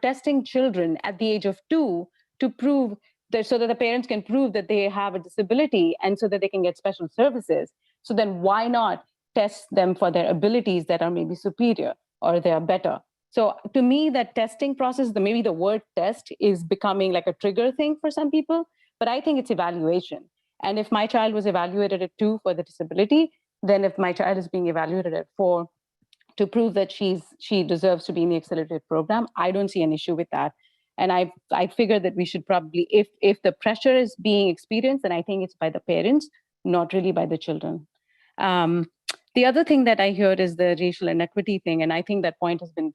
testing children at the age of 2 to prove that, so that the parents can prove that they have a disability and so that they can get special services, so then why not test them for their abilities that are maybe superior or they are better? So to me, that testing process, maybe the word test is becoming like a trigger thing for some people, but I think it's evaluation. And if my child was evaluated at 2 for the disability, then if my child is being evaluated at 4 to prove that she deserves to be in the accelerated program, I don't see an issue with that. And I figure that we should probably, if the pressure is being experienced, then I think it's by the parents, not really by the children. The other thing that I heard is the racial inequity thing. And I think that point has been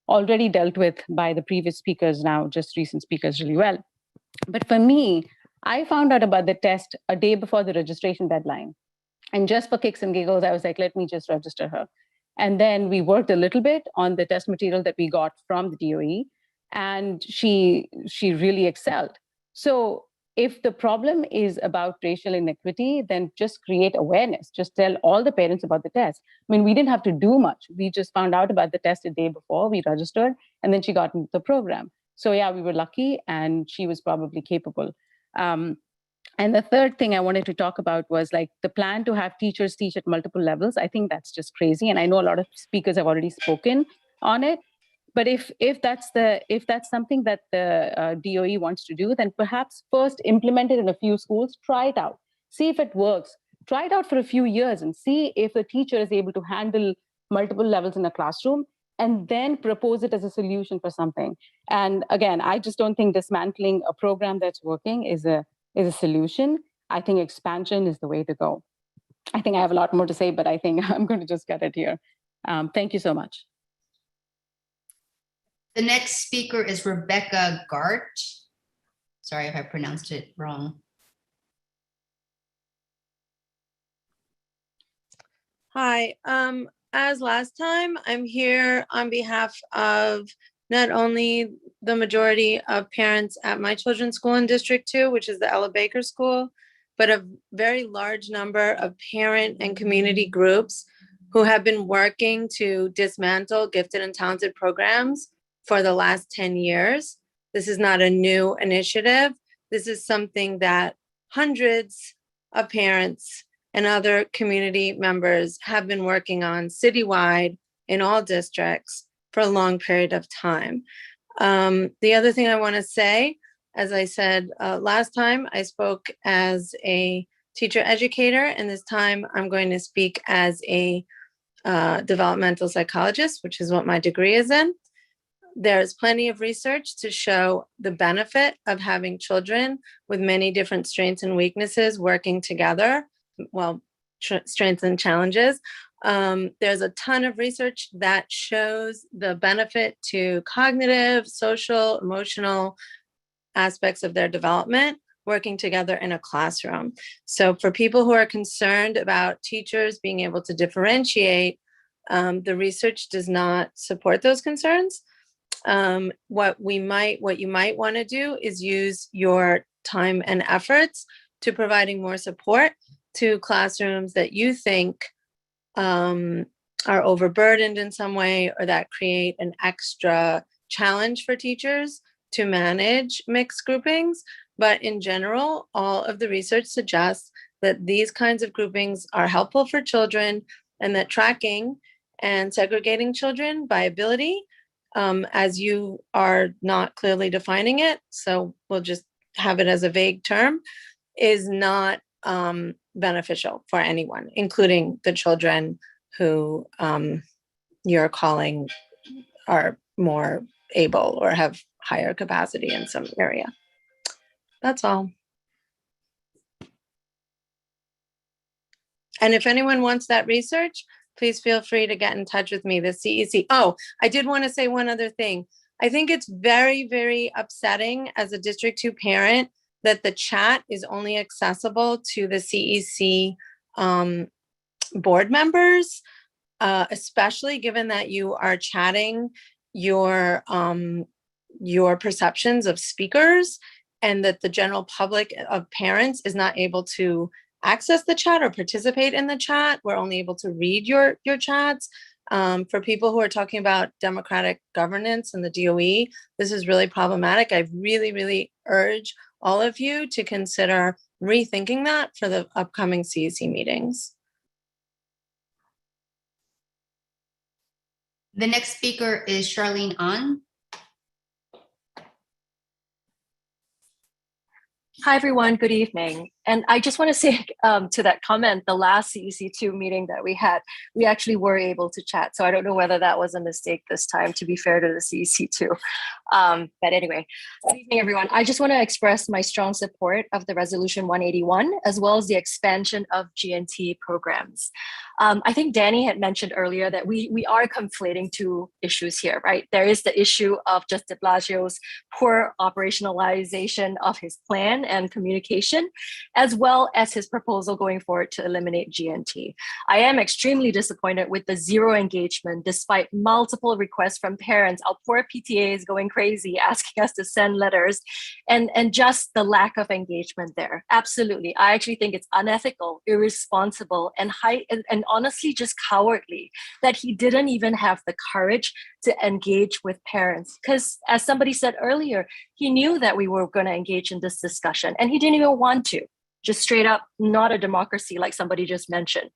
already dealt with by the previous speakers now, just recent speakers really well. But for me, I found out about the test a day before the registration deadline. And just for kicks and giggles, I was like, let me just register her. And then we worked a little bit on the test material that we got from the DOE, and she really excelled. So if the problem is about racial inequity, then just create awareness. Just tell all the parents about the test. I mean, we didn't have to do much. We just found out about the test a day before, we registered, and then she got into the program. So yeah, we were lucky, and she was probably capable. And the third thing I wanted to talk about was like the plan to have teachers teach at multiple levels. I think that's just crazy. And I know a lot of speakers have already spoken on it. But if that's something that the DOE wants to do, then perhaps first implement it in a few schools, try it out, see if it works, try it out for a few years and see if the teacher is able to handle multiple levels in a classroom, and then propose it as a solution for something. And again, I just don't think dismantling a program that's working is a solution. I think expansion is the way to go. I think I have a lot more to say, but I think I'm going to just cut it here. Thank you so much. The next speaker is Rebecca Gart. Sorry if I pronounced it wrong. Hi, as last time, I'm here on behalf of not only the majority of parents at my children's school in District 2, which is the Ella Baker School, but a very large number of parent and community groups who have been working to dismantle gifted and talented programs for the last 10 years. This is not a new initiative. This is something that hundreds of parents and other community members have been working on citywide in all districts for a long period of time. The other thing I want to say, as I said last time, I spoke as a teacher educator, and this time I'm going to speak as a developmental psychologist, which is what my degree is in. There's plenty of research to show the benefit of having children with many different strengths and weaknesses working together. Well, strengths and challenges. There's a ton of research that shows the benefit to cognitive, social, emotional aspects of their development working together in a classroom. So for people who are concerned about teachers being able to differentiate, the research does not support those concerns. What you might want to do is use your time and efforts to providing more support to classrooms that you think are overburdened in some way, or that create an extra challenge for teachers to manage mixed groupings. But in general, all of the research suggests that these kinds of groupings are helpful for children, and that tracking and segregating children by ability, as you are not clearly defining it, so we'll just have it as a vague term, is not beneficial for anyone, including the children who you're calling are more able or have higher capacity in some area. That's all. And if anyone wants that research, please feel free to get in touch with me, the CEC. Oh, I did want to say one other thing. I think it's very, very upsetting as a District 2 parent that the chat is only accessible to the CEC board members, especially given that you are chatting your perceptions of speakers, and that the general public of parents is not able to access the chat or participate in the chat. We're only able to read your chats. For people who are talking about democratic governance and the DOE, this is really problematic. I really, really urge all of you to consider rethinking that for the upcoming CEC meetings. The next speaker is Charlene An. Hi, everyone. Good evening. And I just want to say to that comment, the last CEC2 meeting that we had, we actually were able to chat. So I don't know whether that was a mistake this time, to be fair to the CEC2. But anyway, good evening, everyone. I just want to express my strong support of the Resolution 181, as well as the expansion of GNT programs. I think Danny had mentioned earlier that we are conflating two issues here, right? There is the issue of just de Blasio's poor operationalization of his plan and communication, as well as his proposal going forward to eliminate GNT. I am extremely disappointed with the zero engagement, despite multiple requests from parents. Our poor PTA is going crazy, asking us to send letters, and just the lack of engagement there. Absolutely. I actually think it's unethical, irresponsible, and honestly just cowardly that he didn't even have the courage to engage with parents. Because as somebody said earlier, he knew that we were going to engage in this discussion, and he didn't even want to. Just straight up, not a democracy like somebody just mentioned.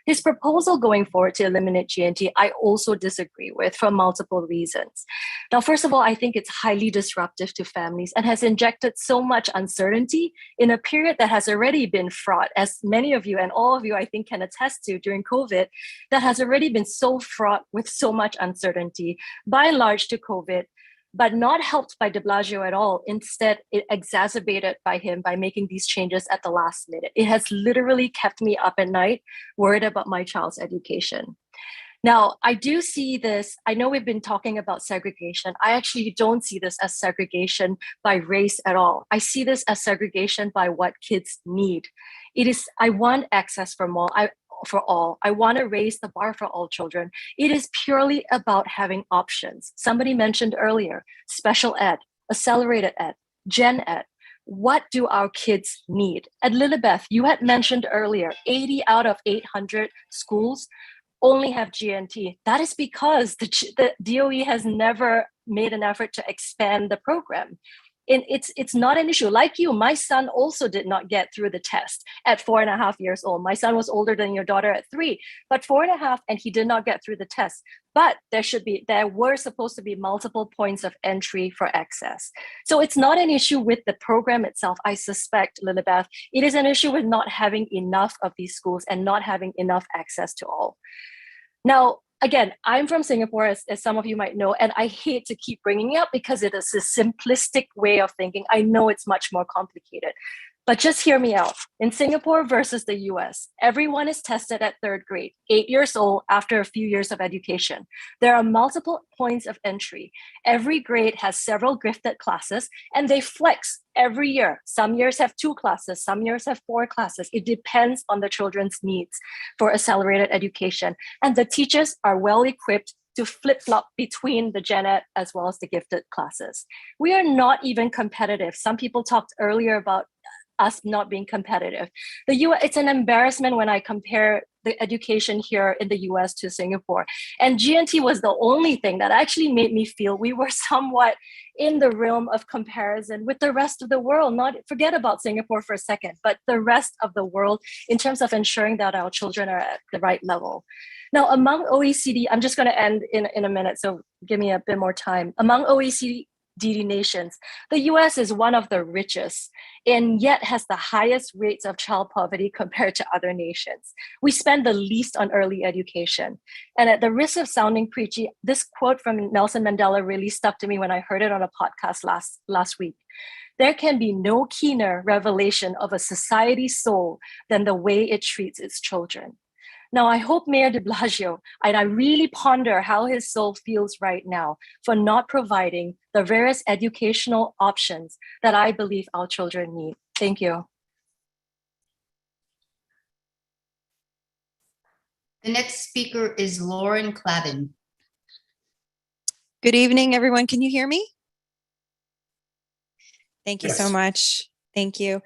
His proposal going forward to eliminate GNT, I also disagree with for multiple reasons. Now, first of all, I think it's highly disruptive to families and has injected so much uncertainty in a period that has already been fraught, as many of you and all of you, I think, can attest to during COVID, that has already been so fraught with so much uncertainty, by and large to COVID, but not helped by de Blasio at all. Instead, it exacerbated by him by making these changes at the last minute. It has literally kept me up at night, worried about my child's education. Now, I do see this, I know we've been talking about segregation. I actually don't see this as segregation by race at all. I see this as segregation by what kids need. It is, I want access for all. I want to raise the bar for all children. It is purely about having options. Somebody mentioned earlier, special ed, accelerated ed, gen ed. What do our kids need? And Lilibeth, you had mentioned earlier, 80 out of 800 schools only have GNT. That is because the DOE has never made an effort to expand the program. It's not an issue. Like you, my son also did not get through the test at 4.5 years old. My son was older than your daughter at 3, but 4.5, and he did not get through the test. But there were supposed to be multiple points of entry for access. So it's not an issue with the program itself, I suspect, Lilibeth. It is an issue with not having enough of these schools and not having enough access to all. Now, again, I'm from Singapore, as some of you might know, and I hate to keep bringing it up because it is a simplistic way of thinking. I know it's much more complicated, but just hear me out. In Singapore versus the US, everyone is tested at 3rd grade, 8 years old after a few years of education. There are multiple points of entry. Every grade has several gifted classes and they flex every year. Some years have 2 classes, some years have 4 classes. It depends on the children's needs for accelerated education. And the teachers are well equipped to flip-flop between the gen ed as well as the gifted classes. We are not even competitive. Some people talked earlier about us not being competitive. The US, it's an embarrassment when I compare the education here in the US to Singapore. And GNT was the only thing that actually made me feel we were somewhat in the realm of comparison with the rest of the world. Not forget about Singapore for a second, but the rest of the world in terms of ensuring that our children are at the right level. Now, among OECD, I'm just going to end in a minute, so give me a bit more time. Among OECD nations, the US is one of the richest and yet has the highest rates of child poverty compared to other nations. We spend the least on early education. And at the risk of sounding preachy, this quote from Nelson Mandela really stuck to me when I heard it on a podcast last week. There can be no keener revelation of a society's soul than the way it treats its children. Now, I hope Mayor de Blasio, and I really ponder how his soul feels right now for not providing the various educational options that I believe our children need. Thank you. The next speaker is Lauren Clavin. Good evening, everyone. Can you hear me? Thank you so Yes. much. Thank you.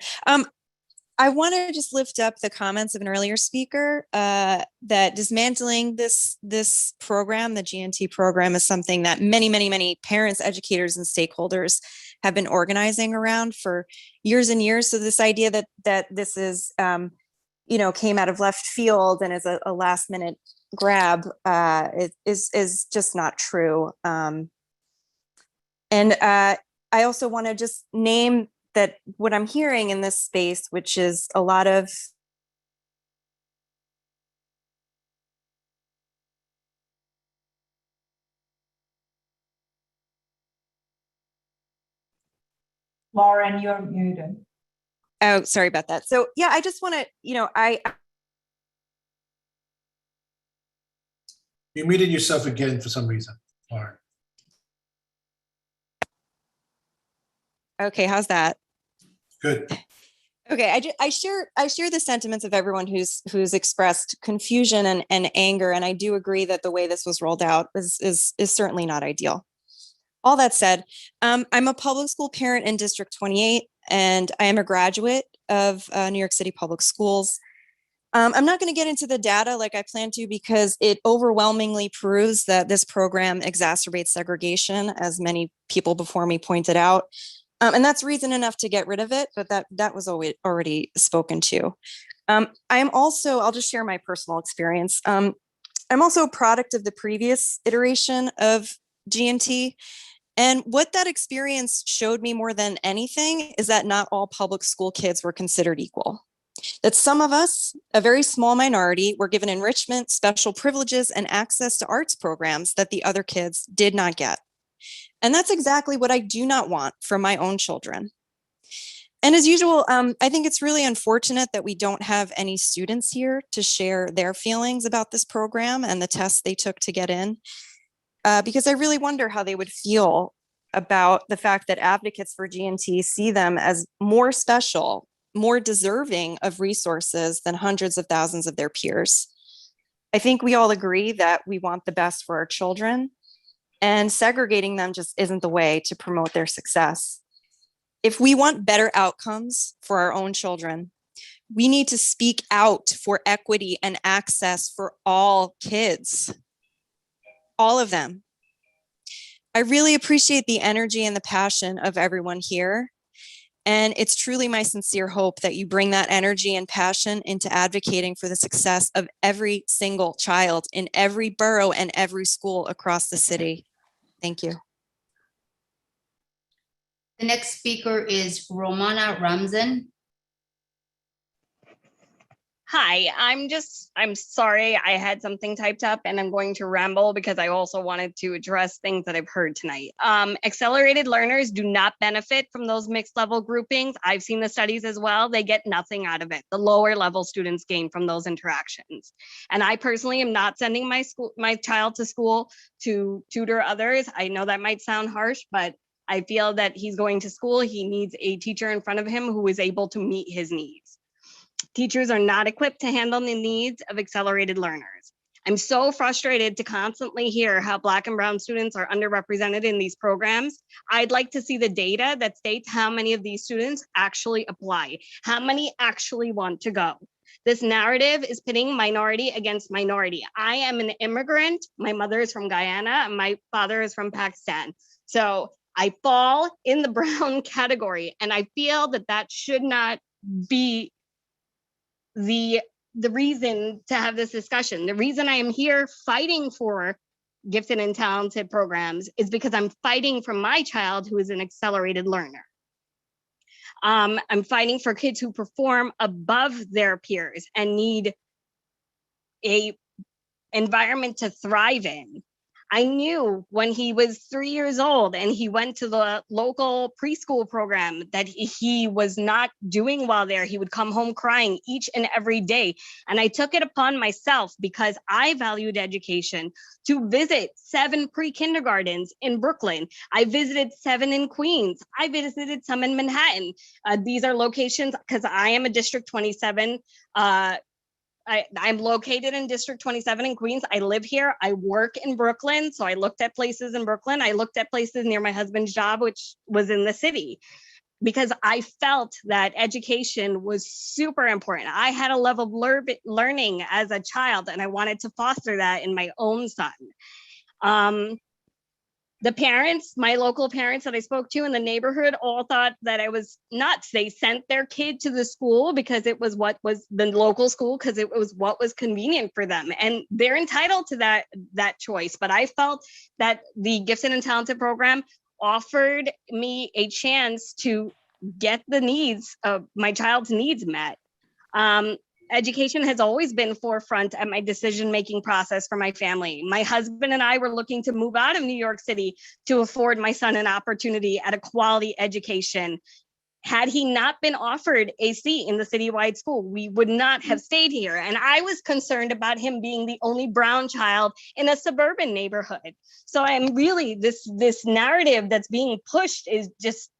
I want to just lift up the comments of an earlier speaker that dismantling this program, the GNT program, is something that many parents, educators, and stakeholders have been organizing around for years and years. So this idea that this is, came out of left field and is a last minute grab is just not true. And I also want to just name that what I'm hearing in this space, which is a lot of Lauren, you're muted. Oh, sorry about that. So yeah, I just want to, You muted yourself again for some reason, Lauren. Okay, how's that? Good. Okay, I share the sentiments of everyone who's expressed confusion and anger, and I do agree that the way this was rolled out is certainly not ideal. All that said, I'm a public school parent in District 28, and I am a graduate of New York City Public Schools. I'm not going to get into the data like I plan to because it overwhelmingly proves that this program exacerbates segregation, as many people before me pointed out. And that's reason enough to get rid of it, but that was already spoken to. I am also, I'll just share my personal experience. I'm also a product of the previous iteration of GNT. And what that experience showed me more than anything is that not all public school kids were considered equal. That some of us, a very small minority, were given enrichment, special privileges, and access to arts programs that the other kids did not get. And that's exactly what I do not want for my own children. And as usual, I think it's really unfortunate that we don't have any students here to share their feelings about this program and the tests they took to get in, because I really wonder how they would feel about the fact that advocates for GNT see them as more special, more deserving of resources than hundreds of thousands of their peers. I think we all agree that we want the best for our children, and segregating them just isn't the way to promote their success. If we want better outcomes for our own children, we need to speak out for equity and access for all kids, all of them. I really appreciate the energy and the passion of everyone here. And it's truly my sincere hope that you bring that energy and passion into advocating for the success of every single child in every borough and every school across the city. Thank you. The next speaker is Romana Ramzan. Hi, I'm sorry I had something typed up and I'm going to ramble because I also wanted to address things that I've heard tonight. Accelerated learners do not benefit from those mixed level groupings. I've seen the studies as well. They get nothing out of it. The lower level students gain from those interactions. And I personally am not sending my child to school to tutor others. I know that might sound harsh, but I feel that he's going to school. He needs a teacher in front of him who is able to meet his needs. Teachers are not equipped to handle the needs of accelerated learners. I'm so frustrated to constantly hear how Black and Brown students are underrepresented in these programs. I'd like to see the data that states how many of these students actually apply, how many actually want to go. This narrative is pitting minority against minority. I am an immigrant. My mother is from Guyana and my father is from Pakistan. So I fall in the brown category, and I feel that that should not be the reason to have this discussion. The reason I am here fighting for gifted and talented programs is because I'm fighting for my child who is an accelerated learner. I'm fighting for kids who perform above their peers and need a environment to thrive in. I knew when he was 3 years old and he went to the local preschool program that he was not doing well there. He would come home crying each and every day. And I took it upon myself, because I valued education, to visit 7 pre-kindergartens in Brooklyn. I visited 7 in Queens. I visited some in Manhattan. These are locations, because I am a District 27 I'm located in District 27 in Queens. I live here. I work in Brooklyn. So I looked at places in Brooklyn. I looked at places near my husband's job, which was in the city, because I felt that education was super important. I had a level of learning as a child, and I wanted to foster that in my own son. The parents, my local parents that I spoke to in the neighborhood, all thought that I was nuts. They sent their kid to the school because it was what was the local school, because it was what was convenient for them. And they're entitled to that choice. But I felt that the Gifted and Talented program offered me a chance to get the needs of my child's needs met. Education has always been forefront at my decision-making process for my family. My husband and I were looking to move out of New York City to afford my son an opportunity at a quality education. Had he not been offered a seat in the citywide school, we would not have stayed here. And I was concerned about him being the only brown child in a suburban neighborhood. So I'm really, this narrative that's being pushed is just,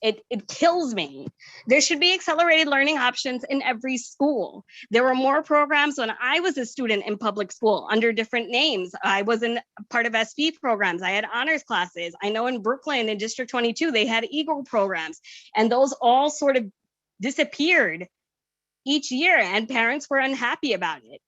it kills me. There should be accelerated learning options in every school. There were more programs when I was a student in public school under different names. I was in part of SV programs. I had honors classes. I know in Brooklyn in District 22, they had Eagle programs, and those all sort of disappeared each year, and parents were unhappy about it.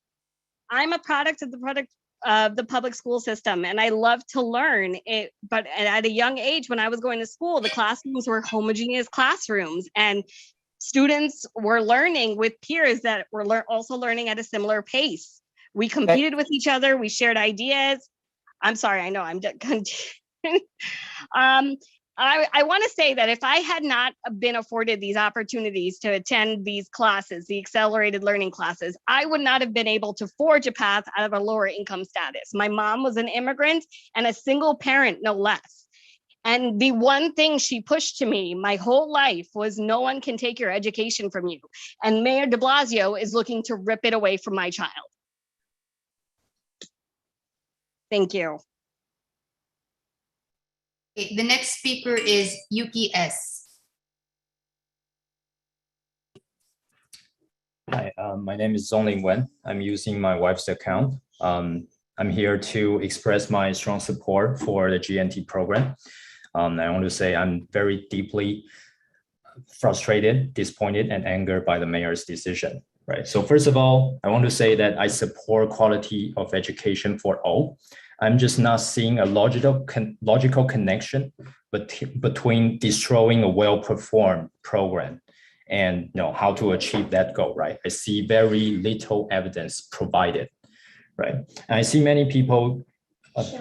I'm a product of the public school system, and I love to learn it. But at a young age, when I was going to school, the classrooms were homogeneous classrooms, and students were learning with peers that were also learning at a similar pace. We competed with each other. We shared ideas. I'm sorry, I know I'm I want to say that if I had not been afforded these opportunities to attend these classes, the accelerated learning classes, I would not have been able to forge a path out of a lower income status. My mom was an immigrant and a single parent, no less. And the one thing she pushed to me my whole life was, no one can take your education from you. And Mayor de Blasio is looking to rip it away from my child. Thank you. Okay, the next speaker is Yuki S. Hi, my name is Zongling Wen. I'm using my wife's account. I'm here to express my strong support for the GNT program. I want to say I'm very deeply frustrated, disappointed, and angered by the mayor's decision. Right. So first of all, I want to say that I support quality of education for all. I'm just not seeing a logical connection between destroying a well-performed program and how to achieve that goal, right? I see very little evidence provided, right? And I see many people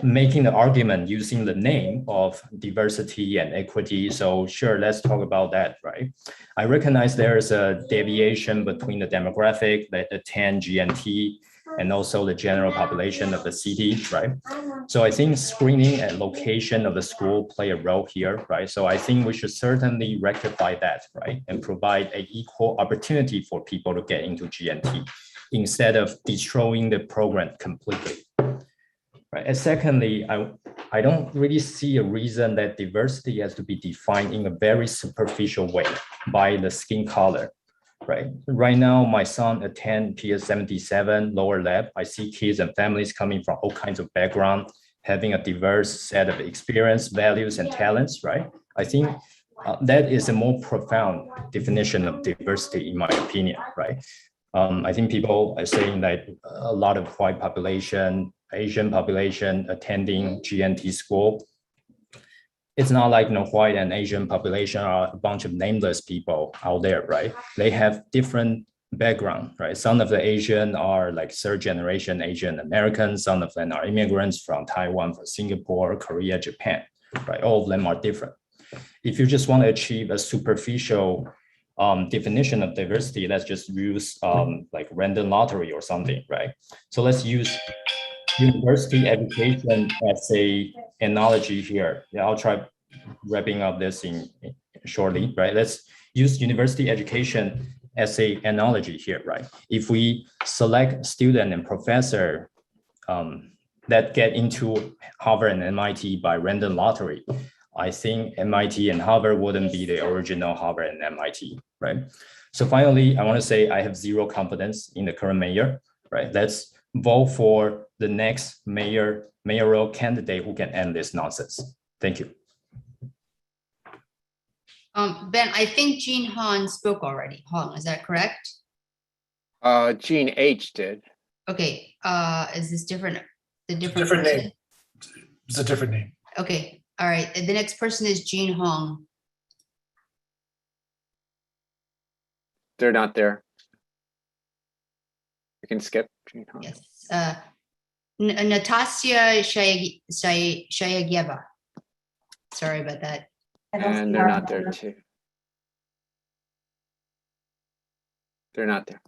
making the argument using the name of diversity and equity. So sure, let's talk about that, right? I recognize there is a deviation between the demographic that attend GNT and also the general population of the city, right? So I think screening and location of the school play a role here, right? So I think we should certainly rectify that, right? And provide an equal opportunity for people to get into GNT instead of destroying the program completely. Right. And secondly, I don't really see a reason that diversity has to be defined in a very superficial way by the skin color. Right. Right now, my son attend PS 77 lower lab. I see kids and families coming from all kinds of background, having a diverse set of experience, values, and talents. Right. I think that is a more profound definition of diversity, in my opinion. Right. I think people are saying that a lot of white population, Asian population attending GNT school. It's not like white and Asian population are a bunch of nameless people out there, right? They have different background, right? Some of the Asian are like third generation Asian Americans. Some of them are immigrants from Taiwan, from Singapore, Korea, Japan, right? All of them are different. If you just want to achieve a superficial definition of diversity, let's just use like random lottery or something, right? So let's use university education as a analogy here. Yeah, I'll try wrapping up this in shortly, right? Let's use university education as a analogy here, right? If we select student and professor that get into Harvard and MIT by random lottery, I think MIT and Harvard wouldn't be the original Harvard and MIT, right? So finally, I want to say I have zero confidence in the current mayor, right? Let's vote for the next mayoral candidate who can end this nonsense. Thank you. Ben, I think Jean Han spoke already. Hong, is that correct? Jean H did. Okay, is this different? The different Different person? name. It's a different name. Okay, all right. And the next person is Jean Hong. They're not there. We can skip Jean Hong. Yes. Natasya Shayagieva. Sorry about that. And they're not there too. They're not there.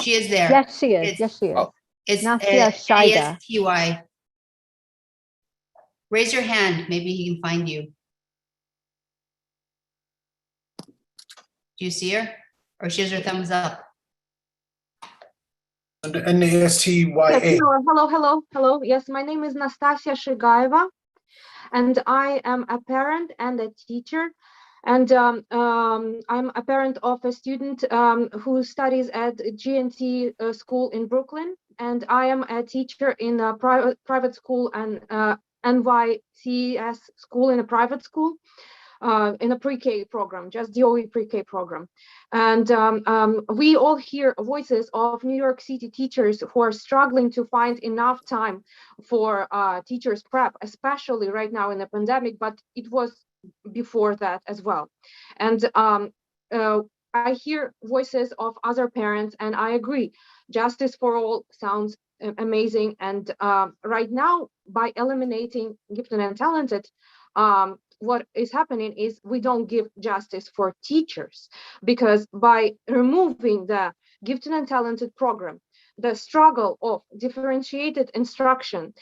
She is there. Yes, she is. Yes, she is. Oh. It's Nastia Shaida. ASTY. Raise your hand. Maybe he can find you. Do you see her? Or she has her thumbs up? NASTYA. Yes, hello. Yes, my name is Nastasia Shigaeva, and I am a parent and a teacher. And I'm a parent of a student who studies at GNT school in Brooklyn. And I am a teacher in a private school and NYCS school in a private school. In a pre-K program, just DOE pre-K program. And we all hear voices of New York City teachers who are struggling to find enough time for teachers prep, especially right now in the pandemic, but it was before that as well. And I hear voices of other parents, and I agree, justice for all sounds amazing. And right now, by eliminating gifted and talented, what is happening is we don't give justice for teachers, because by removing the gifted and talented program, the struggle of differentiated instruction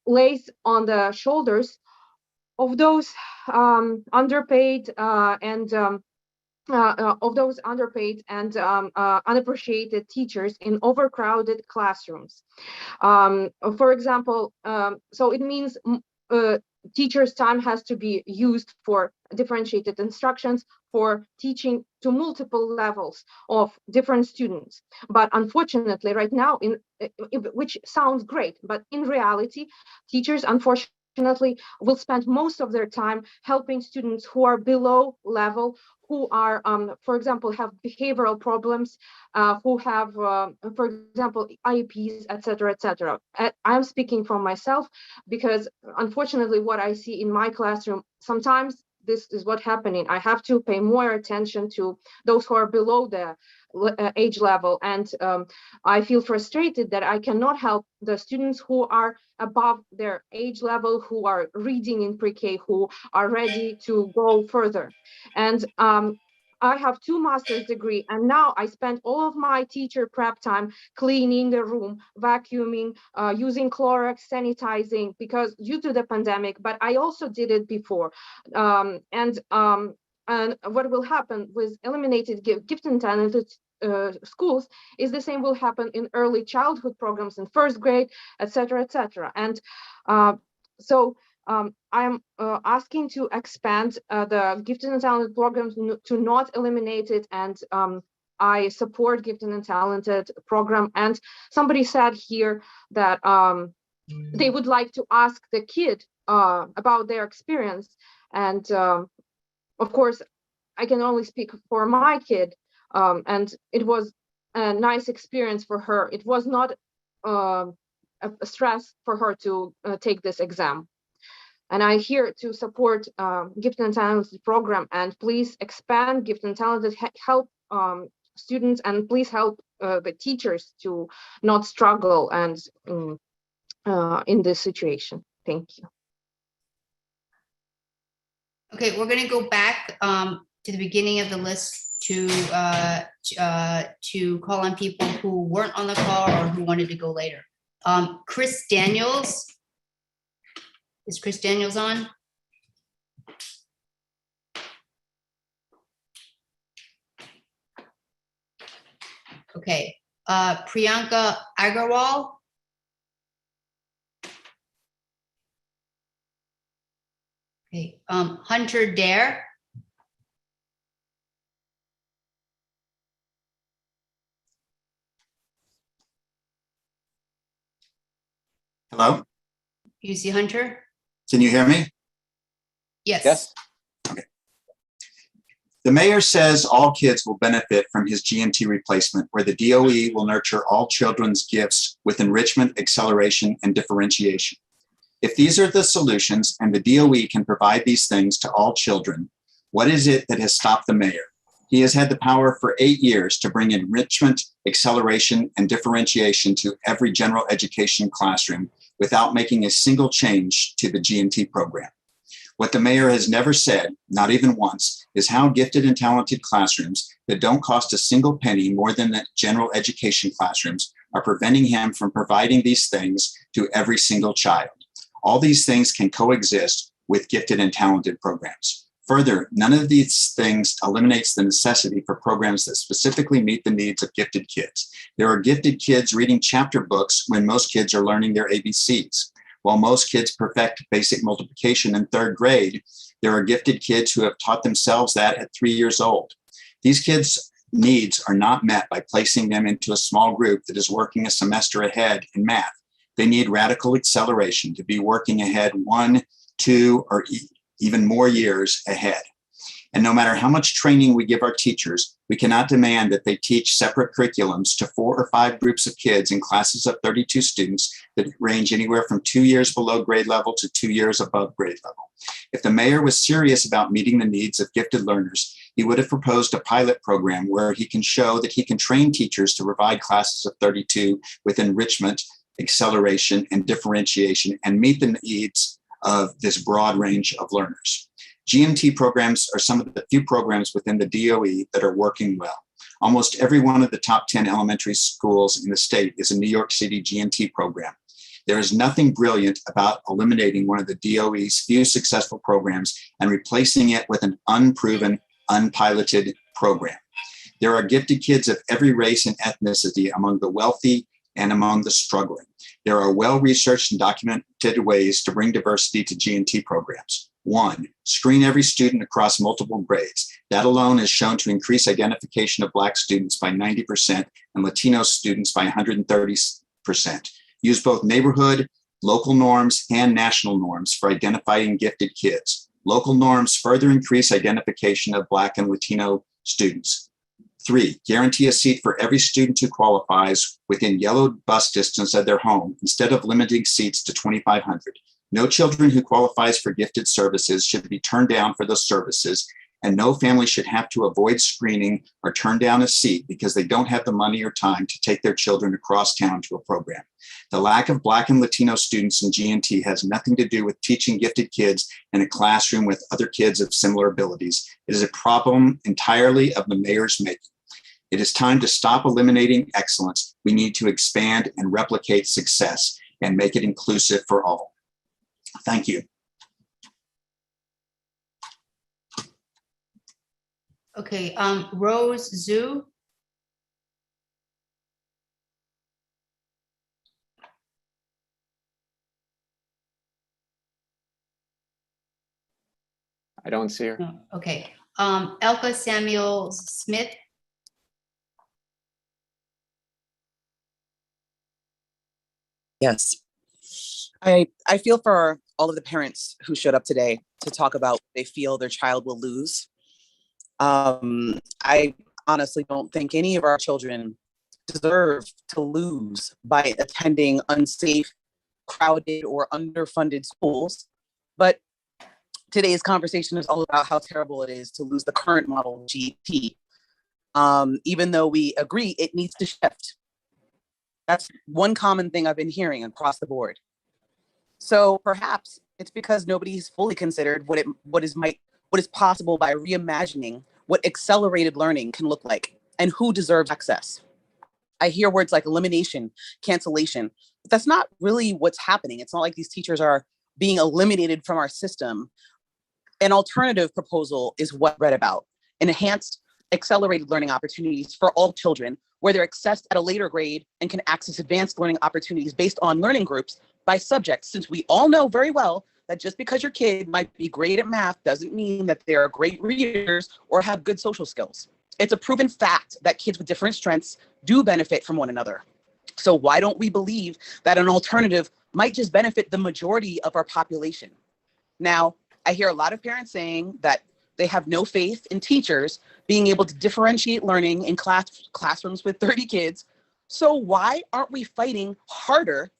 lays on the shoulders of those underpaid and unappreciated teachers in overcrowded classrooms. For example, so it means teachers' time has to be used for differentiated instructions, for teaching to multiple levels of different students. But unfortunately, right now, which sounds great, but in reality, teachers, unfortunately, will spend most of their time helping students who are below level, who are, for example, have behavioral problems, who have, for example, IEPs, etc., etc. I'm speaking from myself because, unfortunately, what I see in my classroom, sometimes this is what's happening. I have to pay more attention to those who are below the age level. And I feel frustrated that I cannot help the students who are above their age level, who are reading in pre-K, who are ready to go further. And I have 2 master's degree, and now I spend all of my teacher prep time cleaning the room, vacuuming, using Clorox, sanitizing, because due to the pandemic, but I also did it before. And what will happen with eliminated gifted and talented schools is the same will happen in early childhood programs in 1st grade, etc., etc. And so I'm asking to expand the gifted and talented programs to not eliminate it, and I support gifted and talented program. And somebody said here that they would like to ask the kid about their experience, and of course I can only speak for my kid, and it was a nice experience for her. It was not a stress for her to take this exam. And I'm here to support Gifted and Talented program, and please expand Gifted and Talented, help students, and please help the teachers to not struggle and in this situation. Thank you. Okay, we're gonna go back to the beginning of the list to call on people who weren't on the call or who wanted to go later. Chris Daniels. Is Chris Daniels on? Okay, Priyanka Agarwal. Okay, Hunter Dare. Hello, You see Hunter? can you hear me? Yes. Yes. The mayor says all kids will benefit from his GMT replacement, where the DOE will nurture all children's gifts with enrichment, acceleration, and differentiation. If these are the solutions and the DOE can provide these things to all children, what is it that has stopped the mayor? He has had the power for 8 years to bring enrichment, acceleration, and differentiation to every general education classroom without making a single change to the GMT program. What the mayor has never said, not even once, is how gifted and talented classrooms that don't cost a single penny more than the general education classrooms are preventing him from providing these things to every single child. All these things can coexist with gifted and talented programs. Further, none of these things eliminates the necessity for programs that specifically meet the needs of gifted kids. There are gifted kids reading chapter books when most kids are learning their ABCs. While most kids perfect basic multiplication in 3rd grade, there are gifted kids who have taught themselves that at 3 years old. These kids' needs are not met by placing them into a small group that is working a semester ahead in math. They need radical acceleration to be working ahead 1, 2, or even more years ahead. And no matter how much training we give our teachers, we cannot demand that they teach separate curriculums to 4 or 5 groups of kids in classes of 32 students that range anywhere from 2 years below grade level to 2 years above grade level. If the mayor was serious about meeting the needs of gifted learners, he would have proposed a pilot program where he can show that he can train teachers to provide classes of 32 with enrichment, acceleration, and differentiation and meet the needs of this broad range of learners. GMT programs are some of the few programs within the DOE that are working well. Almost every one of the top 10 elementary schools in the state is a New York City GMT program. There is nothing brilliant about eliminating one of the DOE's few successful programs and replacing it with an unproven, unpiloted program. There are gifted kids of every race and ethnicity among the wealthy and among the struggling. There are well-researched and documented ways to bring diversity to GMT programs. 1, screen every student across multiple grades. That alone is shown to increase identification of Black students by 90% and Latino students by 130%. Use both neighborhood, local norms, and national norms for identifying gifted kids. Local norms further increase identification of Black and Latino students. 3, guarantee a seat for every student who qualifies within yellow bus distance of their home instead of limiting seats to 2,500. No children who qualifies for gifted services should be turned down for those services, and no family should have to avoid screening or turn down a seat because they don't have the money or time to take their children across town to a program. The lack of Black and Latino students in G&T has nothing to do with teaching gifted kids in a classroom with other kids of similar abilities. It is a problem entirely of the mayor's making. It is time to stop eliminating excellence. We need to expand and replicate success and make it inclusive for all. Thank you. Okay, Rose Zhu. I don't see her. No, okay. Elka Samuel Smith. Yes. I feel for all of the parents who showed up today to talk about what they feel their child will lose. I honestly don't think any of our children deserve to lose by attending unsafe, crowded, or underfunded schools. But today's conversation is all about how terrible it is to lose the current model of GT. Even though we agree it needs to shift. That's one common thing I've been hearing across the board. So perhaps it's because nobody's fully considered what is possible by reimagining what accelerated learning can look like and who deserves access. I hear words like elimination, cancellation, but that's not really what's happening. It's not like these teachers are being eliminated from our system. An alternative proposal is what I read about: enhanced accelerated learning opportunities for all children, where they're accessed at a later grade and can access advanced learning opportunities based on learning groups by subject, since we all know very well that just because your kid might be great at math doesn't mean that they're great readers or have good social skills. It's a proven fact that kids with different strengths do benefit from one another. So why don't we believe that an alternative might just benefit the majority of our population? Now, I hear a lot of parents saying that they have no faith in teachers being able to differentiate learning in classrooms with 30 kids. So why aren't we fighting harder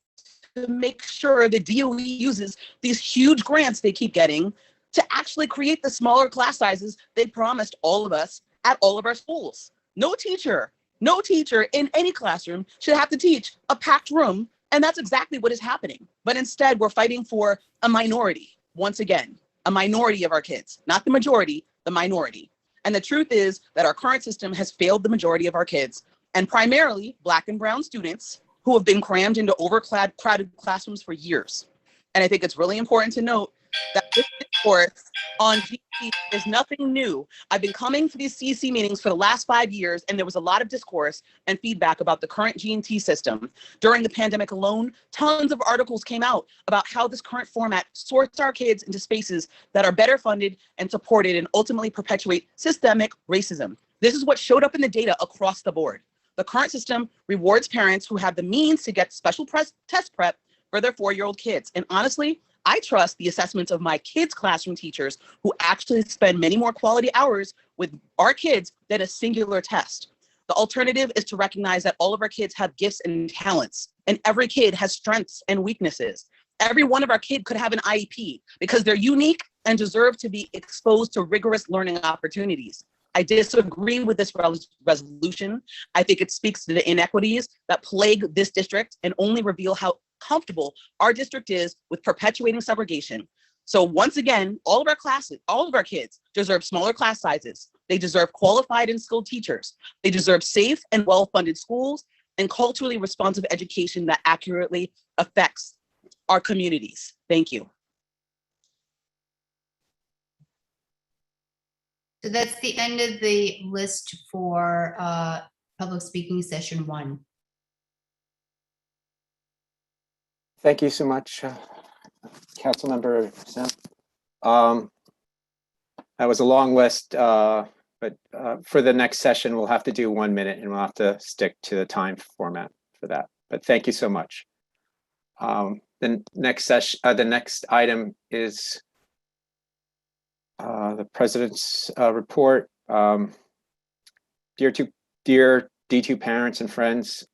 to make sure the DOE uses these huge grants they keep getting to actually create the smaller class sizes they promised all of us at all of our schools? No teacher in any classroom should have to teach a packed room, and that's exactly what is happening. But instead, we're fighting for a minority, once again, a minority of our kids, not the majority, the minority. And the truth is that our current system has failed the majority of our kids, and primarily Black and brown students who have been crammed into crowded classrooms for years. And I think it's really important to note that this discourse on GT is nothing new. I've been coming to these CEC meetings for the last 5 years, and there was a lot of discourse and feedback about the current G&T system. During the pandemic alone, tons of articles came out about how this current format sorts our kids into spaces that are better funded and supported and ultimately perpetuate systemic racism. This is what showed up in the data across the board. The current system rewards parents who have the means to get special test prep for their 4-year-old kids. And honestly, I trust the assessments of my kids' classroom teachers who actually spend many more quality hours with our kids than a singular test. The alternative is to recognize that all of our kids have gifts and talents, and every kid has strengths and weaknesses. Every one of our kids could have an IEP because they're unique and deserve to be exposed to rigorous learning opportunities. I disagree with this resolution. I think it speaks to the inequities that plague this district and only reveal how comfortable our district is with perpetuating segregation. So once again, all of our kids deserve smaller class sizes. They deserve qualified and skilled teachers. They deserve safe and well-funded schools and culturally responsive education that accurately affects our communities. Thank you. So that's the end of the list for public speaking session 1. Thank you so much, Councilmember Sim. That was a long list, but for the next session, we'll have to do 1 minute and we'll have to stick to the time format for that. But thank you so much. The next item is the President's report. Dear D2 parents and friends,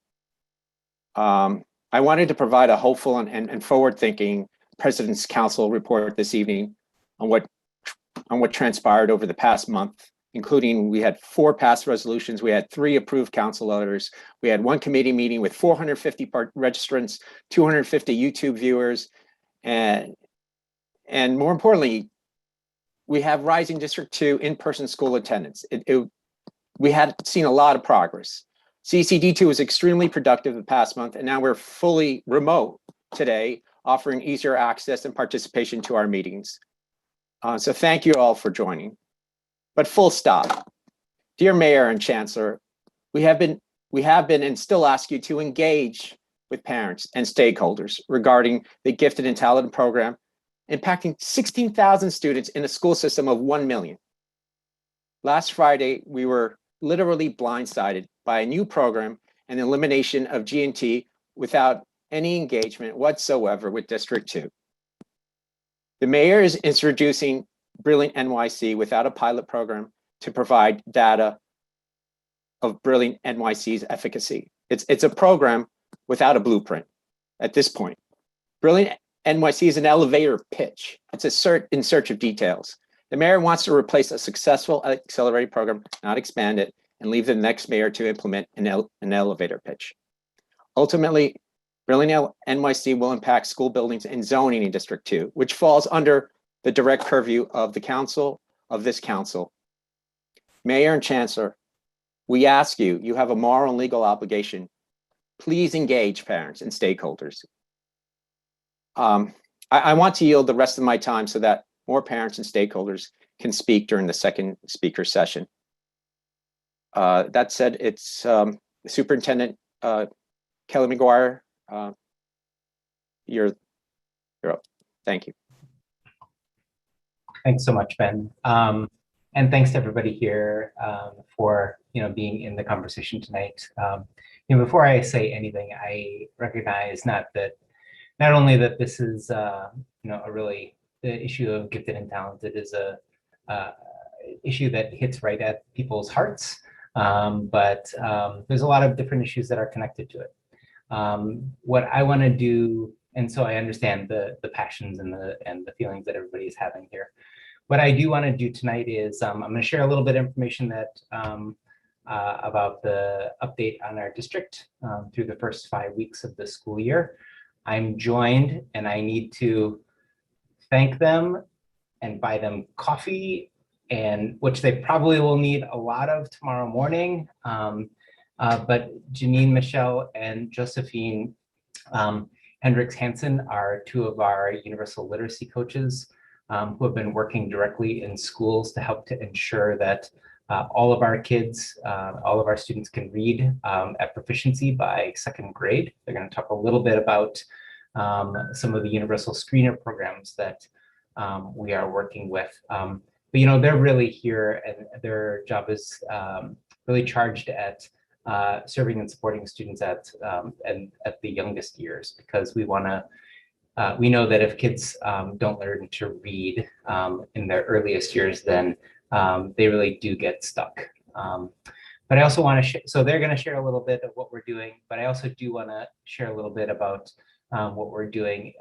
I wanted to provide a hopeful and forward-thinking President's Council report this evening on what transpired over the past month, including we had 4 passed resolutions, we had 3 approved council letters, we had 1 committee meeting with 450 registrants, 250 YouTube viewers, and more importantly, we have rising District 2 in-person school attendance. We had seen a lot of progress. CECD2 was extremely productive the past month, and now we're fully remote today, offering easier access and participation to our meetings. So thank you all for joining. But full stop. Dear Mayor and Chancellor, we have been and still ask you to engage with parents and stakeholders regarding the Gifted and Talented program, impacting 16,000 students in a school system of 1 million. Last Friday, we were literally blindsided by a new program and the elimination of G&T without any engagement whatsoever with District 2. The mayor is introducing Brilliant NYC without a pilot program to provide data of Brilliant NYC's efficacy. It's a program without a blueprint at this point. Brilliant NYC is an elevator pitch. It's in search of details. The mayor wants to replace a successful accelerated program, not expand it, and leave the next mayor to implement an elevator pitch. Ultimately, Brilliant NYC will impact school buildings and zoning in District 2, which falls under the direct purview of the council, of this council. Mayor and Chancellor, we ask you, you have a moral and legal obligation. Please engage parents and stakeholders. I want to yield the rest of my time so that more parents and stakeholders can speak during the second speaker session. That said, it's Superintendent Kelly McGuire. You're up. Thank you. Thanks so much, Ben. And thanks to everybody here for being in the conversation tonight. Before I say anything, I recognize not only that this is a really the issue of gifted and talented is a issue that hits right at people's hearts, but there's a lot of different issues that are connected to it. What I want to do, and so I understand the passions and the feelings that everybody is having here. What I do want to do tonight is I'm going to share a little bit of information that about the update on our district through the first 5 weeks of the school year. I'm joined, and I need to thank them and buy them coffee, and which they probably will need a lot of tomorrow morning. But Janine, Michelle, and Josephine Hendricks Hansen are 2 of our universal literacy coaches who have been working directly in schools to help to ensure that all of our kids, all of our students can read at proficiency by 2nd grade. They're going to talk a little bit about some of the universal screener programs that we are working with. But they're really here, and their job is really charged at serving and supporting students at the youngest years, because we know that if kids don't learn to read in their earliest years, then they really do get stuck. But I also want to so they're going to share a little bit of what we're doing, but I also do want to share a little bit about what we're doing.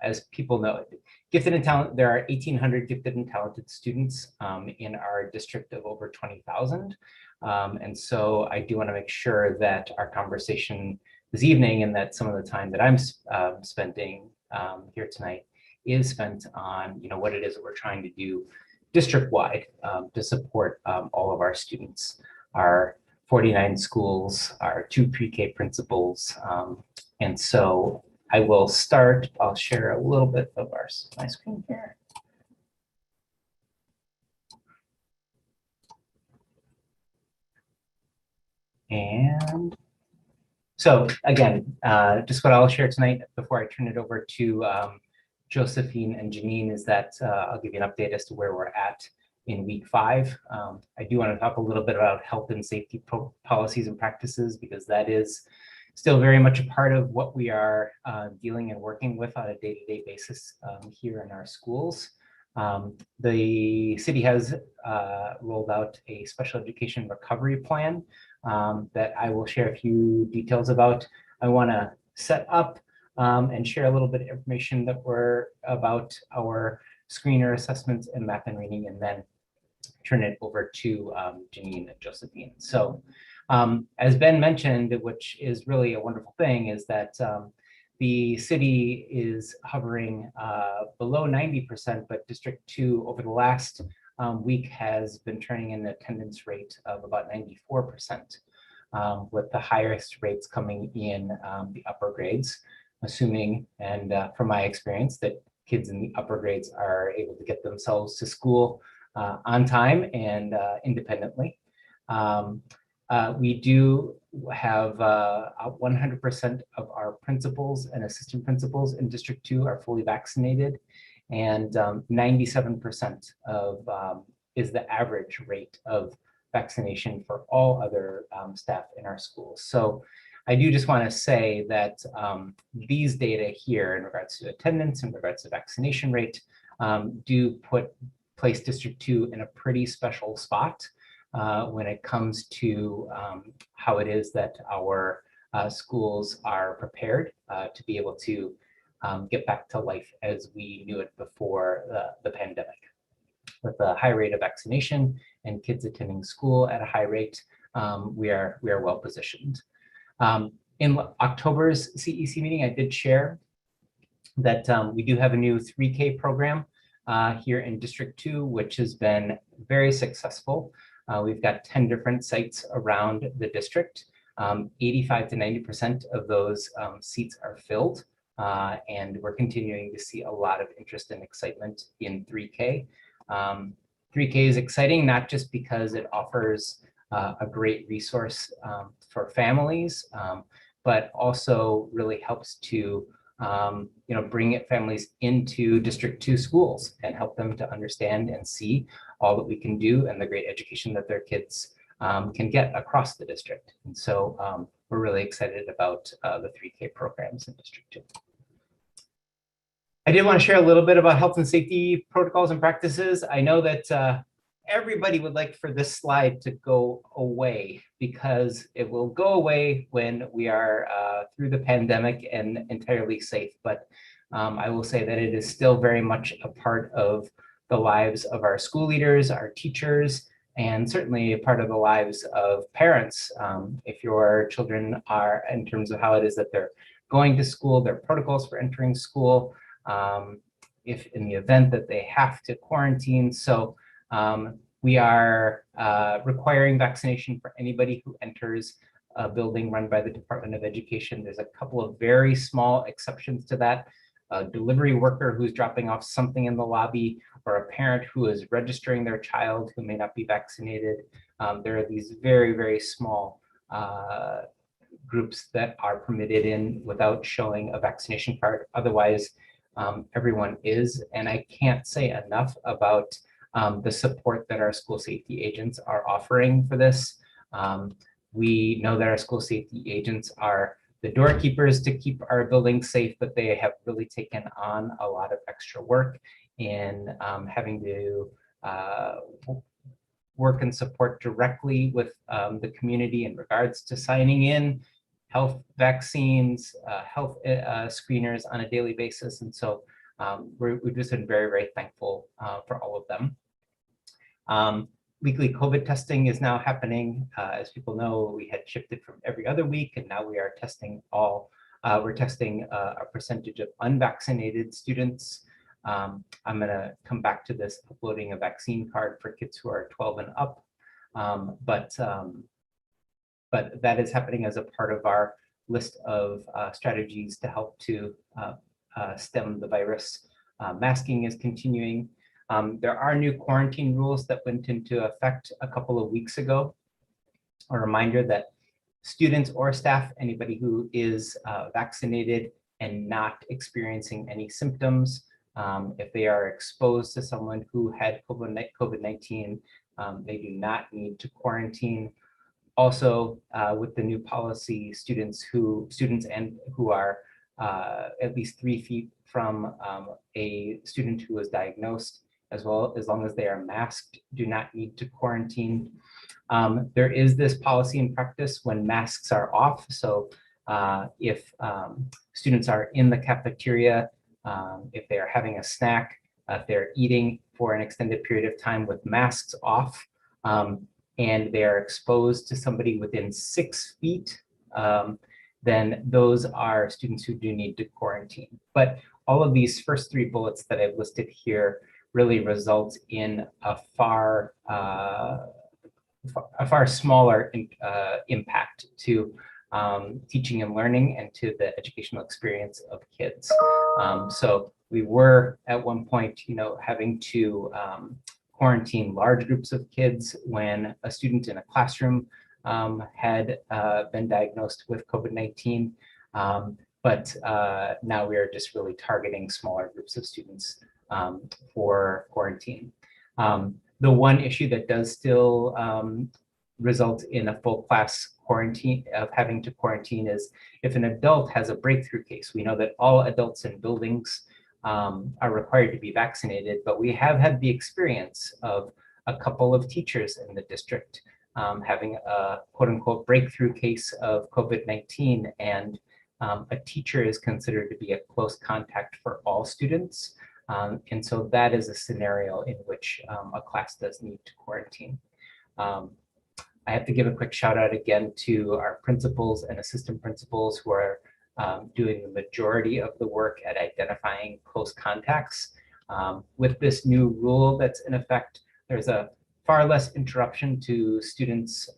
As people know, gifted and talented, there are 1,800 gifted and talented students in our district of over 20,000. And so I do want to make sure that our conversation this evening, and that some of the time that I'm spending here tonight, is spent on what it is that we're trying to do district-wide to support all of our students, our 49 schools, our 2 pre-K principals. And so I will start, I'll share a little bit of my screen here. And so again, just what I'll share tonight before I turn it over to Josephine and Janine is that I'll give you an update as to where we're at in week 5. I do want to talk a little bit about health and safety policies and practices, because that is still very much a part of what we are dealing and working with on a day-to-day basis here in our schools. The city has rolled out a special education recovery plan that I will share a few details about. I want to set up and share a little bit of information that were about our screener assessments in math and reading, and then turn it over to Janine and Josephine. So as Ben mentioned, which is really a wonderful thing, is that the city is hovering below 90%, but District 2 over the last week has been turning in an attendance rate of about 94%, with the highest rates coming in the upper grades, assuming, and from my experience, that kids in the upper grades are able to get themselves to school on time and independently. We do have 100% of our principals and assistant principals in District 2 are fully vaccinated, and 97% of is the average rate of vaccination for all other staff in our schools. So I do just want to say that these data here in regards to attendance, in regards to vaccination rate, do place District 2 in a pretty special spot when it comes to how it is that our schools are prepared to be able to get back to life as we knew it before the pandemic. With a high rate of vaccination and kids attending school at a high rate, we are well positioned. In October's CEC meeting, I did share that we do have a new 3K program here in District 2, which has been very successful. We've got 10 different sites around the district. 85 to 90% of those seats are filled, and we're continuing to see a lot of interest and excitement in 3K. 3K is exciting, not just because it offers a great resource for families, but also really helps to bring families into District 2 schools and help them to understand and see all that we can do and the great education that their kids can get across the district. And so we're really excited about the 3K programs in District 2. I did want to share a little bit about health and safety protocols and practices. I know that everybody would like for this slide to go away, because it will go away when we are through the pandemic and entirely safe. But I will say that it is still very much a part of the lives of our school leaders, our teachers, and certainly a part of the lives of parents. If your children are, in terms of how it is that they're going to school, their protocols for entering school, if in the event that they have to quarantine. So we are requiring vaccination for anybody who enters a building run by the Department of Education. There's a couple of very small exceptions to that. A delivery worker who's dropping off something in the lobby, or a parent who is registering their child who may not be vaccinated. There are these very, very small groups that are permitted in without showing a vaccination card. Otherwise, everyone is. And I can't say enough about the support that our school safety agents are offering for this. We know that our school safety agents are the doorkeepers to keep our buildings safe, but they have really taken on a lot of extra work in having to work and support directly with the community in regards to signing in health vaccines, health screeners on a daily basis. And so we've just been very, very thankful for all of them. Weekly COVID testing is now happening. As people know, we had shifted from every other week, and now we are testing we're testing a percentage of unvaccinated students. I'm gonna come back to this, uploading a vaccine card for kids who are 12 and up. But that is happening as a part of our list of strategies to help to stem the virus. Masking is continuing. There are new quarantine rules that went into effect a couple of weeks ago. A reminder that students or staff, anybody who is vaccinated and not experiencing any symptoms, if they are exposed to someone who had COVID-19, they do not need to quarantine. Also, with the new policy, students who are at least 3 feet from a student who was diagnosed, as long as they are masked, do not need to quarantine. There is this policy in practice when masks are off. So if students are in the cafeteria, if they are having a snack, if they're eating for an extended period of time with masks off, and they are exposed to somebody within 6 feet, then those are students who do need to quarantine. But all of these first 3 bullets that I've listed here really result in a far smaller impact to teaching and learning and to the educational experience of kids. So we were at one point, having to quarantine large groups of kids when a student in a classroom had been diagnosed with COVID-19. But now we are just really targeting smaller groups of students for quarantine. The one issue that does still result in a full class quarantine, of having to quarantine, is if an adult has a breakthrough case. We know that all adults in buildings are required to be vaccinated, but we have had the experience of a couple of teachers in the district having a quote unquote breakthrough case of COVID-19, and a teacher is considered to be a close contact for all students. And so that is a scenario in which a class does need to quarantine. I have to give a quick shout out again to our principals and assistant principals who are doing the majority of the work at identifying close contacts. With this new rule that's in effect, there's a far less interruption to students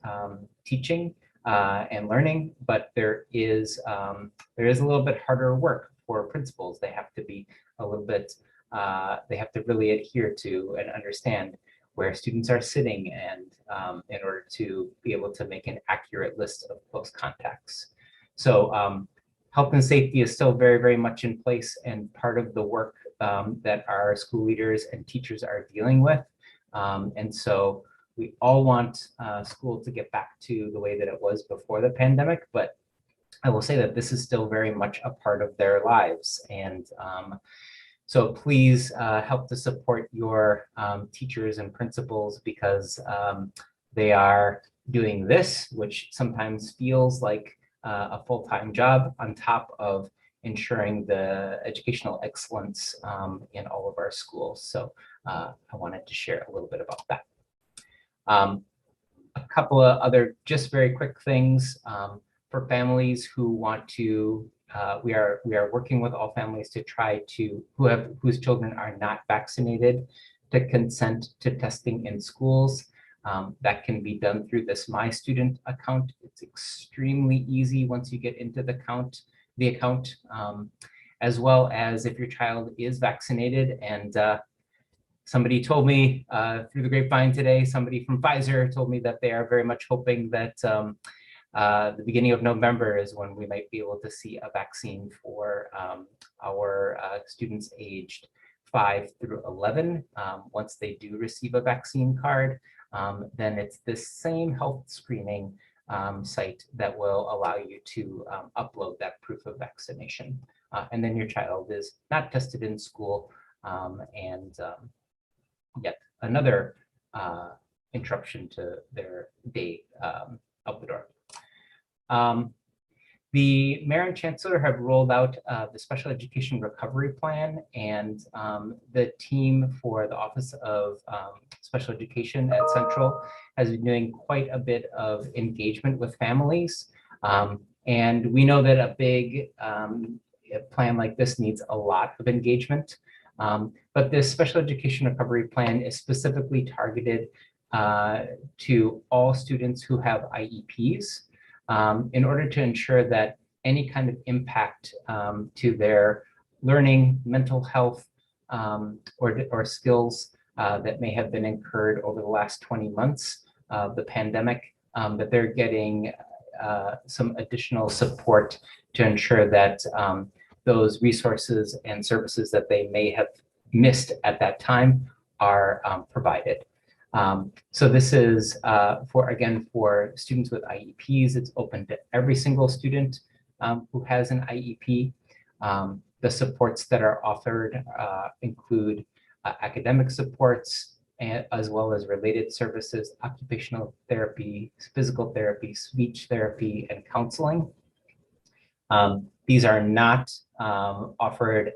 teaching and learning, but there is a little bit harder work for principals. They have to be a little bit, they have to really adhere to and understand where students are sitting, and in order to be able to make an accurate list of close contacts. So health and safety is still very, very much in place, and part of the work that our school leaders and teachers are dealing with. And so we all want school to get back to the way that it was before the pandemic, but I will say that this is still very much a part of their lives. And so please help to support your teachers and principals, because they are doing this, which sometimes feels like a full-time job, on top of ensuring the educational excellence in all of our schools. So I wanted to share a little bit about that. A couple of other just very quick things for families who want to, we are working with all families to try to, whose children are not vaccinated, to consent to testing in schools. That can be done through this My Student account. It's extremely easy once you get into the account, as well as if your child is vaccinated. And somebody told me through the grapevine today, somebody from Pfizer told me that they are very much hoping that the beginning of November is when we might be able to see a vaccine for our students aged 5 through 11. Once they do receive a vaccine card, then it's this same health screening site that will allow you to upload that proof of vaccination. And then your child is not tested in school, and yet another interruption to their day out the door. The mayor and chancellor have rolled out the special education recovery plan, and the team for the Office of Special Education at Central has been doing quite a bit of engagement with families. And we know that a big plan like this needs a lot of engagement. But this special education recovery plan is specifically targeted to all students who have IEPs, in order to ensure that any kind of impact to their learning, mental health, or skills that may have been incurred over the last 20 months of the pandemic, that they're getting some additional support to ensure that those resources and services that they may have missed at that time are provided. So this is for students with IEPs. It's open to every single student who has an IEP. The supports that are offered include academic supports, as well as related services, occupational therapy, physical therapy, speech therapy, and counseling. These are not offered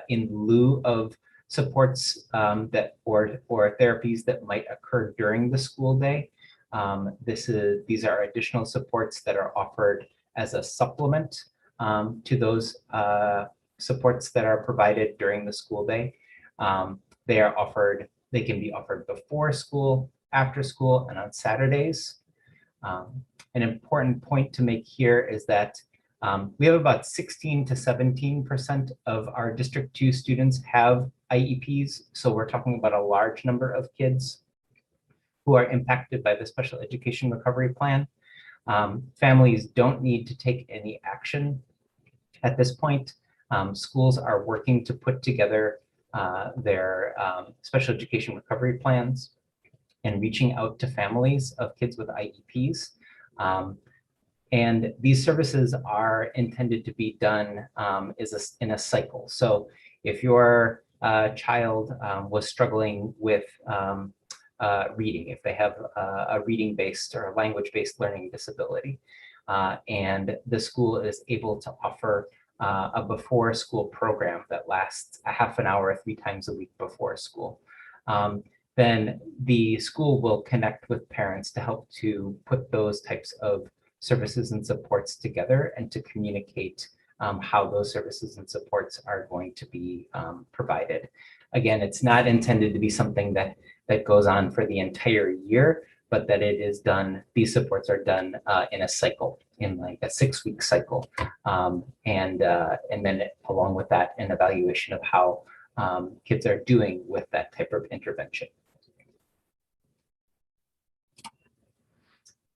in lieu of supports or therapies that might occur during the school day. These are additional supports that are offered as a supplement to those supports that are provided during the school day. They can be offered before school, after school, and on Saturdays. An important point to make here is that we have about 16 to 17% of our District 2 students have IEPs. So we're talking about a large number of kids who are impacted by the Special Education Recovery Plan. Families don't need to take any action at this point. Schools are working to put together their special education recovery plans and reaching out to families of kids with IEPs. And these services are intended to be done in a cycle. So if your child was struggling with reading, if they have a reading-based or a language-based learning disability, and the school is able to offer a before school program that lasts a half an hour 3 times a week before school, then the school will connect with parents to help to put those types of services and supports together and to communicate how those services and supports are going to be provided. Again, it's not intended to be something that goes on for the entire year, but that it is done, these supports are done in a cycle, in like a 6-week cycle. And then along with that, an evaluation of how kids are doing with that type of intervention.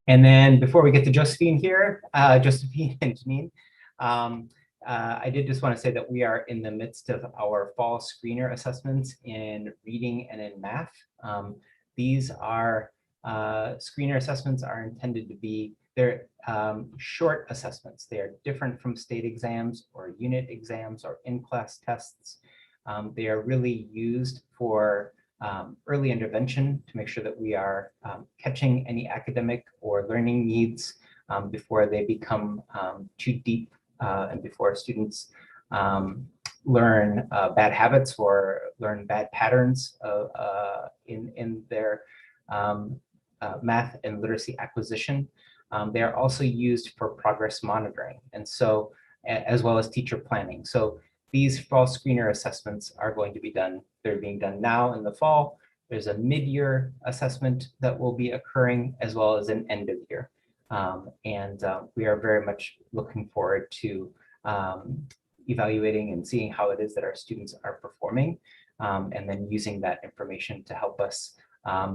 And then before we get to Josephine here, Josephine and Janine, I did just want to say that we are in the midst of our fall screener assessments in reading and in math. These are screener assessments are intended to be, they're short assessments. They are different from state exams or unit exams or in-class tests. They are really used for early intervention to make sure that we are catching any academic or learning needs before they become too deep and before students learn bad habits or learn bad patterns in their math and literacy acquisition. They are also used for progress monitoring, and so as well as teacher planning. So these fall screener assessments are going to be done. They're being done now in the fall. There's a mid-year assessment that will be occurring as well as an end of year. We are very much looking forward to evaluating and seeing how it is that our students are performing, and then using that information to help us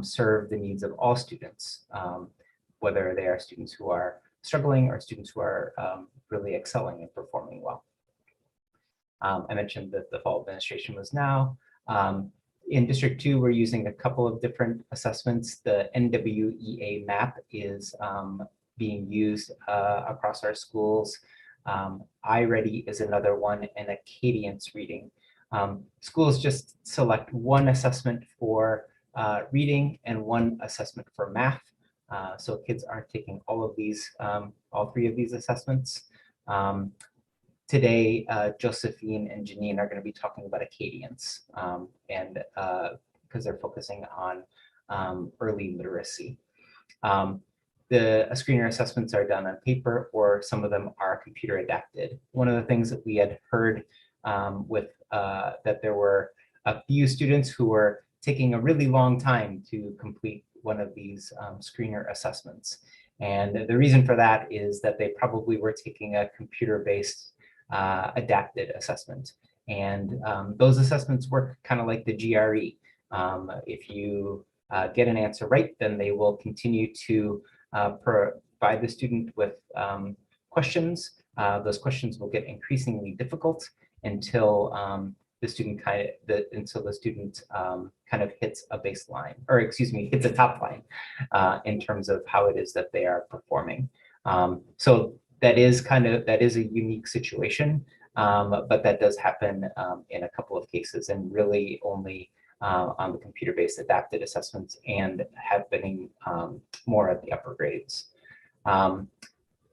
serve the needs of all students, whether they are students who are struggling or students who are really excelling and performing well. I mentioned that the fall administration was now. In District 2, we're using a couple of different assessments. The NWEA map is being used across our schools. iReady is another one, and a Cadence reading. Schools just select one assessment for reading and one assessment for math. So kids aren't taking all of these, all 3 of these assessments. Today, Josephine and Janine are going to be talking about Acadians, and because they're focusing on early literacy. The screener assessments are done on paper, or some of them are computer adapted. One of the things that we had heard that there were a few students who were taking a really long time to complete one of these screener assessments. And the reason for that is that they probably were taking a computer-based adapted assessment. And those assessments work kind of like the GRE. If you get an answer right, then they will continue to provide the student with questions. Those questions will get increasingly difficult until the student kind of hits a baseline, or excuse me, hits a top line in terms of how it is that they are performing. So that is a unique situation, but that does happen in a couple of cases, and really only on the computer-based adapted assessments, and happening more at the upper grades.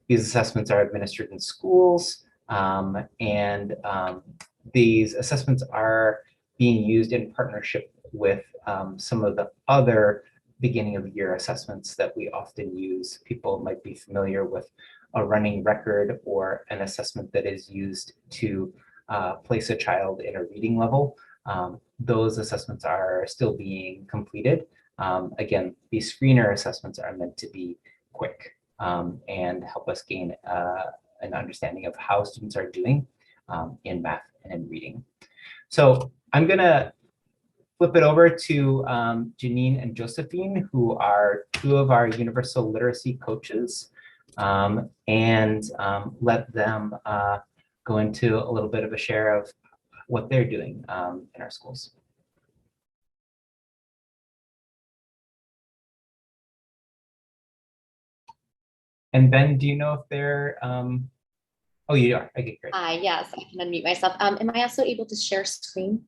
These assessments are administered in schools. These assessments are being used in partnership with some of the other beginning of year assessments that we often use. People might be familiar with a running record or an assessment that is used to place a child in a reading level. Those assessments are still being completed. Again, these screener assessments are meant to be quick and help us gain an understanding of how students are doing in math and in reading. So I'm gonna flip it over to Janine and Josephine, who are two of our universal literacy coaches, and let them go into a little bit of a share of what they're doing in our schools. And Ben, do you know if they're, oh, you are, okay, great. Yes, I can unmute myself. Am I also able to share screen?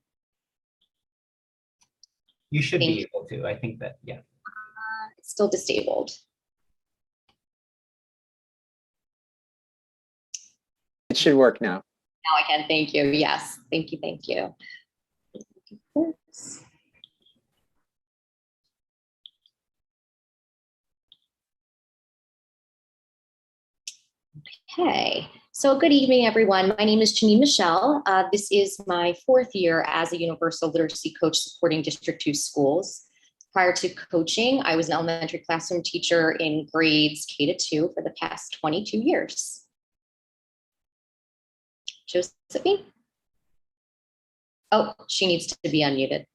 You should be able to, I think that, yeah. It's still disabled. It should work now. Now I can, thank you. Yes, thank you, thank you. Okay, so good evening, everyone. My name is Janine Michelle. This is my 4th year as a universal literacy coach supporting District 2 schools. Prior to coaching, I was an elementary classroom teacher in grades K-2 for the past 22 years. Josephine? Oh, she needs to be unmuted.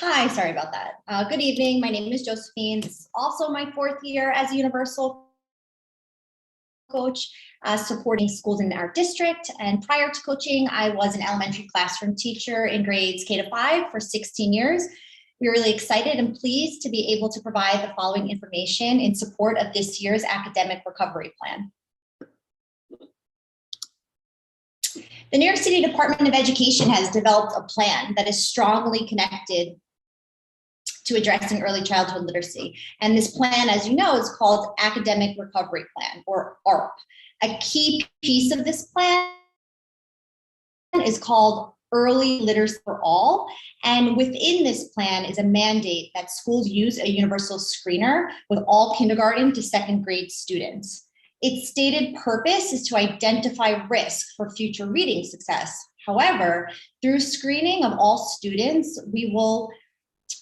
Hi, sorry about that. Good evening, my name is Josephine. This is also my 4th year as a universal coach supporting schools in our district. And prior to coaching, I was an elementary classroom teacher in grades K-5 for 16 years. We're really excited and pleased to be able to provide the following information in support of this year's academic recovery plan. The New York City Department of Education has developed a plan that is strongly connected to addressing early childhood literacy. And this plan, as you know, is called Academic Recovery Plan, or ARP. A key piece of this plan is called Early Literacy for All. And within this plan is a mandate that schools use a universal screener with all kindergarten to 2nd grade students. Its stated purpose is to identify risk for future reading success. However, through screening of all students, we will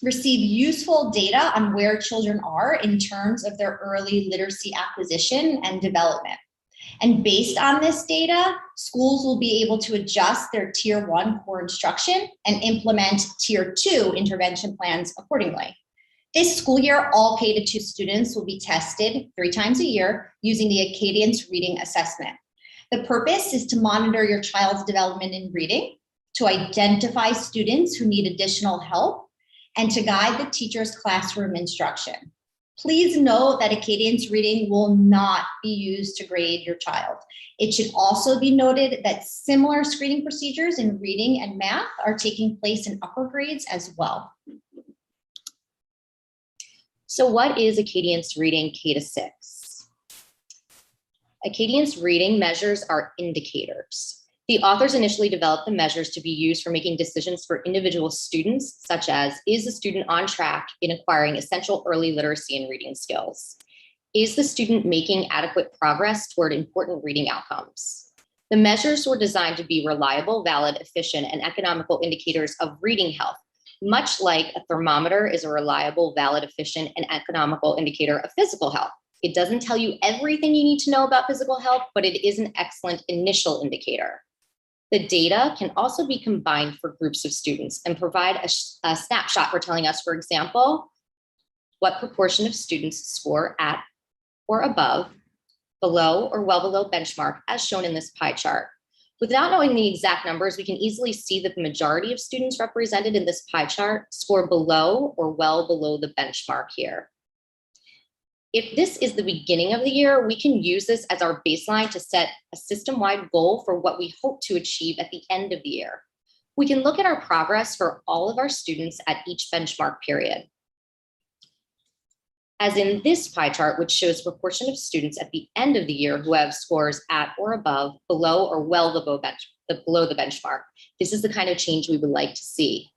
receive useful data on where children are in terms of their early literacy acquisition and development. And based on this data, schools will be able to adjust their Tier 1 core instruction and implement Tier 2 intervention plans accordingly. This school year, all K-2 students will be tested 3 times a year using the Acadience Reading Assessment. The purpose is to monitor your child's development in reading, to identify students who need additional help, and to guide the teacher's classroom instruction. Please note that Acadience Reading will not be used to grade your child. It should also be noted that similar screening procedures in reading and math are taking place in upper grades as well. So what is Acadience Reading K-6? Acadience Reading measures are indicators. The authors initially developed the measures to be used for making decisions for individual students, such as, is the student on track in acquiring essential early literacy and reading skills? Is the student making adequate progress toward important reading outcomes? The measures were designed to be reliable, valid, efficient, and economical indicators of reading health, much like a thermometer is a reliable, valid, efficient, and economical indicator of physical health. It doesn't tell you everything you need to know about physical health, but it is an excellent initial indicator. The data can also be combined for groups of students and provide a snapshot for telling us, for example, what proportion of students score at or above, below, or well below benchmark, as shown in this pie chart. Without knowing the exact numbers, we can easily see that the majority of students represented in this pie chart score below or well below the benchmark here. If this is the beginning of the year, we can use this as our baseline to set a system-wide goal for what we hope to achieve at the end of the year. We can look at our progress for all of our students at each benchmark period. as in this pie chart, which shows the proportion of students at the end of the year who have scores at or above, below, or well below the benchmark. This is the kind of change we would like to see.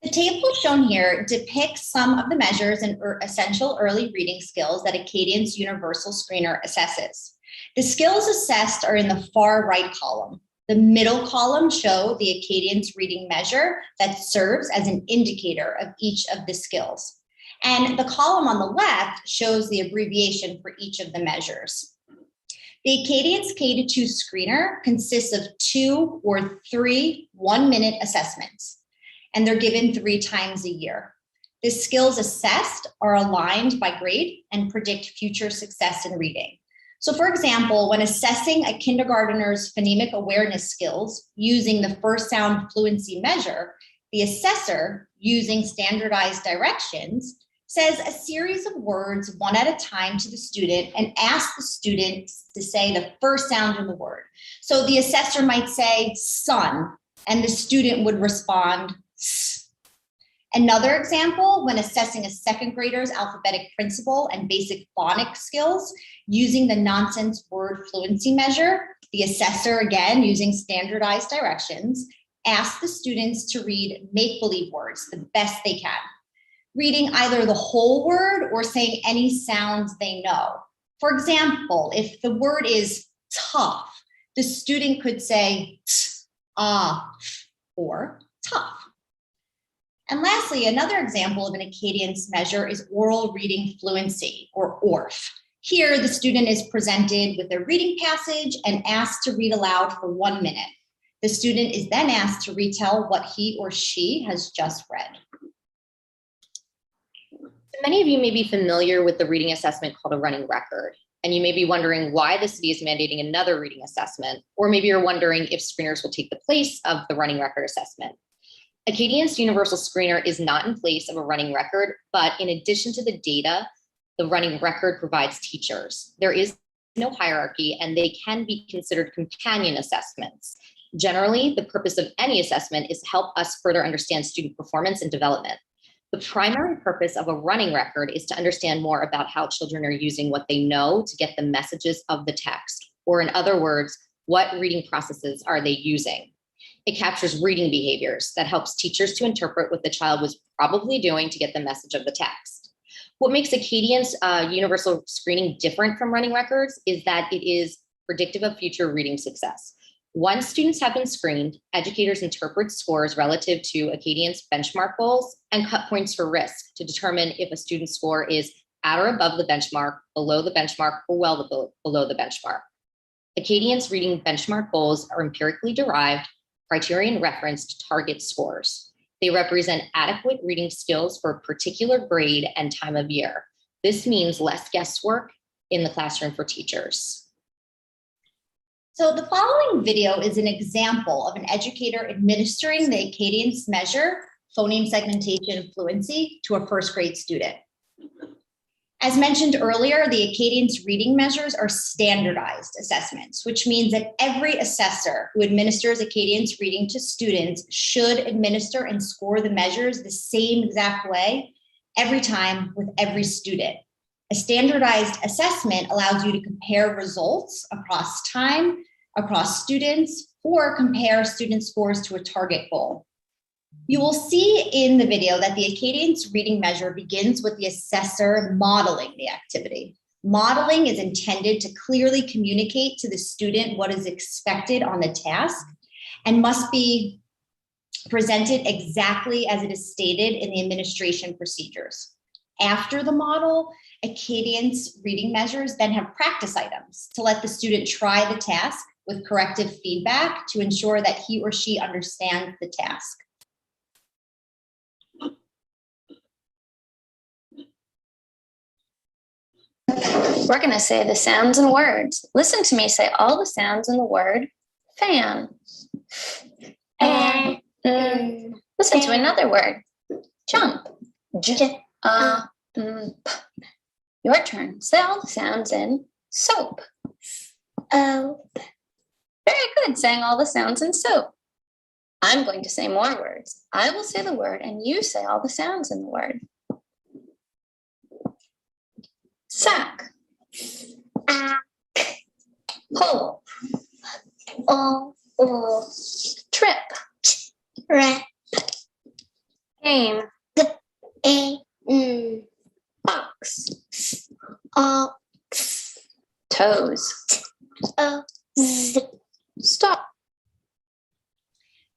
The table shown here depicts some of the measures and essential early reading skills that Acadian's Universal Screener assesses. The skills assessed are in the far right column. The middle column shows the Acadian's reading measure that serves as an indicator of each of the skills. And the column on the left shows the abbreviation for each of the measures. The Acadian's K-2 screener consists of 2 or 3 one-minute assessments, and they're given 3 times a year. The skills assessed are aligned by grade and predict future success in reading. So for example, when assessing a kindergartner's phonemic awareness skills using the first sound fluency measure, the assessor, using standardized directions, says a series of words one at a time to the student and asks the student to say the first sound in the word. So the assessor might say sun, and the student would respond s. Another example, when assessing a second grader's alphabetic principle and basic phonics skills using the nonsense word fluency measure, the assessor, again, using standardized directions, asks the students to read make-believe words the best they can, reading either the whole word or saying any sounds they know. For example, if the word is tough, the student could say t, ah, or tough. And lastly, another example of an Acadian's measure is oral reading fluency, or ORF. Here, the student is presented with a reading passage and asked to read aloud for 1 minute. The student is then asked to retell what he or she has just read. Many of you may be familiar with the reading assessment called a running record, and you may be wondering why the city is mandating another reading assessment, or maybe you're wondering if screeners will take the place of the running record assessment. Acadian's Universal Screener is not in place of a running record, but in addition to the data, the running record provides teachers. There is no hierarchy, and they can be considered companion assessments. Generally, the purpose of any assessment is to help us further understand student performance and development. The primary purpose of a running record is to understand more about how children are using what they know to get the messages of the text, or in other words, what reading processes are they using? It captures reading behaviors that helps teachers to interpret what the child was probably doing to get the message of the text. What makes Acadian's universal screening different from running records is that it is predictive of future reading success. Once students have been screened, educators interpret scores relative to Acadian's benchmark goals and cut points for risk to determine if a student's score is at or above the benchmark, below the benchmark, or well below the benchmark. Acadian's reading benchmark goals are empirically derived, criterion referenced target scores. They represent adequate reading skills for a particular grade and time of year. This means less guesswork in the classroom for teachers. So the following video is an example of an educator administering the Acadian's measure, phoneme segmentation fluency, to a first grade student. As mentioned earlier, the Acadian's reading measures are standardized assessments, which means that every assessor who administers Acadian's reading to students should administer and score the measures the same exact way every time with every student. A standardized assessment allows you to compare results across time, across students, or compare student scores to a target goal. You will see in the video that the Acadian's reading measure begins with the assessor modeling the activity. Modeling is intended to clearly communicate to the student what is expected on the task and must be presented exactly as it is stated in the administration procedures. After the model, Acadian's reading measures then have practice items to let the student try the task with corrective feedback to ensure that he or she understands the task. We're going to say the sounds and words. Listen to me say all the sounds in the word fan. And listen to another word. Jump. Your turn. Say all the sounds in soap. Very good, saying all the sounds in soap. I'm going to say more words. I will say the word and you say all the sounds in the word. sack, hope, trip, rep, game, box, toes, stop.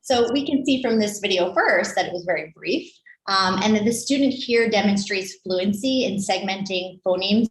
So we can see from this video first that it was very brief, and that the student here demonstrates fluency in segmenting phonemes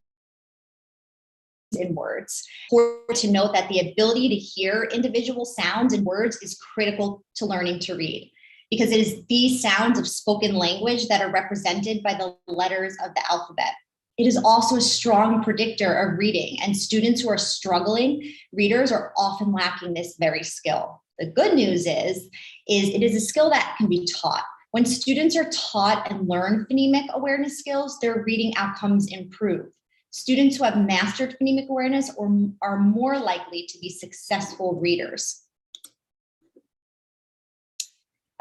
in words. Important to note that the ability to hear individual sounds in words is critical to learning to read, because it is these sounds of spoken language that are represented by the letters of the alphabet. It is also a strong predictor of reading, and students who are struggling readers are often lacking this very skill. The good news is it is a skill that can be taught. When students are taught and learn phonemic awareness skills, their reading outcomes improve. Students who have mastered phonemic awareness are more likely to be successful readers.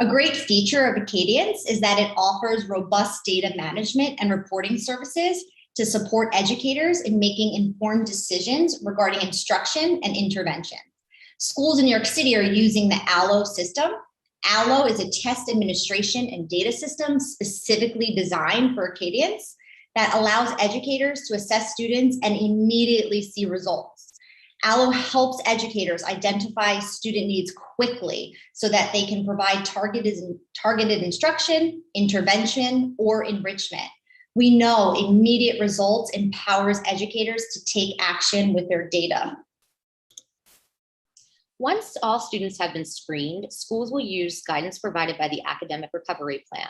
A great feature of Acadience is that it offers robust data management and reporting services to support educators in making informed decisions regarding instruction and intervention. Schools in New York City are using the ALLO system. ALLO is a test administration and data system specifically designed for Acadience that allows educators to assess students and immediately see results. ALLO helps educators identify student needs quickly so that they can provide targeted instruction, intervention, or enrichment. We know immediate results empowers educators to take action with their data. Once all students have been screened, schools will use guidance provided by the Academic Recovery Plan.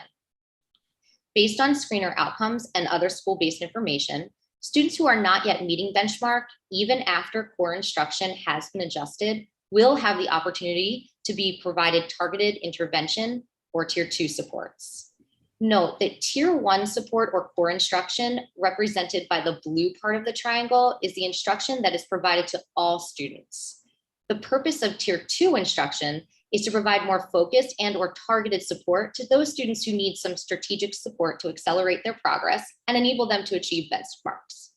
Based on screener outcomes and other school-based information, students who are not yet meeting benchmark, even after core instruction has been adjusted, will have the opportunity to be provided targeted intervention or Tier 2 supports. Note that Tier 1 support or core instruction, represented by the blue part of the triangle, is the instruction that is provided to all students. The purpose of Tier 2 instruction is to provide more focused and or targeted support to those students who need some strategic support to accelerate their progress and enable them to achieve benchmarks.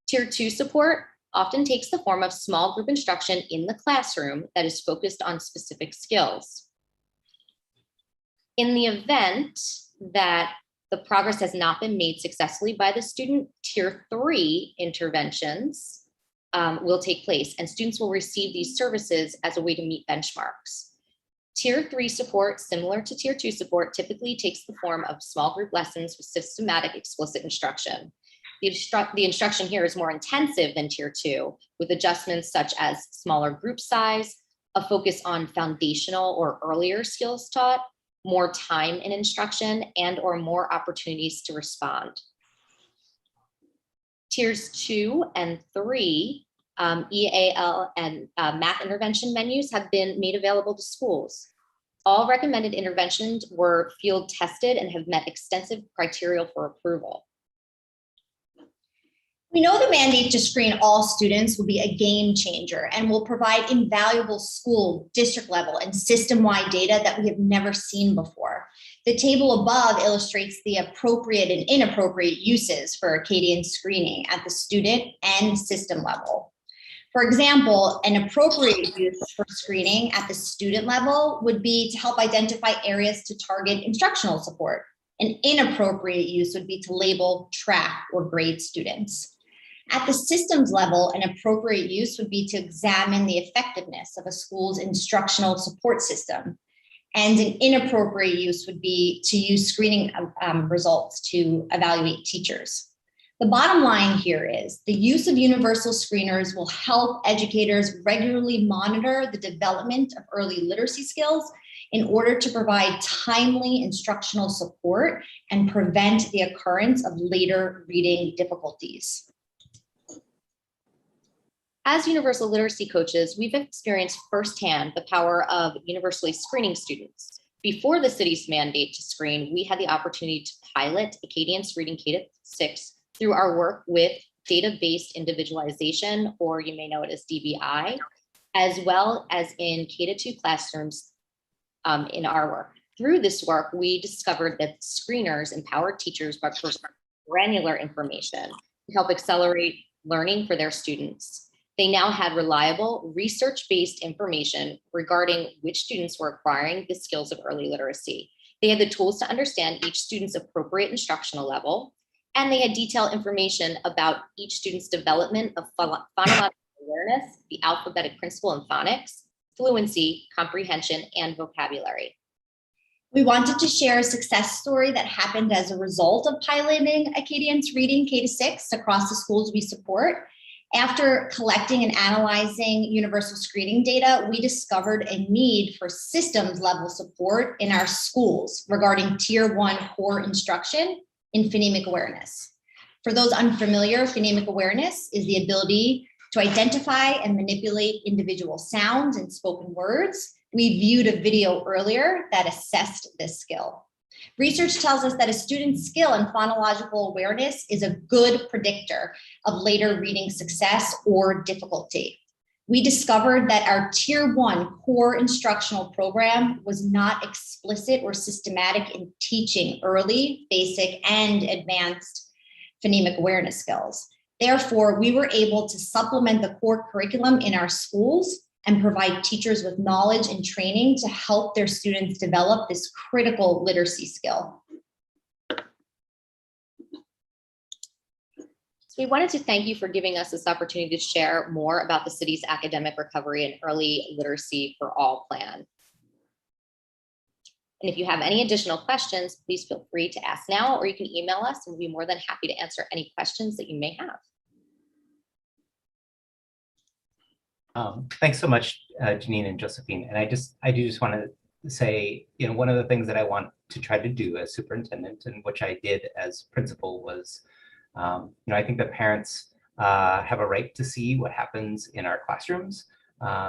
Tier 2 support often takes the form of small group instruction in the classroom that is focused on specific skills. In the event that the progress has not been made successfully by the student, Tier 3 interventions will take place, and students will receive these services as a way to meet benchmarks. Tier 3 support, similar to Tier 2 support, typically takes the form of small group lessons with systematic explicit instruction. The instruction here is more intensive than Tier 2, with adjustments such as smaller group size, a focus on foundational or earlier skills taught, more time in instruction, and or more opportunities to respond. Tiers 2 and 3, EAL and math intervention menus have been made available to schools. All recommended interventions were field tested and have met extensive criteria for approval. We know the mandate to screen all students will be a game changer and will provide invaluable school, district level, and system-wide data that we have never seen before. The table above illustrates the appropriate and inappropriate uses for Acadian screening at the student and system level. For example, an appropriate use for screening at the student level would be to help identify areas to target instructional support. An inappropriate use would be to label, track, or grade students. At the systems level, an appropriate use would be to examine the effectiveness of a school's instructional support system. And an inappropriate use would be to use screening results to evaluate teachers. The bottom line here is the use of universal screeners will help educators regularly monitor the development of early literacy skills in order to provide timely instructional support and prevent the occurrence of later reading difficulties. As universal literacy coaches, we've experienced firsthand the power of universally screening students. Before the city's mandate to screen, we had the opportunity to pilot Acadience Reading K-6 through our work with data-based individualization, or you may know it as DBI, as well as in K-2 classrooms in our work. Through this work, we discovered that screeners empowered teachers by providing granular information to help accelerate learning for their students. They now had reliable, research-based information regarding which students were acquiring the skills of early literacy. They had the tools to understand each student's appropriate instructional level, and they had detailed information about each student's development of phonological awareness, the alphabetic principle in phonics, fluency, comprehension, and vocabulary. We wanted to share a success story that happened as a result of piloting Acadience Reading K-6 across the schools we support. After collecting and analyzing universal screening data, we discovered a need for systems level support in our schools regarding Tier 1 core instruction in phonemic awareness. For those unfamiliar, phonemic awareness is the ability to identify and manipulate individual sounds and spoken words. We viewed a video earlier that assessed this skill. Research tells us that a student's skill in phonological awareness is a good predictor of later reading success or difficulty. We discovered that our Tier 1 core instructional program was not explicit or systematic in teaching early, basic, and advanced phonemic awareness skills. Therefore, we were able to supplement the core curriculum in our schools and provide teachers with knowledge and training to help their students develop this critical literacy skill. So we wanted to thank you for giving us this opportunity to share more about the city's academic recovery and early literacy for all plan. And if you have any additional questions, please feel free to ask now, or you can email us and we'll be more than happy to answer any questions that you may have. Thanks so much, Janine and Josephine. And I do just want to say, one of the things that I want to try to do as superintendent, and which I did as principal, was, I think that parents have a right to see what happens in our classrooms.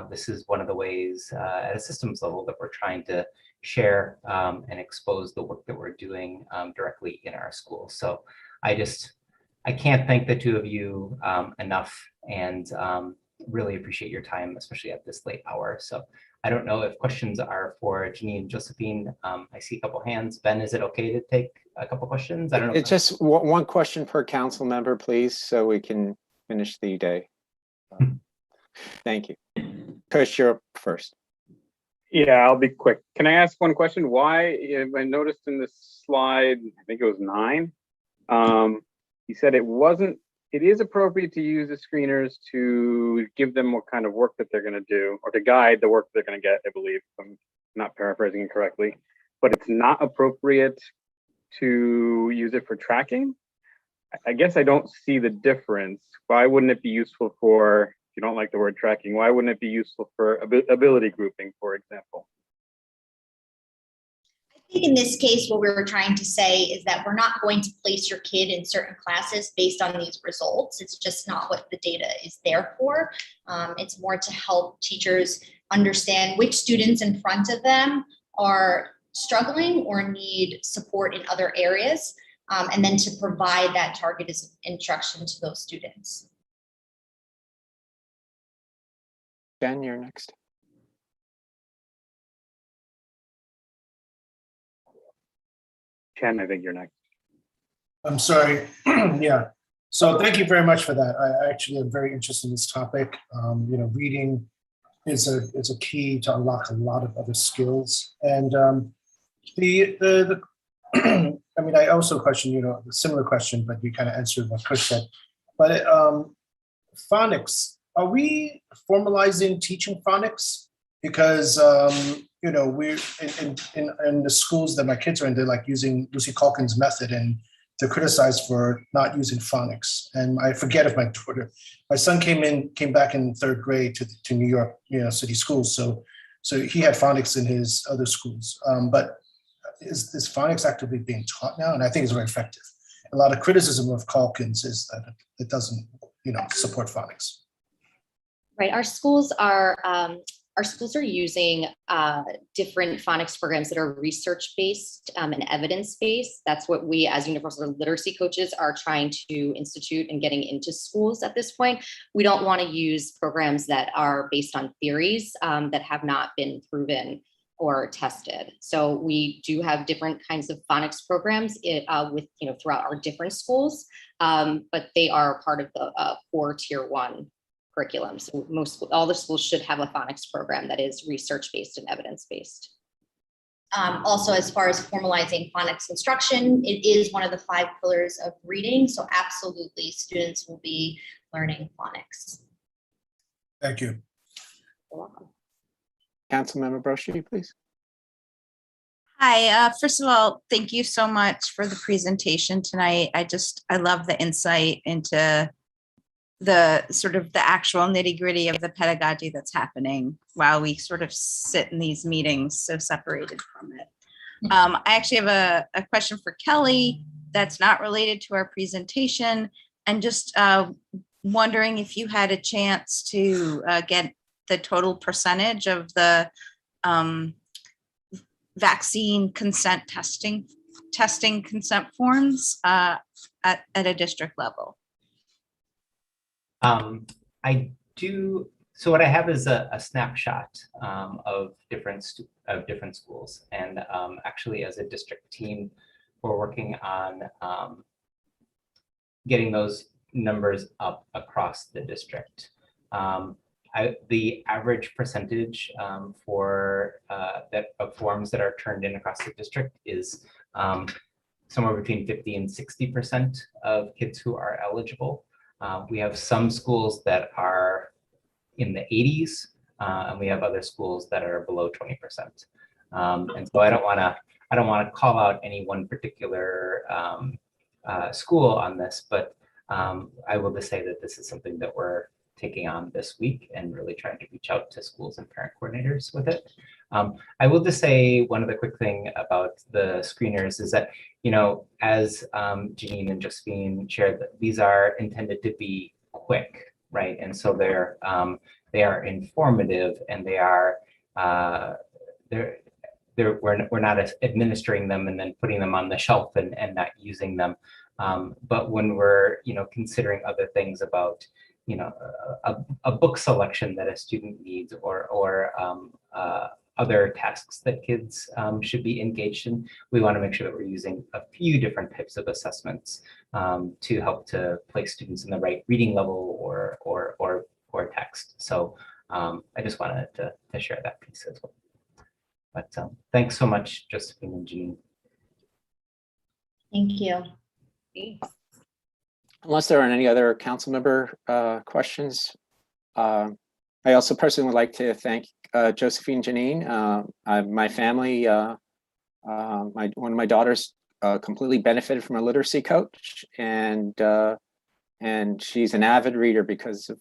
This is one of the ways at a systems level that we're trying to share and expose the work that we're doing directly in our schools. So I can't thank the two of you enough, and really appreciate your time, especially at this late hour. So I don't know if questions are for Janine and Josephine. I see a couple hands. Ben, is it okay to take a couple questions? I don't know. It's just one question per council member, please, so we can finish the day. Thank you. Chris, you're up first. Yeah, I'll be quick. Can I ask one question? Why, I noticed in this slide, I think it was 9, you said it is appropriate to use the screeners to give them what kind of work that they're going to do, or to guide the work they're going to get, I believe, if I'm not paraphrasing it correctly, but it's not appropriate to use it for tracking. I guess I don't see the difference. Why wouldn't it be useful for, if you don't like the word tracking, why wouldn't it be useful for ability grouping, for example? I think in this case, what we were trying to say is that we're not going to place your kid in certain classes based on these results. It's just not what the data is there for. It's more to help teachers understand which students in front of them are struggling or need support in other areas, and then to provide that targeted instruction to those students. Ben, you're next. Ken, I think you're next. I'm sorry. Yeah. So thank you very much for that. I actually am very interested in this topic. Reading is a key to unlock a lot of other skills. And I mean, I also question, a similar question, but you kind of answered what Chris said. But phonics, are we formalizing teaching phonics? Because we're in the schools that my kids are in, they're like using Lucy Calkins' method, and they're criticized for not using phonics. And I forget if my son came back in 3rd grade to New York, city schools. So he had phonics in his other schools. But is phonics actively being taught now? And I think it's very effective. A lot of criticism of Calkins is that it doesn't, support phonics. Right. Our schools are using different phonics programs that are research-based and evidence-based. That's what we as universal literacy coaches are trying to institute and getting into schools at this point. We don't want to use programs that are based on theories that have not been proven or tested. So we do have different kinds of phonics programs with, throughout our different schools, but they are part of the core tier 1 curriculum. So all the schools should have a phonics program that is research-based and evidence-based. Also, as far as formalizing phonics instruction, it is one of the 5 pillars of reading. So absolutely, students will be learning phonics. Thank you. You're welcome. Councilmember Broshi, please. Hi, first of all, thank you so much for the presentation tonight. I love the insight into the sort of the actual nitty gritty of the pedagogy that's happening while we sort of sit in these meetings so separated from it. I actually have a question for Kelly that's not related to our presentation, and just wondering if you had a chance to get the total percentage of the vaccine consent testing consent forms at a district level. I do. So what I have is a snapshot of different schools, and actually, as a district team, we're working on getting those numbers up across the district. The average percentage for of forms that are turned in across the district is somewhere between 50 and 60% of kids who are eligible. We have some schools that are in the 80s, and we have other schools that are below 20%. And so I don't want to call out any one particular school on this, but I will just say that this is something that we're taking on this week and really trying to reach out to schools and parent coordinators with it. I will just say one other quick thing about the screeners is that, as Janine and Josephine shared, that these are intended to be quick, right? And so they are informative, and we're not administering them and then putting them on the shelf and not using them. But when we're considering other things about a book selection that a student needs, or other tasks that kids should be engaged in, we want to make sure that we're using a few different types of assessments to help to place students in the right reading level or text. So I just wanted to share that piece as well. But thanks so much, Josephine and Jean. Thank you. Unless there are any other council member questions, I also personally would like to thank Josephine, Janine. My family, one of my daughters completely benefited from a literacy coach, and she's an avid reader because of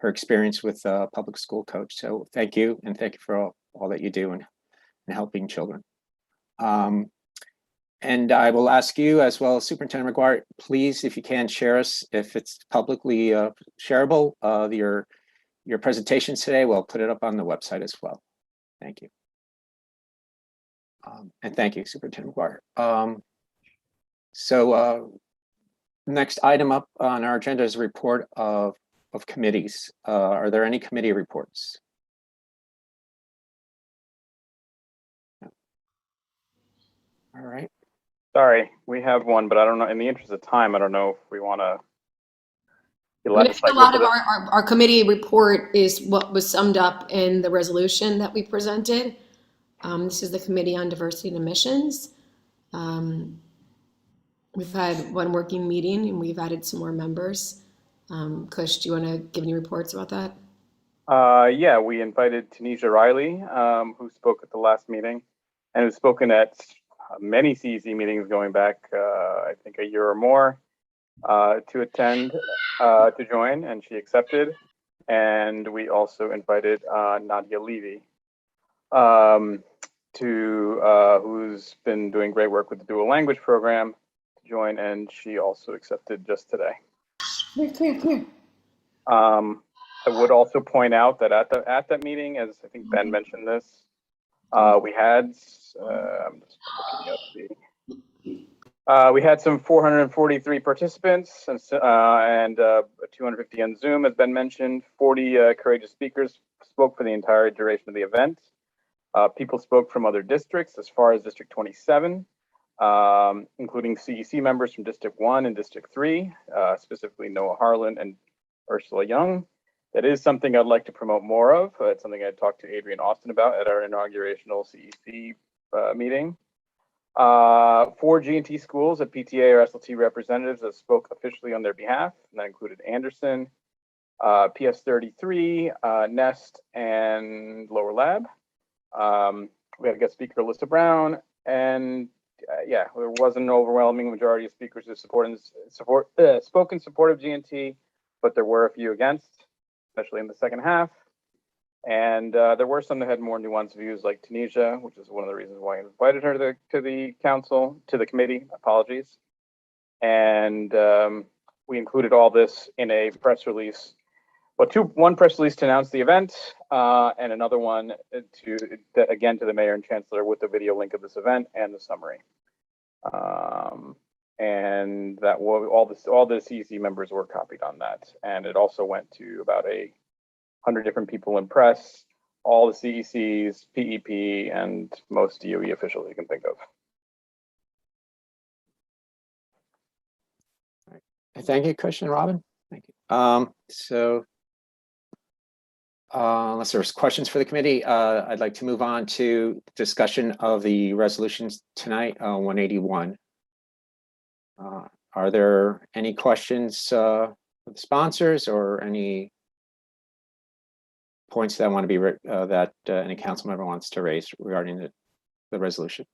her experience with a public school coach. So thank you, and thank you for all that you do in helping children. And I will ask you, as well as Superintendent McGuire, please, if you can, share us, if it's publicly shareable, your presentations today. We'll put it up on the website as well. Thank you. And thank you, Superintendent McGuire. So next item up on our agenda is a report of committees. Are there any committee reports? No. All right. Sorry, we have one, but I don't know, in the interest of time, I don't know if we want to. A lot of our committee report is what was summed up in the resolution that we presented. This is the Committee on Diversity and Admissions. We've had one working meeting and we've added some more members. Kush, do you want to give any reports about that? Yeah, we invited Tanisha Riley, who spoke at the last meeting and who's spoken at many CEC meetings going back, I think a year or more, to attend, to join, and she accepted. And we also invited Nadia Levy, who's been doing great work with the dual language program, to join, and she also accepted just today. Come here. I would also point out that at that meeting, as I think Ben mentioned this, we had I'm just looking up we had some 443 participants and 250 on Zoom, as Ben mentioned. 40 courageous speakers spoke for the entire duration of the event. People spoke from other districts as far as District 27, including CEC members from District 1 and District 3, specifically Noah Harlan and Ursula Young. That is something I'd like to promote more of. It's something I talked to Adrian Austin about at our inaugurational CEC meeting. 4 G&T schools at PTA or SLT representatives that spoke officially on their behalf, and that included Anderson, PS33, Nest, and Lower Lab. We had a guest speaker, Alyssa Brown, and yeah, there was an overwhelming majority of speakers who spoke in support of G&T, but there were a few against, especially in the second half. And there were some that had more nuanced views, like Tunisia, which is one of the reasons why I invited her to the committee, apologies. And we included all this in a press release. Well, one press release to announce the event, and another one to the mayor and chancellor with the video link of this event and the summary. And that all the CEC members were copied on that, and it also went to about 100 different people in press, all the CECs, PEP, and most DOE officials you can think of. Thank you, Christian and Robin. Thank you. Unless there's questions for the committee, I'd like to move on to discussion of the resolutions tonight, 181. Are there any questions for the sponsors or any points that want to be that any council member wants to raise regarding the resolution?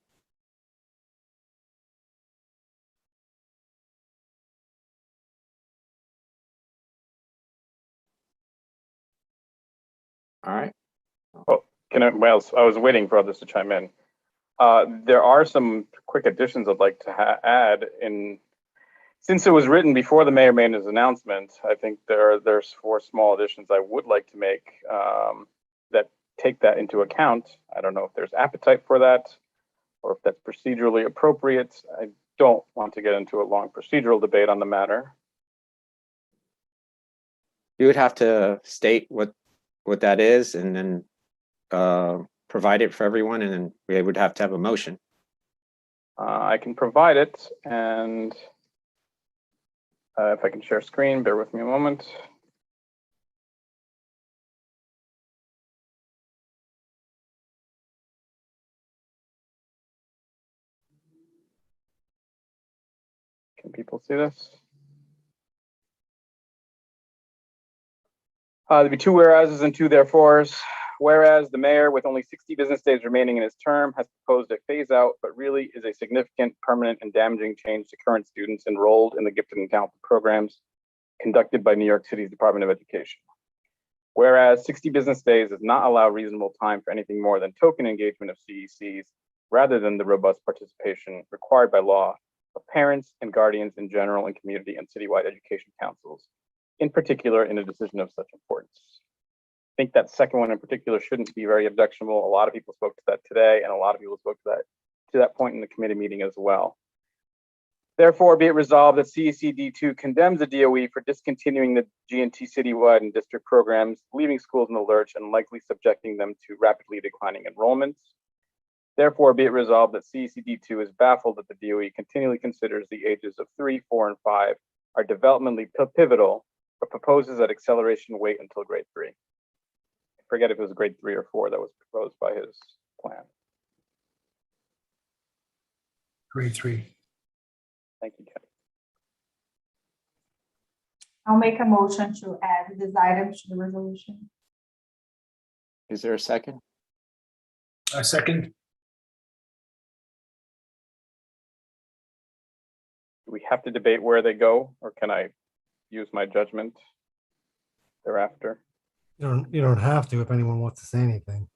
All right. Well, I was waiting for others to chime in. There are some quick additions I'd like to add in. Since it was written before the mayor made his announcement, I think there's 4 small additions I would like to make that take that into account. I don't know if there's appetite for that or if that's procedurally appropriate. I don't want to get into a long procedural debate on the matter. You would have to state what that is and then provide it for everyone, and then we would have to have a motion. I can provide it, and if I can share screen, bear with me a moment. Can people see this? There'd be 2 whereases and 2 therefores. Whereas the mayor, with only 60 business days remaining in his term, has proposed a phase out, but really is a significant, permanent, and damaging change to current students enrolled in the gifted and talented programs conducted by New York City's Department of Education. Whereas 60 business days does not allow reasonable time for anything more than token engagement of CECs, rather than the robust participation required by law of parents and guardians in general and community and citywide education councils, in particular in a decision of such importance. I think that second one in particular shouldn't be very objectionable. A lot of people spoke to that today, and a lot of people spoke to that point in the committee meeting as well. Therefore, be it resolved that CECD2 condemns the DOE for discontinuing the G&T citywide and district programs, leaving schools in the lurch and likely subjecting them to rapidly declining enrollments. Therefore, be it resolved that CECD2 is baffled that the DOE continually considers the ages of 3, 4, and 5 are developmentally pivotal, but proposes that acceleration wait until grade 3. I forget if it was grade 3 or 4 that was proposed by his plan. Grade 3. Thank you, Ken. I'll make a motion to add this item to the resolution. Is there a second? A second. Do we have to debate where they go, or can I use my judgment thereafter? You don't have to if anyone wants to say anything.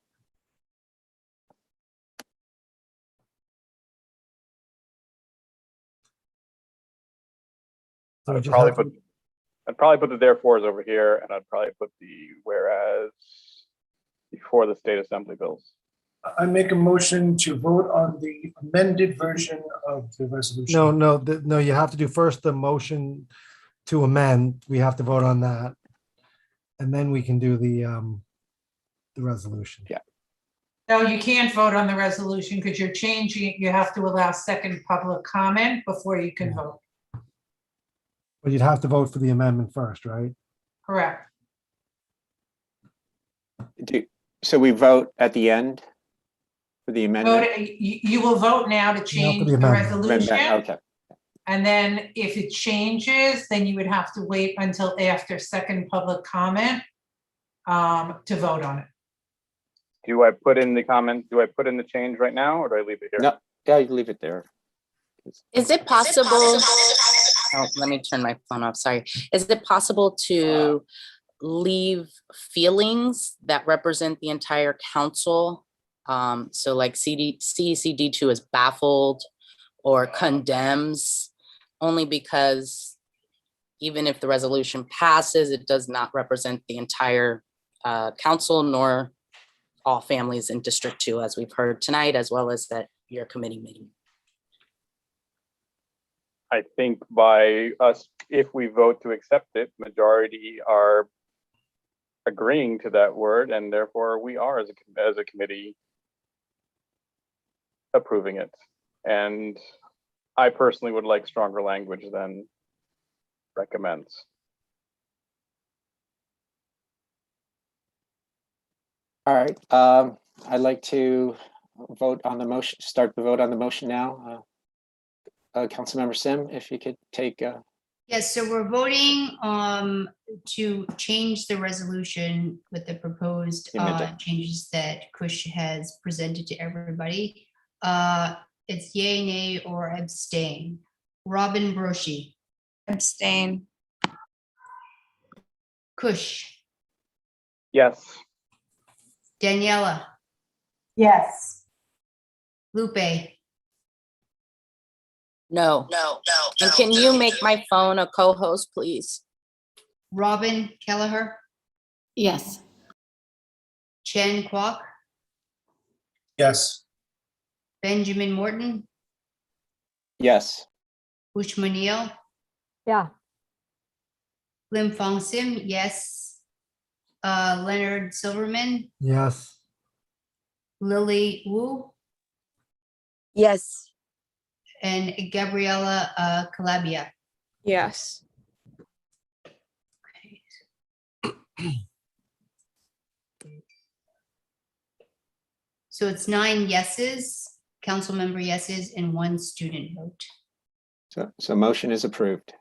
So I'd probably put the therefores over here, and I'd probably put the whereas before the state assembly bills. I make a motion to vote on the amended version of the resolution. No, you have to do first the motion to amend. We have to vote on that. And then we can do the resolution. Yeah. No, you can't vote on the resolution because you're changing it. You have to allow second public comment before you can vote. But you'd have to vote for the amendment first, right? Correct. So we vote at the end for the amendment? You will vote now to change the amendment. resolution. Okay. And then if it changes, then you would have to wait until after second public comment to vote on it. Do I put in the comment? Do I put in the change right now, or do I leave it here? No, yeah, you leave it there. Is it possible? Oh, let me turn my phone off. Sorry. Is it possible to leave feelings that represent the entire council? So like CECD2 is baffled or condemns, only because even if the resolution passes, it does not represent the entire council nor all families in District 2, as we've heard tonight, as well as at your committee meeting. I think by us, if we vote to accept it, majority are agreeing to that word, and therefore we are as a committee approving it. And I personally would like stronger language than recommends. All right, I'd like to vote on the motion, start the vote on the motion now. Councilmember Sim, if you could take. Yes, so we're voting to change the resolution with the proposed changes that Kush has presented to everybody. It's yay, nay, or abstain. Robin Broshi. Abstain. Kush. Yes. Daniela. Yes. Lupe. No. And can you make my phone a co-host, please? Robin Kelleher. Yes. Chen Kwok. Yes. Benjamin Morton. Yes. Ushmanil. Yeah. Lim Fong Sim, yes. Leonard Silverman. Yes. Lily Wu. Yes. And Gabriella Calabia. Yes. So it's 9 yeses, council member yeses, and 1 student vote. So motion is approved.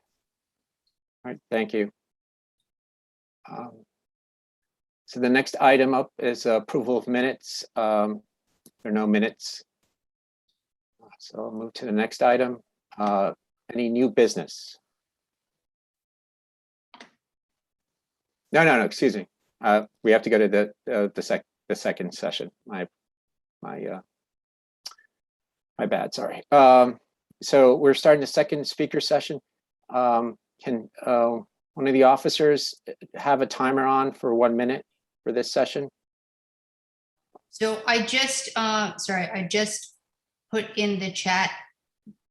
All right, thank you. So the next item up is approval of minutes. There are no minutes. So I'll move to the next item. Any new business? No, excuse me. We have to go to the second session. My bad, sorry. So we're starting the second speaker session. Can one of the officers have a timer on for 1 minute for this session? So I just put in the chat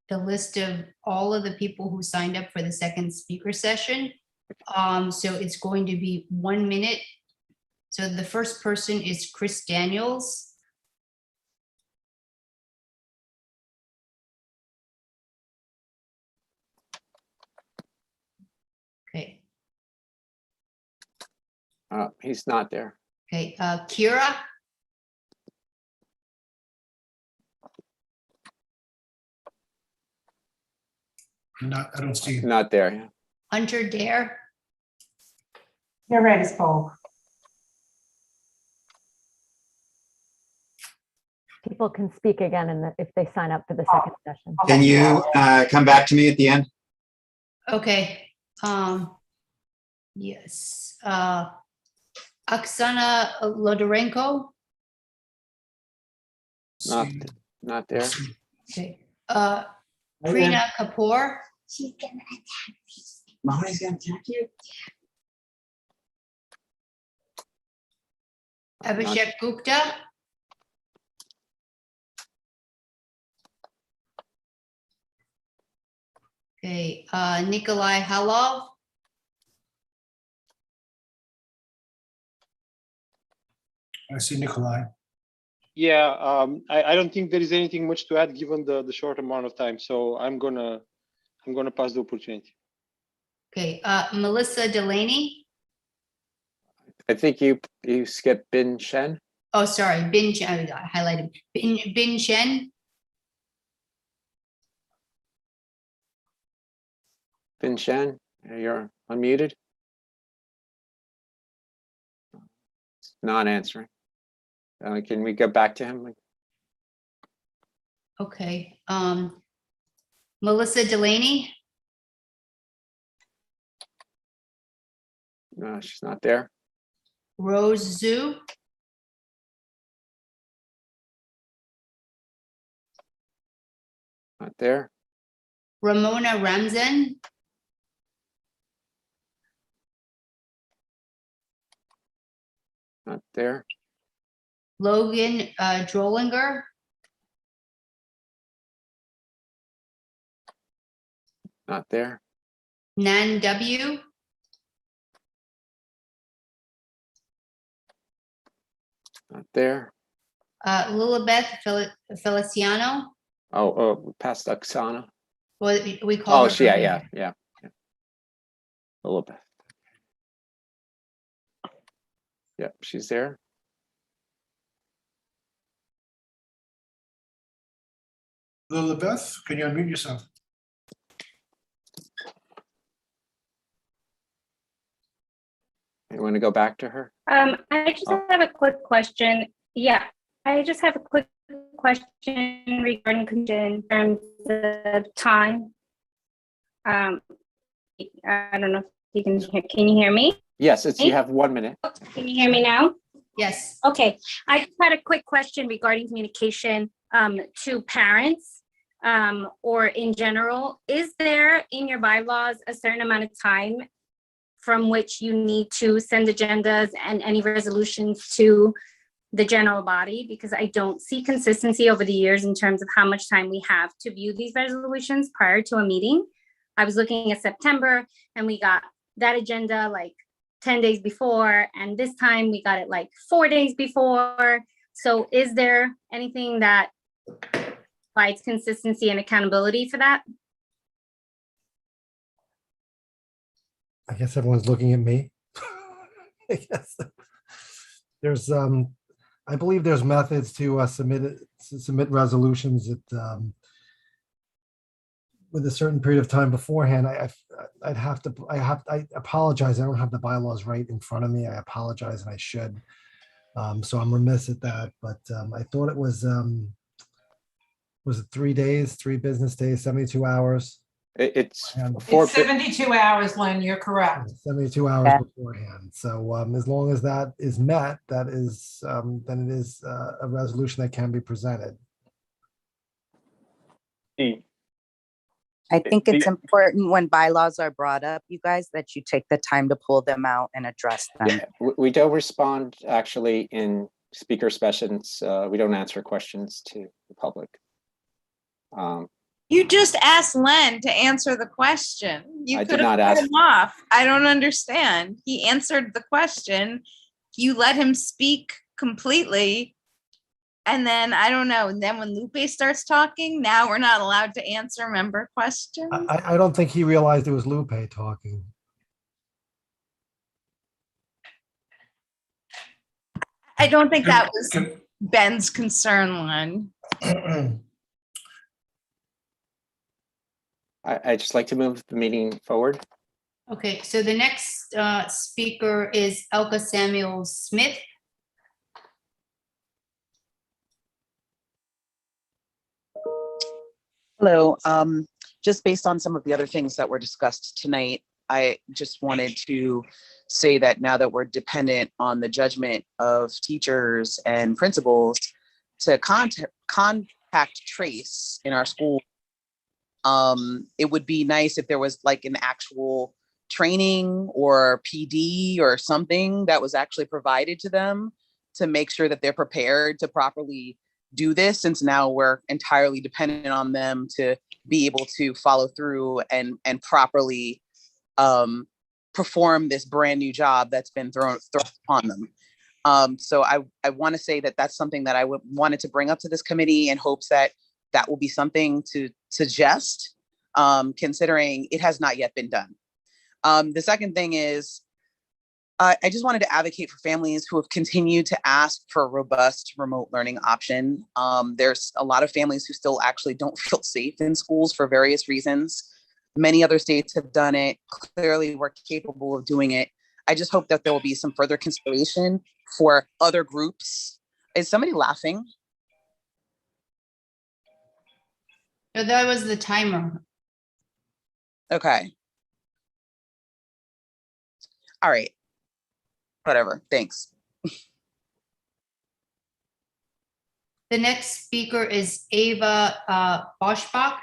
the list of all of the people who signed up for the second speaker session. So it's going to be 1 minute. So the first person is Chris Daniels. Okay. He's not there. Okay, Kira. I don't see. Not there. Yeah. Hunter Dare. You're ready, spoke. People can speak again if they sign up for the second session. Can you come back to me at the end? Okay. Yes. Oksana Lodorenko. Not there. Okay. Prina Kapoor. She's gonna attack me. Mommy's gonna attack you? Abhishek Gupta. Okay, Nikolai Halov. I see Nikolai. Yeah, I don't think there is anything much to add given the short amount of time. So I'm gonna pass the opportunity. Okay, Melissa Delaney. I think you skipped Bin Shen. Oh, sorry, Bin Chen, I highlighted Bin Shen. Bin Shen, you're unmuted. Not answering. Can we go back to him? Okay, Melissa Delaney. No, she's not there. Rose Zhu. Not there. Ramona Ramzan. Not there. Logan Drollinger. Not there. Nan W. Not there. Lilibeth Feliciano. Oh, past Oksana. Well, we call her. Yeah. A little bit. Yep, she's there. Lilibeth, can you unmute yourself? You want to go back to her? I just have a quick question. Yeah, I just have a quick question regarding in terms of time. I don't know if you can hear. Can you hear me? Yes, you have 1 minute. Can you hear me now? Yes. Okay. I just had a quick question regarding communication to parents or in general. Is there in your bylaws a certain amount of time from which you need to send agendas and any resolutions to the general body? Because I don't see consistency over the years in terms of how much time we have to view these resolutions prior to a meeting. I was looking at September and we got that agenda like 10 days before, and this time we got it like 4 days before. So is there anything that provides consistency and accountability for that? I guess everyone's looking at me. I guess there's, I believe there's methods to submit resolutions that with a certain period of time beforehand. I apologize. I don't have the bylaws right in front of me. I apologize, and I should. So I'm remiss at that. But I thought it was it 3 days, 3 business days, 72 hours? It's It's 72 hours, Len, you're correct. 72 hours beforehand. So as long as that is met, that is then it is a resolution that can be presented. I think it's important when bylaws are brought up, you guys, that you take the time to pull them out and address them. Yeah, we don't respond actually in speaker sessions. We don't answer questions to the public. You just asked Len to answer the question. You I could did have not cut ask. him off. I don't understand. He answered the question. You let him speak completely. And then I don't know. And then when Lupe starts talking, now we're not allowed to answer member questions. I don't think he realized it was Lupe talking. I don't think that was Ben's concern, Len. I'd just like to move the meeting forward. Okay, so the next speaker is Elka Samuel Smith. Hello. Just based on some of the other things that were discussed tonight, I just wanted to say that now that we're dependent on the judgment of teachers and principals to contact trace in our school, it would be nice if there was like an actual training or PD or something that was actually provided to them to make sure that they're prepared to properly do this, since now we're entirely dependent on them to be able to follow through and properly perform this brand new job that's been thrown upon them. So I want to say that that's something that I wanted to bring up to this committee in hopes that that will be something to suggest, considering it has not yet been done. The second thing is, I just wanted to advocate for families who have continued to ask for a robust remote learning option. There's a lot of families who still actually don't feel safe in schools for various reasons. Many other states have done it. Clearly, we're capable of doing it. I just hope that there will be some further consideration for other groups. Is somebody laughing? No, that was the timer. Okay. All right. Whatever. Thanks. The next speaker is Ava Boschbach.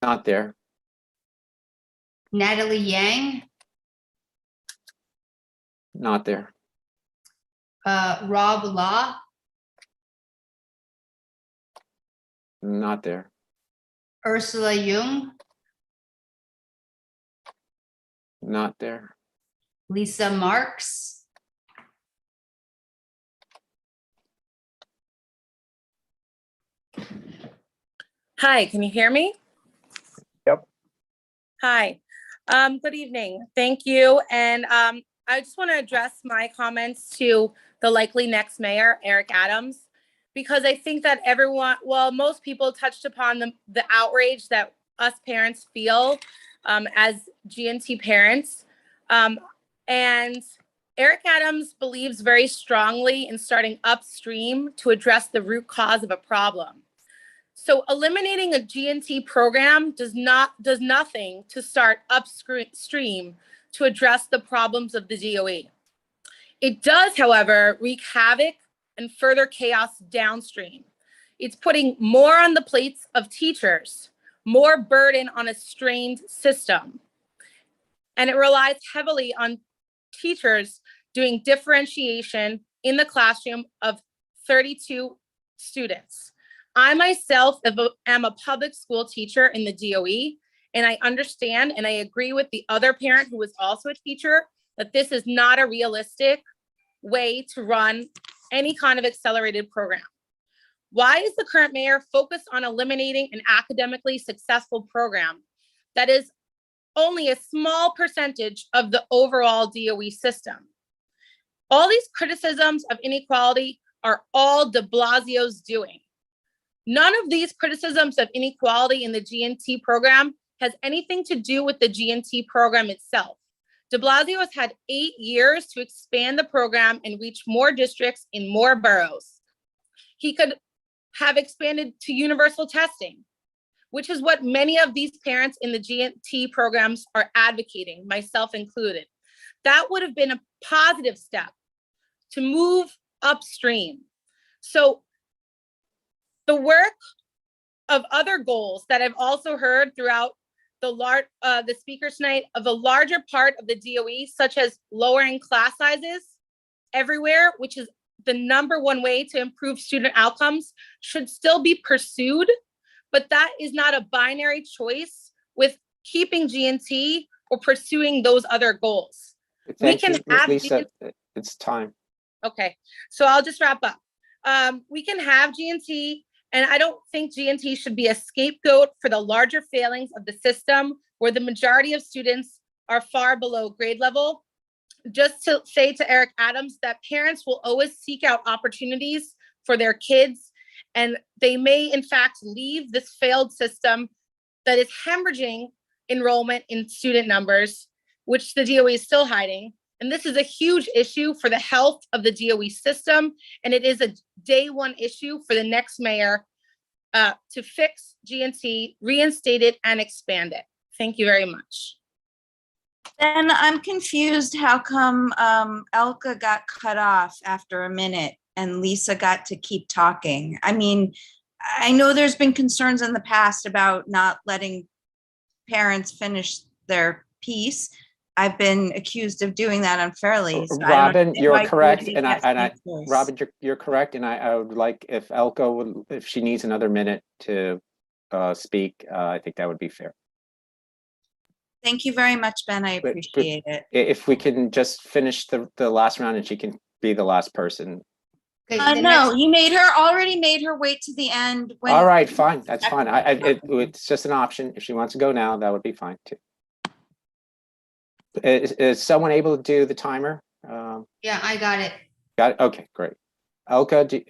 Not there. Natalie Yang, Not there. Rob Law, Not there. Ursula Jung, Not there. Lisa Marks, Hi, can you hear me? Yep. Hi, good evening. Thank you. And I just want to address my comments to the likely next mayor, Eric Adams, because I think that everyone, well, most people touched upon the outrage that us parents feel as GNT parents. And Eric Adams believes very strongly in starting upstream to address the root cause of a problem. So eliminating a GNT program does nothing to start upstream to address the problems of the DOE. It does, however, wreak havoc and further chaos downstream. It's putting more on the plates of teachers, more burden on a strained system. And it relies heavily on teachers doing differentiation in the classroom of 32 students. I myself am a public school teacher in the DOE, and I understand and I agree with the other parent who was also a teacher that this is not a realistic way to run any kind of accelerated program. Why is the current mayor focused on eliminating an academically successful program that is only a small percentage of the overall DOE system? All these criticisms of inequality are all de Blasio's doing. None of these criticisms of inequality in the GNT program has anything to do with the GNT program itself. De Blasio has had 8 years to expand the program and reach more districts in more boroughs. He could have expanded to universal testing, which is what many of these parents in the GNT programs are advocating, myself included. That would have been a positive step to move upstream. So the work of other goals that I've also heard throughout the speakers tonight of a larger part of the DOE, such as lowering class sizes everywhere, which is the #1 way to improve student outcomes, should still be pursued, but that is not a binary choice with keeping GNT or pursuing those other goals. Thank you, Lisa. It's time. Okay, so I'll just wrap up. We can have GNT, and I don't think GNT should be a scapegoat for the larger failings of the system where the majority of students are far below grade level. Just to say to Eric Adams that parents will always seek out opportunities for their kids, and they may in fact leave this failed system that is hemorrhaging enrollment in student numbers, which the DOE is still hiding. And this is a huge issue for the health of the DOE system. And it is a day one issue for the next mayor to fix GNT, reinstate it, and expand it. Thank you very much. Then I'm confused how come Elka got cut off after a minute and Lisa got to keep talking. I mean, I know there's been concerns in the past about not letting parents finish their piece. I've been accused of doing that unfairly. So Robin, you're correct, Robin, you're correct, and I would like if Elko would, if she needs another minute to speak, I think that would be fair. Thank you very much, Ben. I But- appreciate it. If we can just finish the last round and she can be the last person. Okay, the No, next- you already made her wait to the end. when- All right, fine, that's fine. It's just an option. If she wants to go now, that would be fine too. Is someone able to do the timer? Yeah, I got it. Got it? Okay, great. Elka,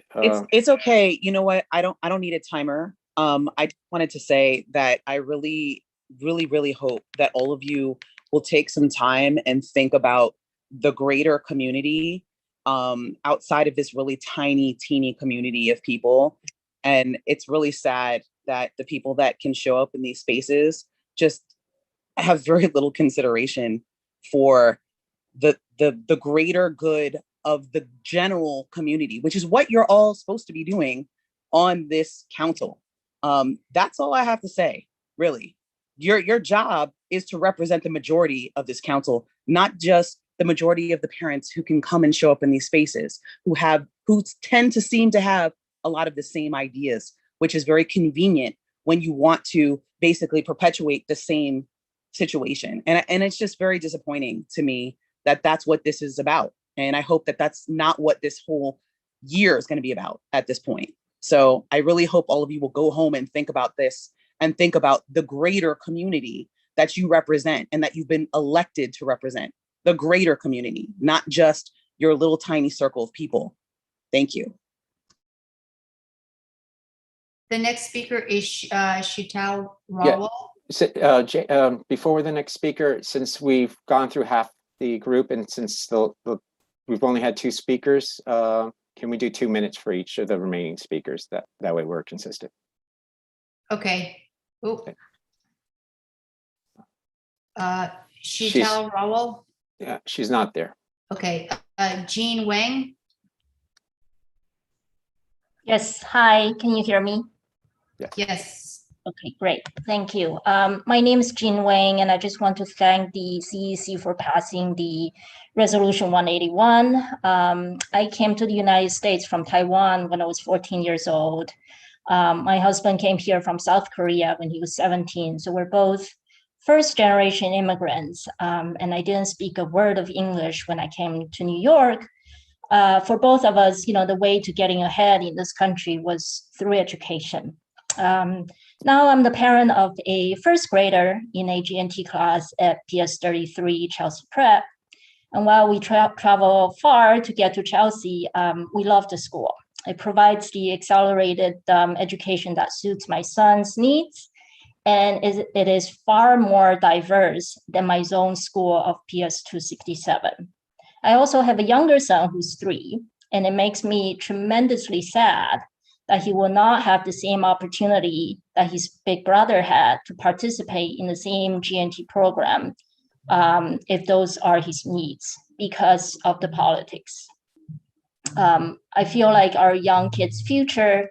It's okay. You know what? I don't need a timer. I just wanted to say that I really hope that all of you will take some time and think about the greater community outside of this really teeny community of people. And it's really sad that the people that can show up in these spaces just have very little consideration for the greater good of the general community, which is what you're all supposed to be doing on this council. That's all I have to say, really. Your job is to represent the majority of this council, not just the majority of the parents who can come and show up in these spaces, who tend to seem to have a lot of the same ideas, which is very convenient when you want to basically perpetuate the same situation. And it's just very disappointing to me that that's what this is about. And I hope that that's not what this whole year is going to be about at this point. So I really hope all of you will go home and think about this and think about the greater community that you represent and that you've been elected to represent. The greater community, not just your little tiny circle of people. Thank you. The next speaker is Shital Rawal. Before the next speaker, since we've gone through half the group and since we've only had 2 speakers, can we do 2 minutes for each of the remaining speakers? That way we're consistent. Okay. Oh. Shital Rawal. Yeah, she's not there. Okay. Jean Wang. Yes, hi, can you hear me? Yes. Okay, great, thank you. My name is Jean Wang, and I just want to thank the CEC for passing the Resolution 181. I came to the United States from Taiwan when I was 14 years old. My husband came here from South Korea when he was 17, so we're both first-generation immigrants, and I didn't speak a word of English when I came to New York. For both of us, the way to getting ahead in this country was through education. Now I'm the parent of a first grader in a GNT class at PS33 Chelsea Prep. And while we travel far to get to Chelsea, we love the school. It provides the accelerated education that suits my son's needs. And it is far more diverse than my zone school of PS267. I also have a younger son who's 3, and it makes me tremendously sad that he will not have the same opportunity that his big brother had to participate in the same GNT program if those are his needs because of the politics. I feel like our young kids' future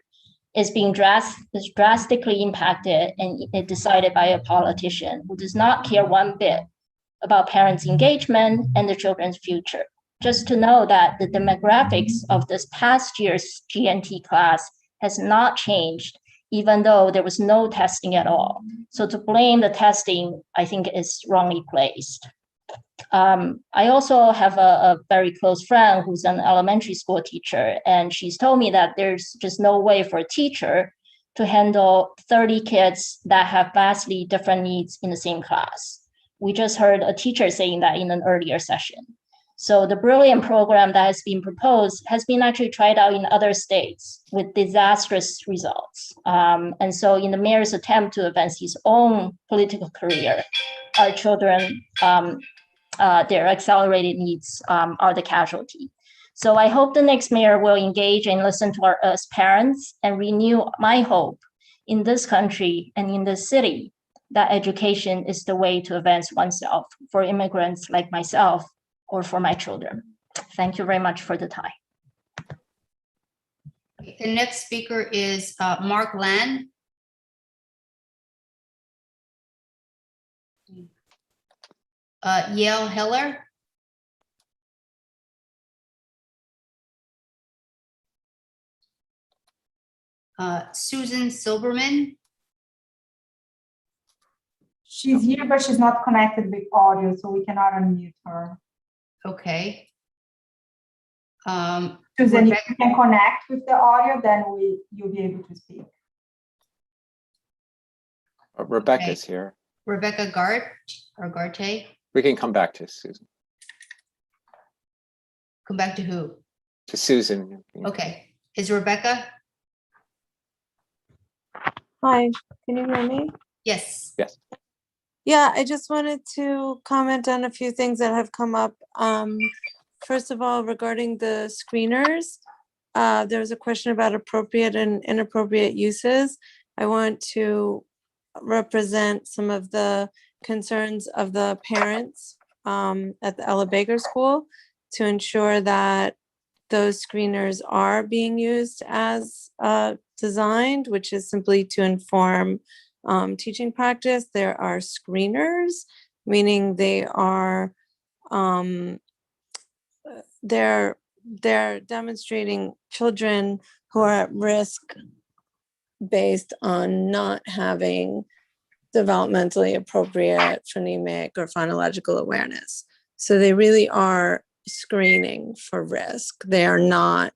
is being drastically impacted and decided by a politician who does not care one bit about parents' engagement and the children's future. Just to know that the demographics of this past year's GNT class has not changed, even though there was no testing at all. So to blame the testing, I think is wrongly placed. I also have a very close friend who's an elementary school teacher, and she's told me that there's just no way for a teacher to handle 30 kids that have vastly different needs in the same class. We just heard a teacher saying that in an earlier session. So the brilliant program that has been proposed has been actually tried out in other states with disastrous results. And so in the mayor's attempt to advance his own political career, our children, their accelerated needs are the casualty. So I hope the next mayor will engage and listen to us parents and renew my hope in this country and in this city that education is the way to advance oneself for immigrants like myself or for my children. Thank you very much for the time. The next speaker is Mark Land. Yael Heller. Susan Silberman. She's here, but she's not connected with audio, so we cannot unmute her. Okay. Susan, if you can connect with the audio, then you'll be able to speak. Rebecca's here. Rebecca Garte. We can come back to Susan. Come back to who? To Susan. Okay. Is Rebecca? Hi, can you hear me? Yes. Yes. Yeah, I just wanted to comment on a few things that have come up. First of all, regarding the screeners, there was a question about appropriate and inappropriate uses. I want to represent some of the concerns of the parents at the Ella Baker School to ensure that those screeners are being used as designed, which is simply to inform teaching practice. There are screeners, meaning they are they're demonstrating children who are at risk based on not having developmentally appropriate phonemic or phonological awareness. So they really are screening for risk. They are not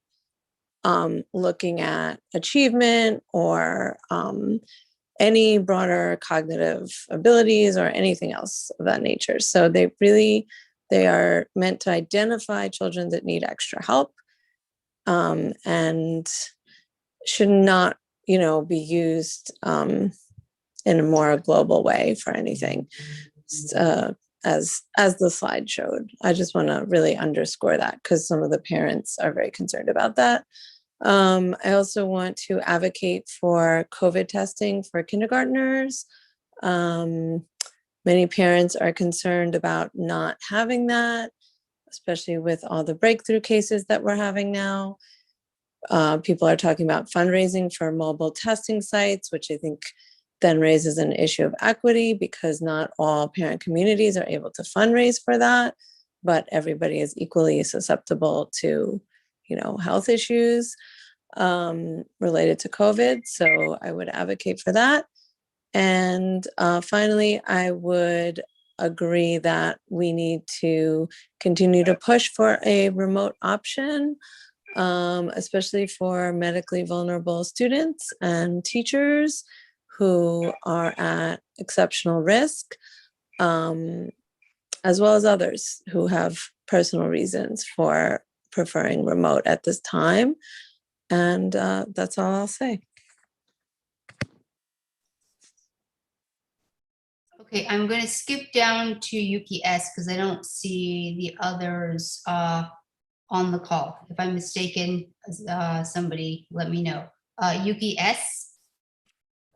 looking at achievement or any broader cognitive abilities or anything else of that nature. So they are meant to identify children that need extra help and should not, be used in a more global way for anything, as the slide showed. I just want to really underscore that because some of the parents are very concerned about that. I also want to advocate for COVID testing for kindergartners. Many parents are concerned about not having that, especially with all the breakthrough cases that we're having now. People are talking about fundraising for mobile testing sites, which I think then raises an issue of equity because not all parent communities are able to fundraise for that, but everybody is equally susceptible to, health issues related to COVID. So I would advocate for that. And finally, I would agree that we need to continue to push for a remote option, especially for medically vulnerable students and teachers who are at exceptional risk, as well as others who have personal reasons for preferring remote at this time. And that's all I'll say. Okay, I'm going to skip down to Yuki S because I don't see the others on the call. If I'm mistaken, somebody let me know. Yuki S.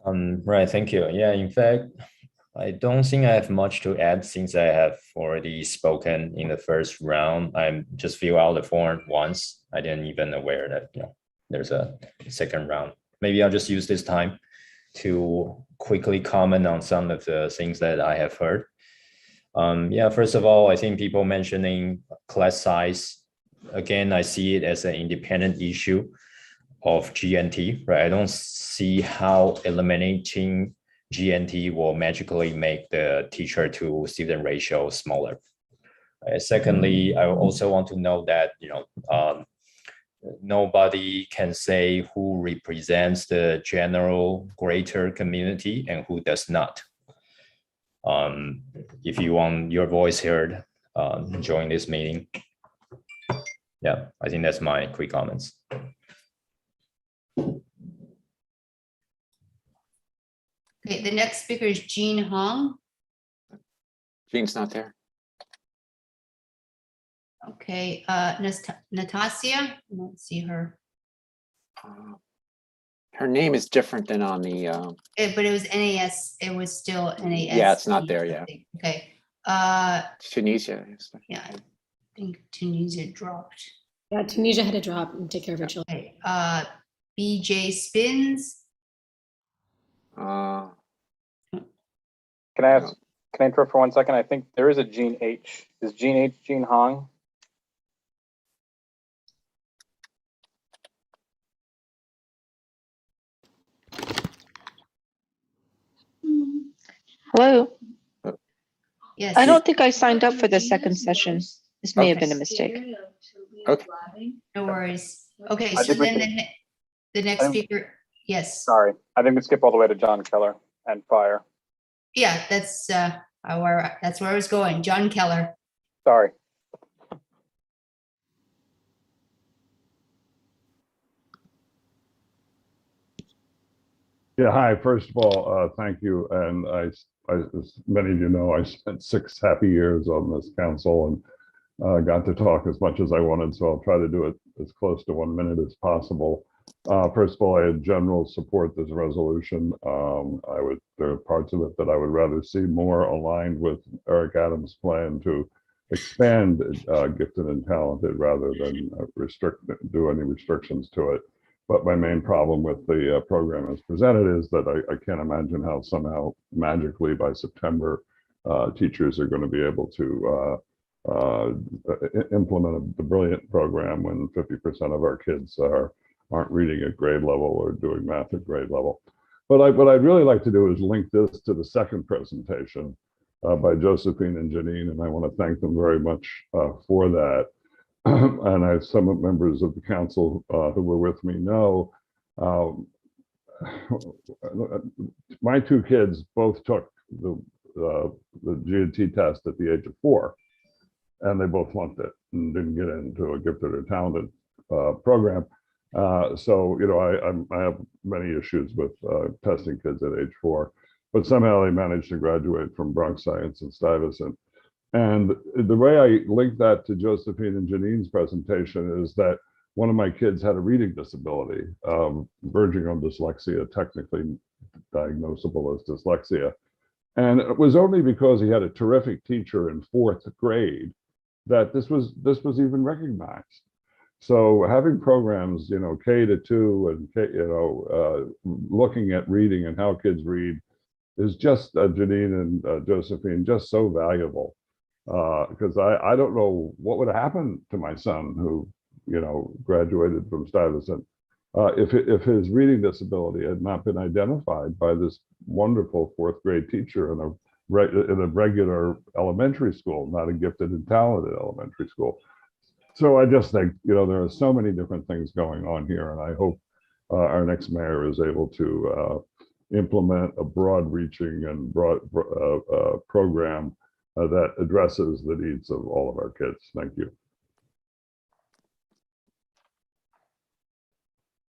Right, thank you. Yeah, in fact, I don't think I have much to add since I have already spoken in the first round. I just fill out the form once. I didn't even aware that there's a second round. Maybe I'll just use this time to quickly comment on some of the things that I have heard. First of all, I think people mentioning class size, again, I see it as an independent issue of GNT, right? I don't see how eliminating GNT will magically make the teacher to student ratio smaller. Secondly, I also want to note that, nobody can say who represents the general greater community and who does not. If you want your voice heard, join this meeting. Yeah, I think that's my quick comments. Okay, the next speaker is Jean Hong. Jean's not there. Okay, Natasha, I don't see her. Her name is different than on the. But it was NAS. It was still NAS. Yeah, it's not there yet. Okay. Tunisia. Yeah, I think Tunisia dropped. Yeah, Tunisia had to drop and take care of her children. Okay. BJ Spins. Can I interrupt for 1 second? I think there is a Gene H. Is Gene H Gene Hong? Hello. Yes. I don't think I signed up for the second session. This may have been a mistake. Okay. No worries. Okay, I so think we then can- the next I think- speaker, yes. Sorry, I think we skip all the way to John Keller and fire. Yeah, that's where I was going. John Keller. Sorry. Yeah, hi. First of all, thank you. And as many of you know, I spent 6 happy years on this council and got to talk as much as I wanted. So I'll try to do it as close to 1 minute as possible. First of all, I had general support this resolution. There are parts of it that I would rather see more aligned with Eric Adams' plan to expand gifted and talented rather than do any restrictions to it. But my main problem with the program as presented is that I can't imagine how somehow magically by September, teachers are going to be able to implement the brilliant program when 50% of our kids aren't reading at grade level or doing math at grade level. But what I'd really like to do is link this to the second presentation by Josephine and Janine, and I want to thank them very much for that. And I, some members of the council who were with me know, my 2 kids both took the G&T test at the age of 4, and they both flunked it and didn't get into a gifted or talented program. So, you know, I have many issues with testing kids at age 4, but somehow they managed to graduate from Bronx Science and Stuyvesant. And the way I link that to Josephine and Janine's presentation is that one of my kids had a reading disability, verging on dyslexia, technically diagnosable as dyslexia. And it was only because he had a terrific teacher in 4th grade that this was even recognized. So having programs, you know, K to 2 and K, you know, looking at reading and how kids read is just Janine and Josephine just so valuable. Because I don't know what would happen to my son who, you know, graduated from Stuyvesant if his reading disability had not been identified by this wonderful 4th grade teacher in a regular elementary school, not a gifted and talented elementary school. So I just think, you know, there are so many different things going on here, and I hope our next mayor is able to implement a broad-reaching and broad program that addresses the needs of all of our kids. Thank you.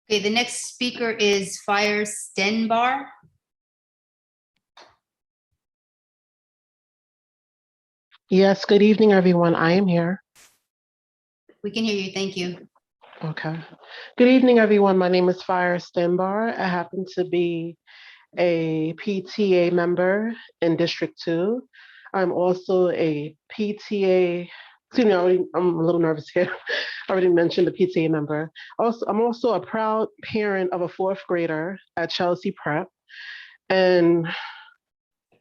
Okay, the next speaker is Fire Stenbar. Yes, good evening, everyone. I am here. We can hear you. Thank you. Okay. Good evening, everyone. My name is Fire Stenbar. I happen to be a PTA member in District 2. I'm also a PTA, excuse me, I'm a little nervous here. I already mentioned the PTA member. I'm also a proud parent of a 4th grader at Chelsea Prep. And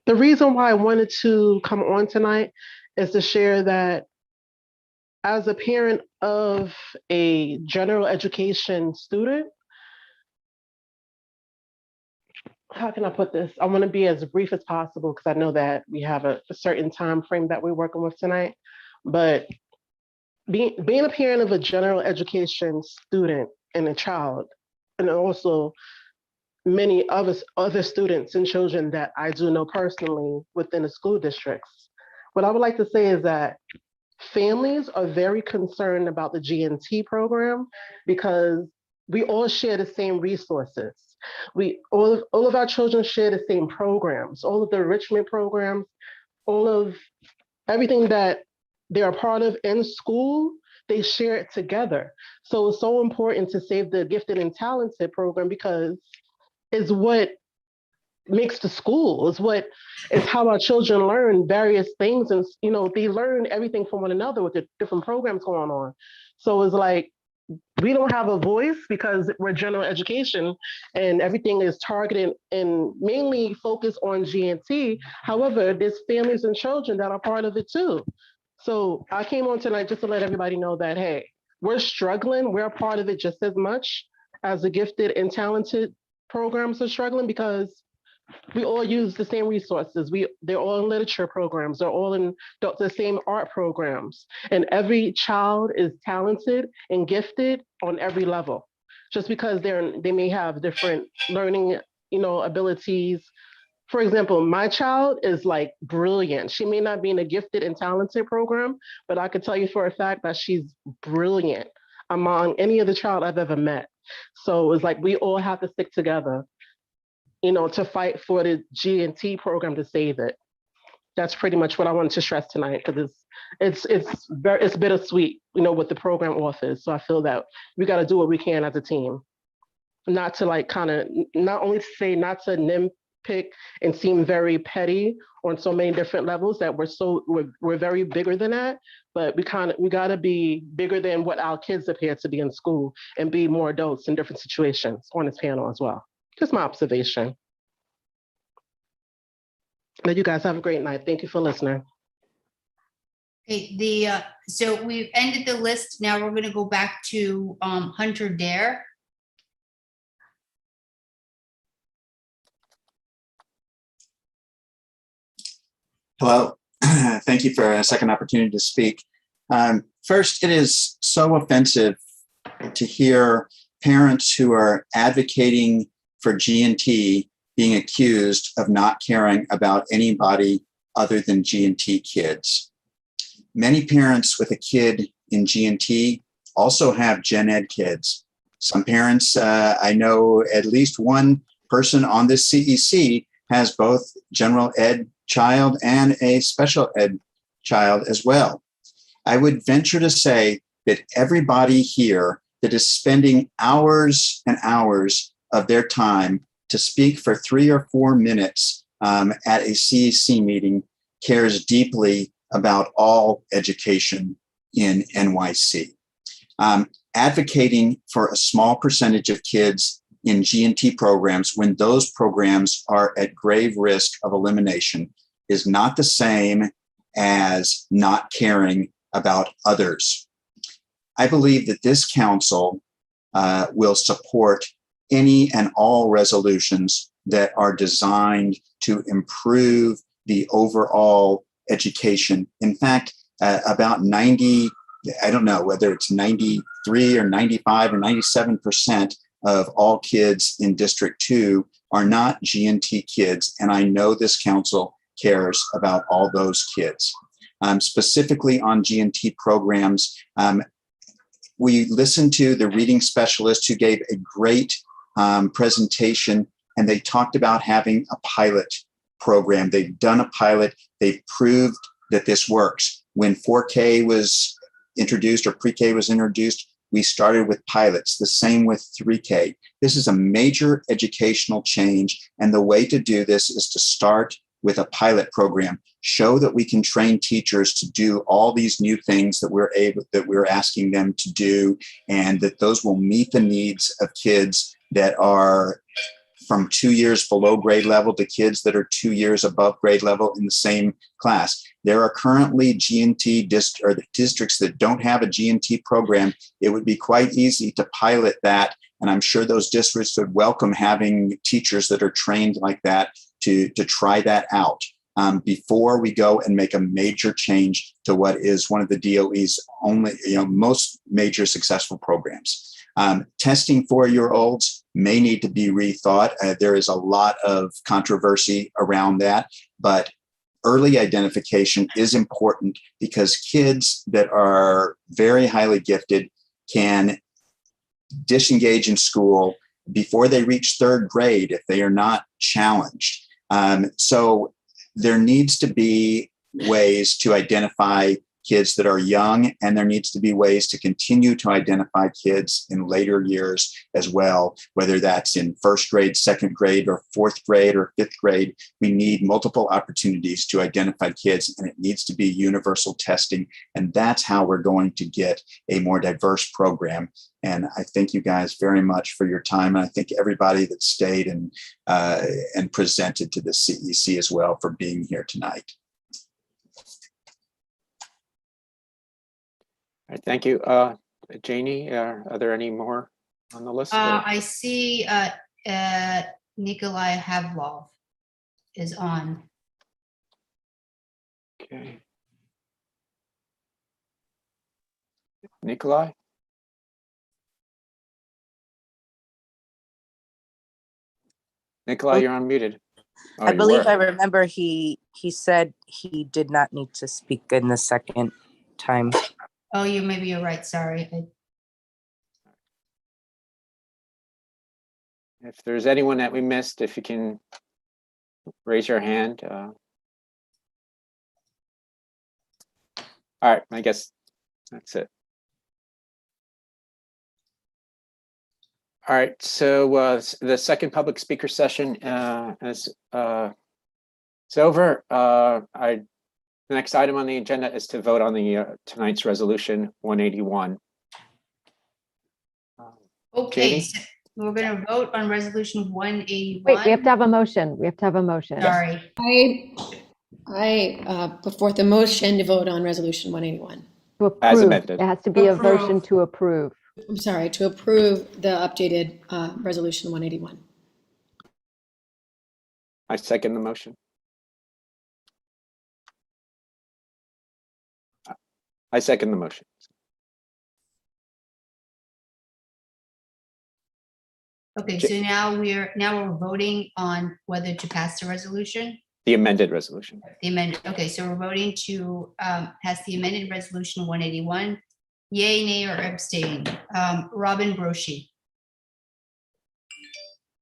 the reason why I wanted to come on tonight is to share that as a parent of a general education student, how can I put this? I want to be as brief as possible because I know that we have a certain time frame that we're working with tonight. But being a parent of a general education student and a child, and also many other students and children that I do know personally within the school districts, what I would like to say is that families are very concerned about the G&T program because we all share the same resources. All of our children share the same programs, all of the enrichment programs, all of everything that they're a part of in school, they share it together. So it's so important to save the gifted and talented program because it's what makes the school, is how our children learn various things. And, you know, they learn everything from one another with the different programs going on. So it's like, we don't have a voice because we're general education and everything is targeted and mainly focused on G&T. However, there's families and children that are part of it too. So I came on tonight just to let everybody know that, hey, we're struggling. We're a part of it just as much as the gifted and talented programs are struggling because we all use the same resources. They're all in literature programs. They're all in the same art programs. And every child is talented and gifted on every level. Just because they may have different learning, abilities. For example, my child is like brilliant. She may not be in a gifted and talented program, but I could tell you for a fact that she's brilliant among any other child I've ever met. So it's like we all have to stick together, to fight for the G&T program to save it. That's pretty much what I wanted to stress tonight, because it's bittersweet, what the program offers. So I feel that we got to do what we can as a team, not to not only to say not to nitpick and seem very petty on so many different levels that we're very bigger than that, but we got to be bigger than what our kids appear to be in school and be more adults in different situations on this panel as well. Just my observation. But you guys have a great night. Thank you for listening. Okay, so we've ended the list. Now we're going to go back to Hunter Dare. Hello, thank you for a second opportunity to speak. First, it is so offensive to hear parents who are advocating for G&T being accused of not caring about anybody other than G&T kids. Many parents with a kid in G&T also have gen ed kids. Some parents, I know at least one person on this CEC has both general ed child and a special ed child as well. I would venture to say that everybody here that is spending hours and hours of their time to speak for 3 or 4 minutes at a CEC meeting cares deeply about all education in NYC. Advocating for a small percentage of kids in G&T programs when those programs are at grave risk of elimination is not the same as not caring about others. I believe that this council will support any and all resolutions that are designed to improve the overall education. In fact, about 90, I don't know whether it's 93 or 95 or 97% of all kids in District 2 are not G&T kids. And I know this council cares about all those kids. Specifically on G&T programs, we listened to the reading specialist who gave a great presentation, and they talked about having a pilot program. They've done a pilot. They've proved that this works. When 4K was introduced or pre-K was introduced, we started with pilots, the same with 3K. This is a major educational change, and the way to do this is to start with a pilot program. Show that we can train teachers to do all these new things that we're asking them to do, and that those will meet the needs of kids that are from 2 years below grade level to kids that are 2 years above grade level in the same class. There are currently G&T districts that don't have a G&T program. It would be quite easy to pilot that, and I'm sure those districts would welcome having teachers that are trained like that to try that out before we go and make a major change to what is one of the DOE's only, most major successful programs. Testing 4-year-olds may need to be rethought. There is a lot of controversy around that, but early identification is important because kids that are very highly gifted can disengage in school before they reach 3rd grade if they are not challenged. So there needs to be ways to identify kids that are young, and there needs to be ways to continue to identify kids in later years as well, whether that's in 1st grade, 2nd grade, or 4th grade, or 5th grade. We need multiple opportunities to identify kids, and it needs to be universal testing, and that's how we're going to get a more diverse program. And I thank you guys very much for your time, and I thank everybody that stayed and presented to the CEC as well for being here tonight. All right, thank you. Janie, are there any more on the list? I see Nikolai Havlov. is on. Okay. Nikolai? Nikolai, you're unmuted. Oh, I you believe were. I remember he said he did not need to speak in the second time. Oh, maybe you're right, sorry. If there's anyone that we missed, if you can raise your hand. All right, I guess that's it. All right, so the second public speaker session is over. The next item on the agenda is to vote on the tonight's resolution 181. Okay, Katie? so we're gonna vote on resolution 181. Wait, we have to have a motion. We have to have a motion. Sorry. I put forth a motion to vote on resolution 181. To approve. As amended. It has to be a motion to approve. I'm sorry, to approve the updated resolution 181. I second the motion. I second the motion. Okay, so now we're voting on whether to pass the resolution. The amended resolution. The amended, okay, so we're voting to pass the amended resolution 181. Yay, nay, or abstain. Robin Broshi.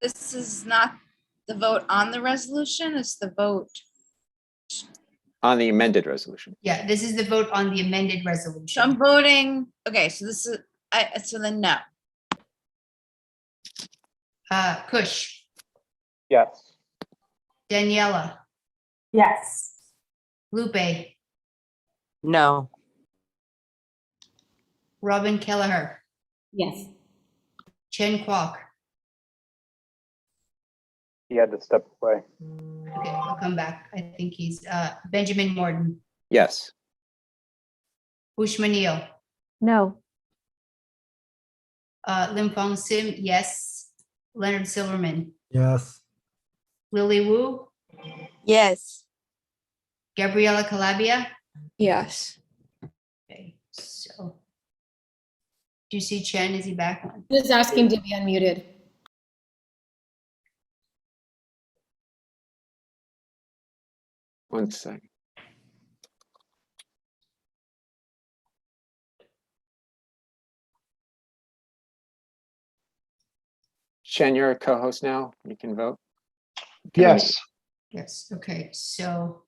This is not the vote on the resolution, it's the vote. On the amended resolution. Yeah, this is the vote on the amended So resolution. I'm voting, okay, so this is, so then no. Kush, Yes. Daniela, Yes. Lupe, No. Robin Kelleher, Yes. Chen Kwok. He had to step away. Okay, I'll come back. I think he's Benjamin Morton, Yes. Ushmanil, No. Lim Fong Sim, yes. Leonard Silverman, Yes. Lily Wu, Yes. Gabriela Calabia. Yes. Okay, so. Do you see Chen? Is he back on? Just asking to be unmuted. One second. Shen, you're a co-host now. You can vote. You can Yes. Yes, okay, so.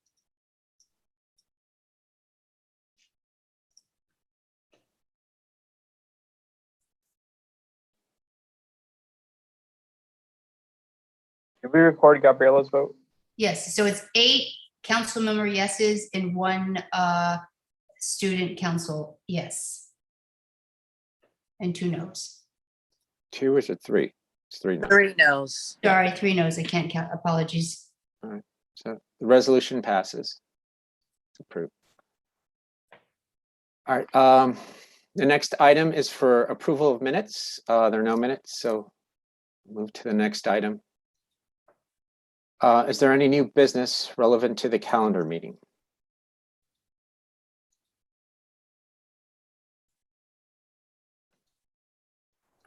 Did we record Gabriella's vote? Yes, so it's 8 council member yeses and 1 student council yes. And 2 noes. 2 or is it 3? It's 3 now. 3 no's. Sorry, 3 noes. I can't count. Apologies. All right. So the resolution passes. It's approved. All right. The next item is for approval of minutes. There are no minutes, so move to the next item. Is there any new business relevant to the calendar meeting?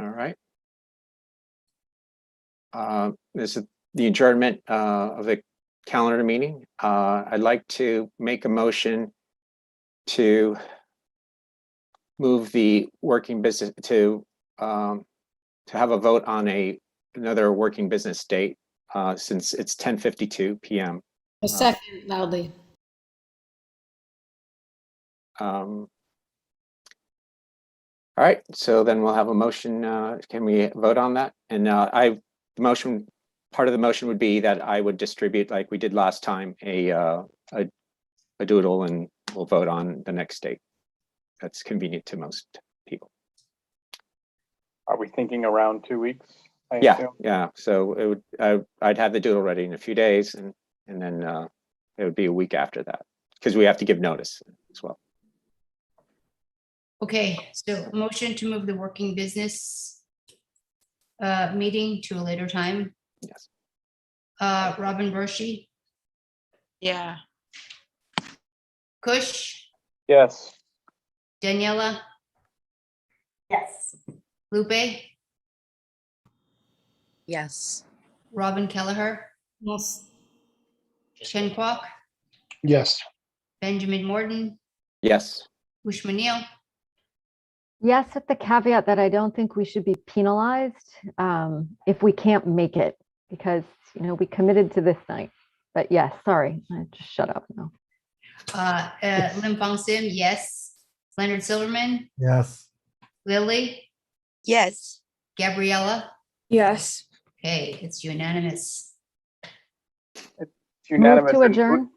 All right. This is the adjournment of the calendar meeting. I'd like to make a motion to move the working business to have a vote on another working business date since it's 10:52 p.m. A second, loudly. All right, so then we'll have a motion. Can we vote on that? And part of the motion would be that I would distribute, like we did last time, a doodle, and we'll vote on the next date. That's convenient to most people. Are we thinking around 2 weeks? I Yeah, assume? yeah. So it would. I'd have the doodle ready in a few days, and then it would be a week after that because we have to give notice as well. Okay, so motion to move the working business meeting to a later time. Yes. Robin Broshi, Yeah. Kush, Yes. Daniela, Yes. Lupe, Yes. Robin Kelleher, Yes. Chen Kwok, Yes. Benjamin Morton, Yes. Ushma Neal. Yes, with the caveat that I don't think we should be penalized if we can't make it, because, we committed to this night. But yes, sorry, I just shut up now. Lim Fong Sim, yes. Leonard Silverman, Yes. Lily, Yes. Gabriella. Yes. Okay, it's unanimous. It's Move unanimous. to and adjourn.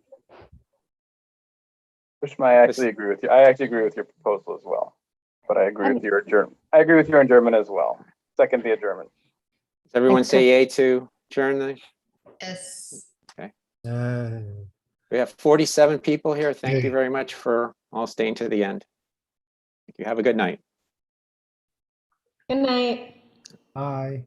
Ushma, I actually agree with you. I actually agree with your proposal as well. But I agree with your adjournment. I agree with your adjournment as well. Second the adjournment. Does everyone Thanks, say yay to adjourn? Yes. We have 47 people here. Thank Yay. you very much for all staying to the end. Thank you. Have a good night. Good night. Aye.